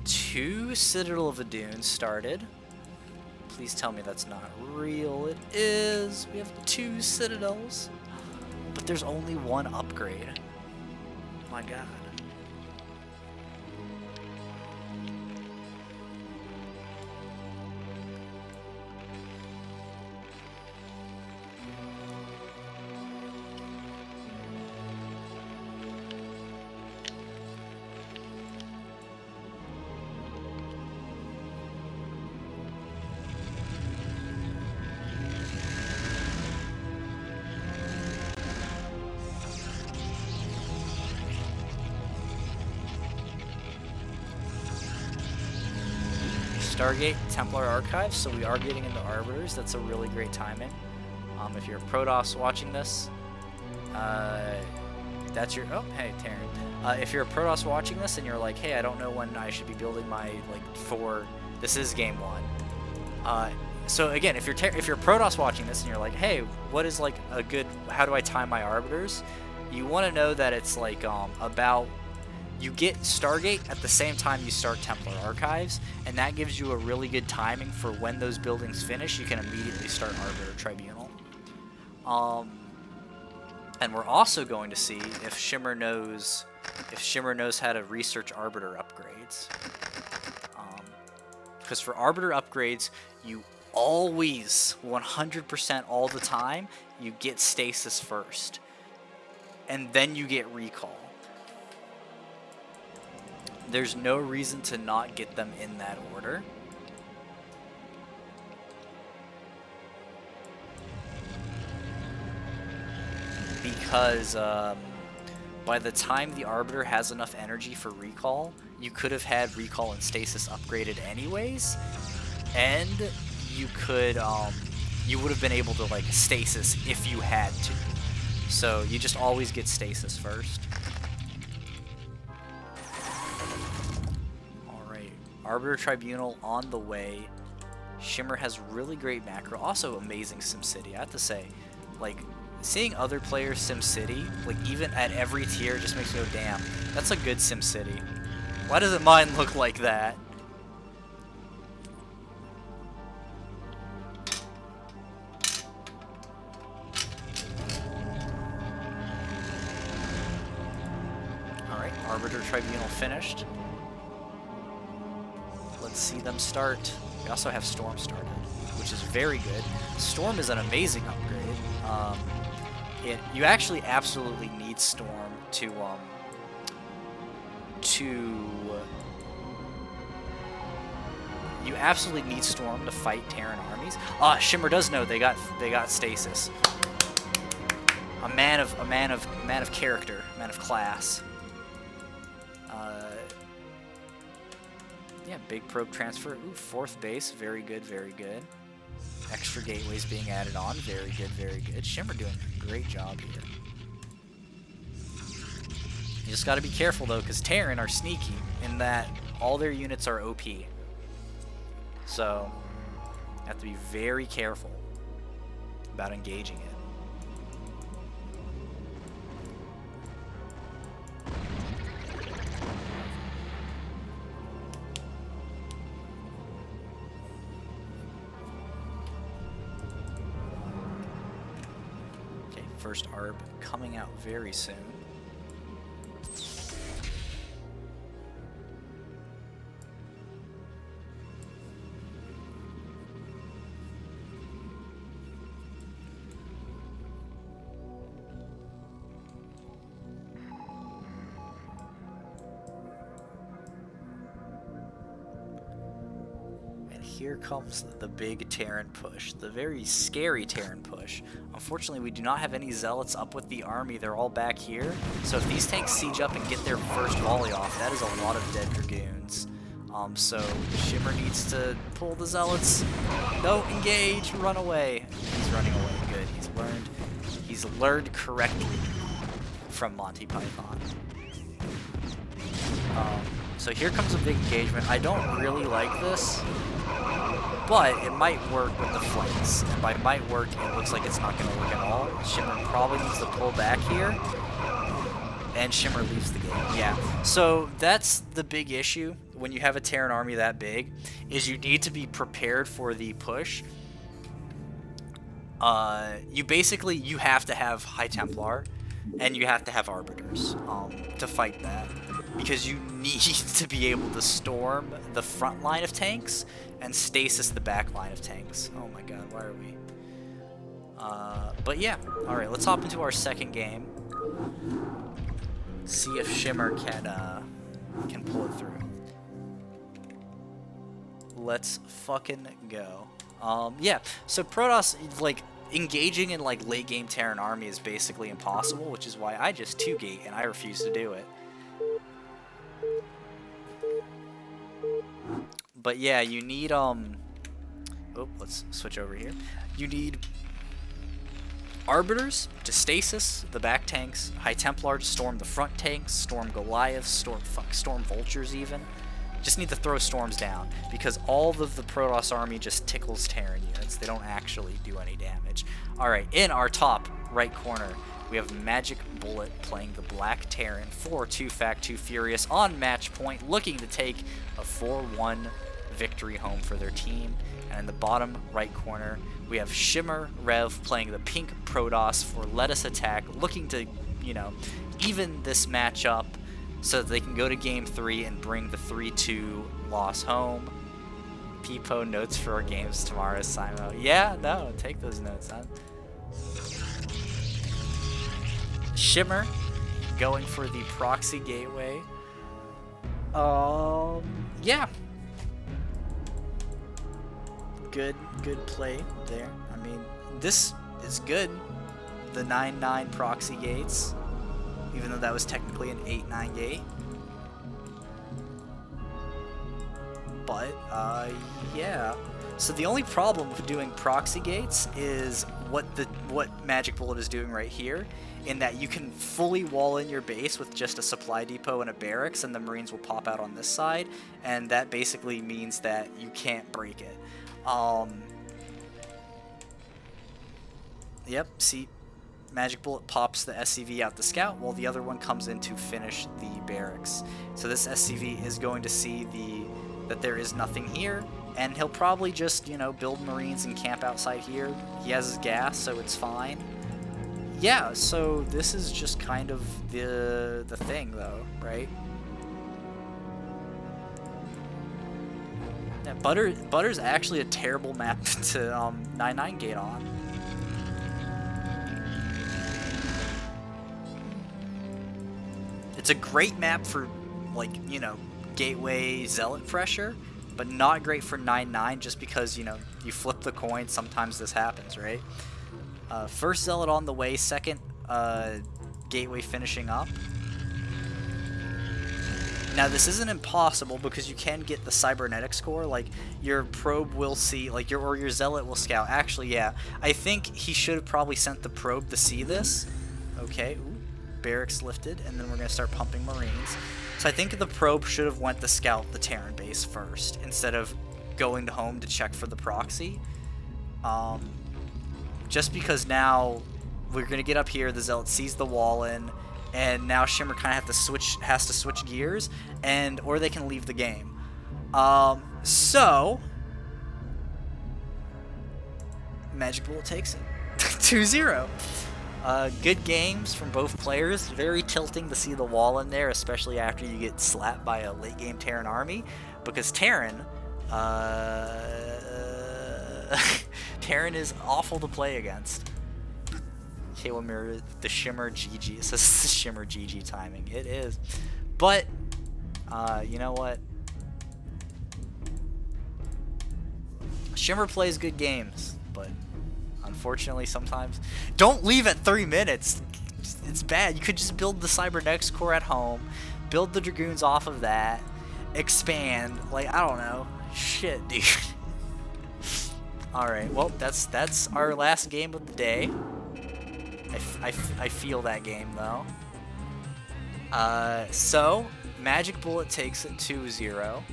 2 Citadel of Adun started. Please tell me that's not real. It is. We have 2 Citadels. But there's only 1 upgrade. Oh my god. Stargate Templar Archives, so we are getting into Arbiters. That's a really great timing. If you're a Protoss watching this, that's your... Oh, hey, Taryn. If you're a Protoss watching this and you're like, hey, I don't know when I should be building my, this is Game 1. So again, if you're a Protoss watching this and you're like, hey, what is, like, a good... How do I time my Arbiters? You want to know that it's, like, about... You get Stargate at the same time you start Templar Archives, and that gives you a really good timing for when those buildings finish. You can immediately start Arbiter Tribunal. And we're also going to see if SHimmer knows how to research Arbiter upgrades. Because for Arbiter upgrades, you always, 100% all the time, you get Stasis first, and then you get Recall. There's no reason to not get them in that order. Because by the time the Arbiter has enough energy for Recall, you could have had Recall and Stasis upgraded anyways, and you could you would have been able to, like, Stasis if you had to. So you just always get Stasis first. Arbiter Tribunal on the way. SHimmer has really great macro, also amazing SimCity. I have to say, like, seeing other players SimCity, like, even at every tier, just makes me go, damn, that's a good SimCity. Why doesn't mine look like that? Alright, Arbiter Tribunal finished. Let's see them start. We also have Storm started, which is very good. Storm is an amazing upgrade. You actually absolutely need Storm to you absolutely need Storm to fight Terran armies. SHimmer does know they got Stasis. A man of character, a man of class. Yeah, big probe transfer. Ooh, 4th base. Very good, very good. Extra gateways being added on. Very good, very good. SHimmer doing a great job here. You just gotta be careful, though, because Terran are sneaky in that all their units are OP. So, you have to be very careful about engaging it. First ARB coming out very soon. And here comes the big Terran push, the very scary Terran push. Unfortunately, we do not have any zealots up with the army. They're all back here. So if these tanks siege up and get their first volley off, that is a lot of dead dragoons. So Shimmer needs to pull the zealots. No, engage, run away. He's running away. Good. He's learned correctly from Monty Python. So here comes a big engagement. I don't really like this, but it might work with the flanks. And by might work, it looks like it's not going to work at all. Shimmer probably needs to pull back here, and Shimmer leaves the game. Yeah, so that's the big issue when you have a Terran army that big, is you need to be prepared for the push. You have to have High Templar, and you have to have Arbiters to fight that. Because you need to be able to storm the front line of tanks and stasis the back line of tanks. Oh my god, why are we? But yeah, alright, let's hop into our second game. See if Shimmer can pull it through. Let's fucking go. Yeah, so Protoss, like, engaging in, like, late game Terran army is basically impossible, which is why I just 2-gate and I refuse to do it. But yeah, you need, oh, let's switch over here. You need Arbiters to stasis the back tanks, High Templar to storm the front tanks, storm Goliaths, storm Vultures even. Just need to throw storms down, because all of the Protoss army just tickles Terran units. They don't actually do any damage. Alright, in our top right corner, we have magicbullet playing the Black Terran for 2-2 Furious on match point, looking to take a 4-1 victory home for their team. And in the bottom right corner, we have Shimmer Rev playing the pink Protoss for Let Us Attack, looking to, you know, even this match up so that they can go to game 3 and bring the 3-2 loss home. Peepo, notes for our games tomorrow, Scimo. Yeah, no, take those notes, huh? Shimmer going for the proxy gateway. Yeah. Good play there. I mean, this is good. The 9-9 proxy gates, even though that was technically an 8-9 gate. But, yeah. So the only problem with doing proxy gates is what magicbullet is doing right here, in that you can fully wall in your base with just a supply depot and a barracks, and the Marines will pop out on this side, and that basically means that you can't break it. Yep, see, magicbullet pops the SCV out the scout, while the other one comes in to finish the barracks. So this SCV is going to see that there is nothing here, and he'll probably just, you know, build Marines and camp outside here. He has his gas, so it's fine. Yeah, so this is just kind of the thing, though, right? Yeah, Butter's actually a terrible map to 9-9 gate on. It's a great map for, like, you know, gateway zealot pressure, but not great for 9-9 just because, you know, you flip the coin, sometimes this happens, right? First zealot on the way, second gateway finishing up. Now this isn't impossible because you can get the cybernetic score, like your probe will see, like your zealot will scout. Actually, yeah, I think he should have probably sent the probe to see this. Okay, ooh, barracks lifted, and then we're gonna start pumping Marines. So I think the probe should have went to scout the Terran base first, instead of going to home to check for the proxy. Just because now we're gonna get up here, the zealot sees the wall in, and now Shimmer kind of has to switch gears, or they can leave the game. So magicbullet takes it. 2-0. Good games from both players. Very tilting to see the wall in there, especially after you get slapped by a late game Terran army, because Terran Terran is awful to play against. K1 the Shimmer GG. It says the Shimmer GG timing. It is. But, you know what? SHimmer plays good games, but unfortunately sometimes... Don't leave at 3 minutes! It's bad. You could just build the Cybernetics core at home, build the Dragoons off of that, expand. Like, I don't know. Shit, dude. Alright, well, that's our last game of the day. I feel that game, though. So, Magic Bullet takes it 2-0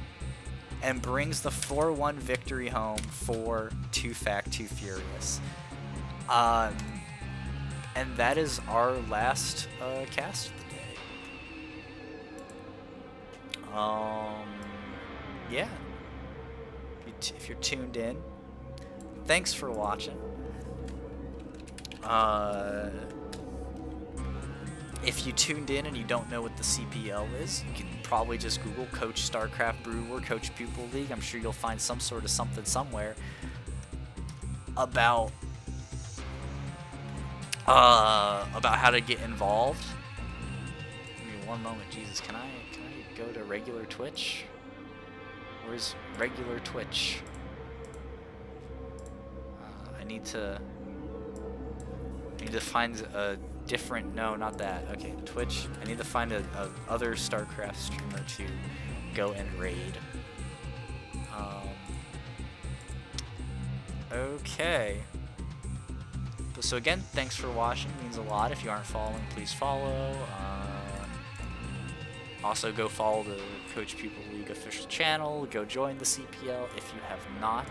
and brings the 4-1 victory home for Too Fact, Too Furious. And that is our last cast of the day. Yeah. If you're tuned in, thanks for watching. If you tuned in and you don't know what the CPL is, you can probably just Google Coach StarCraft Brewer, Coach-Pupil League. I'm sure you'll find some sort of something somewhere about how to get involved. Give me one moment, Jesus. Can I go to regular Twitch? Where's regular Twitch? I need to find a different... No, not that. Okay, Twitch. I need to find a other StarCraft streamer to go and raid. Okay. So again, thanks for watching. It means a lot. If you aren't following, please follow. Also, go follow the Coach-Pupil League official channel. Go join the CPL if you have not.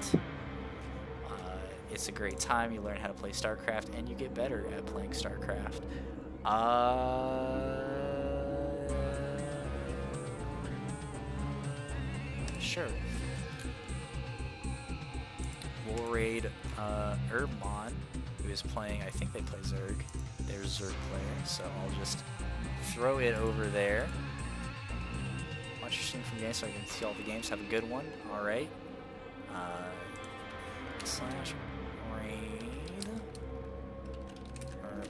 It's a great time. You learn how to play StarCraft, and you get better at playing StarCraft. Sure. We'll raid Zmaan, who is playing. I think they play Zerg. They're Zerg player, so I'll just throw it over there. Watch your stream from games so I can see all the games. Have a good one. All right. Slash raid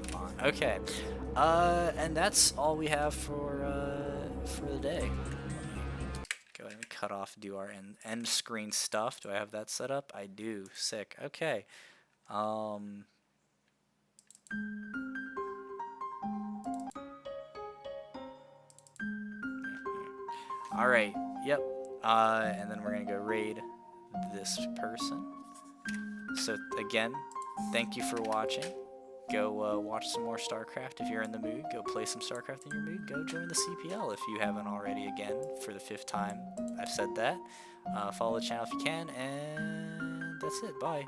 Zmaan. Okay. And that's all we have for the day. Go ahead and cut off, do our end screen stuff. Do I have that set up? I do. Sick. Okay. Alright. Yep. And then we're gonna go raid this person. So again, thank you for watching. Go watch some more StarCraft if you're in the mood. Go play some StarCraft in your mood. Go join the CPL if you haven't already. Again, for the 5th time I've said that. Follow the channel if you can, and that's it. Bye.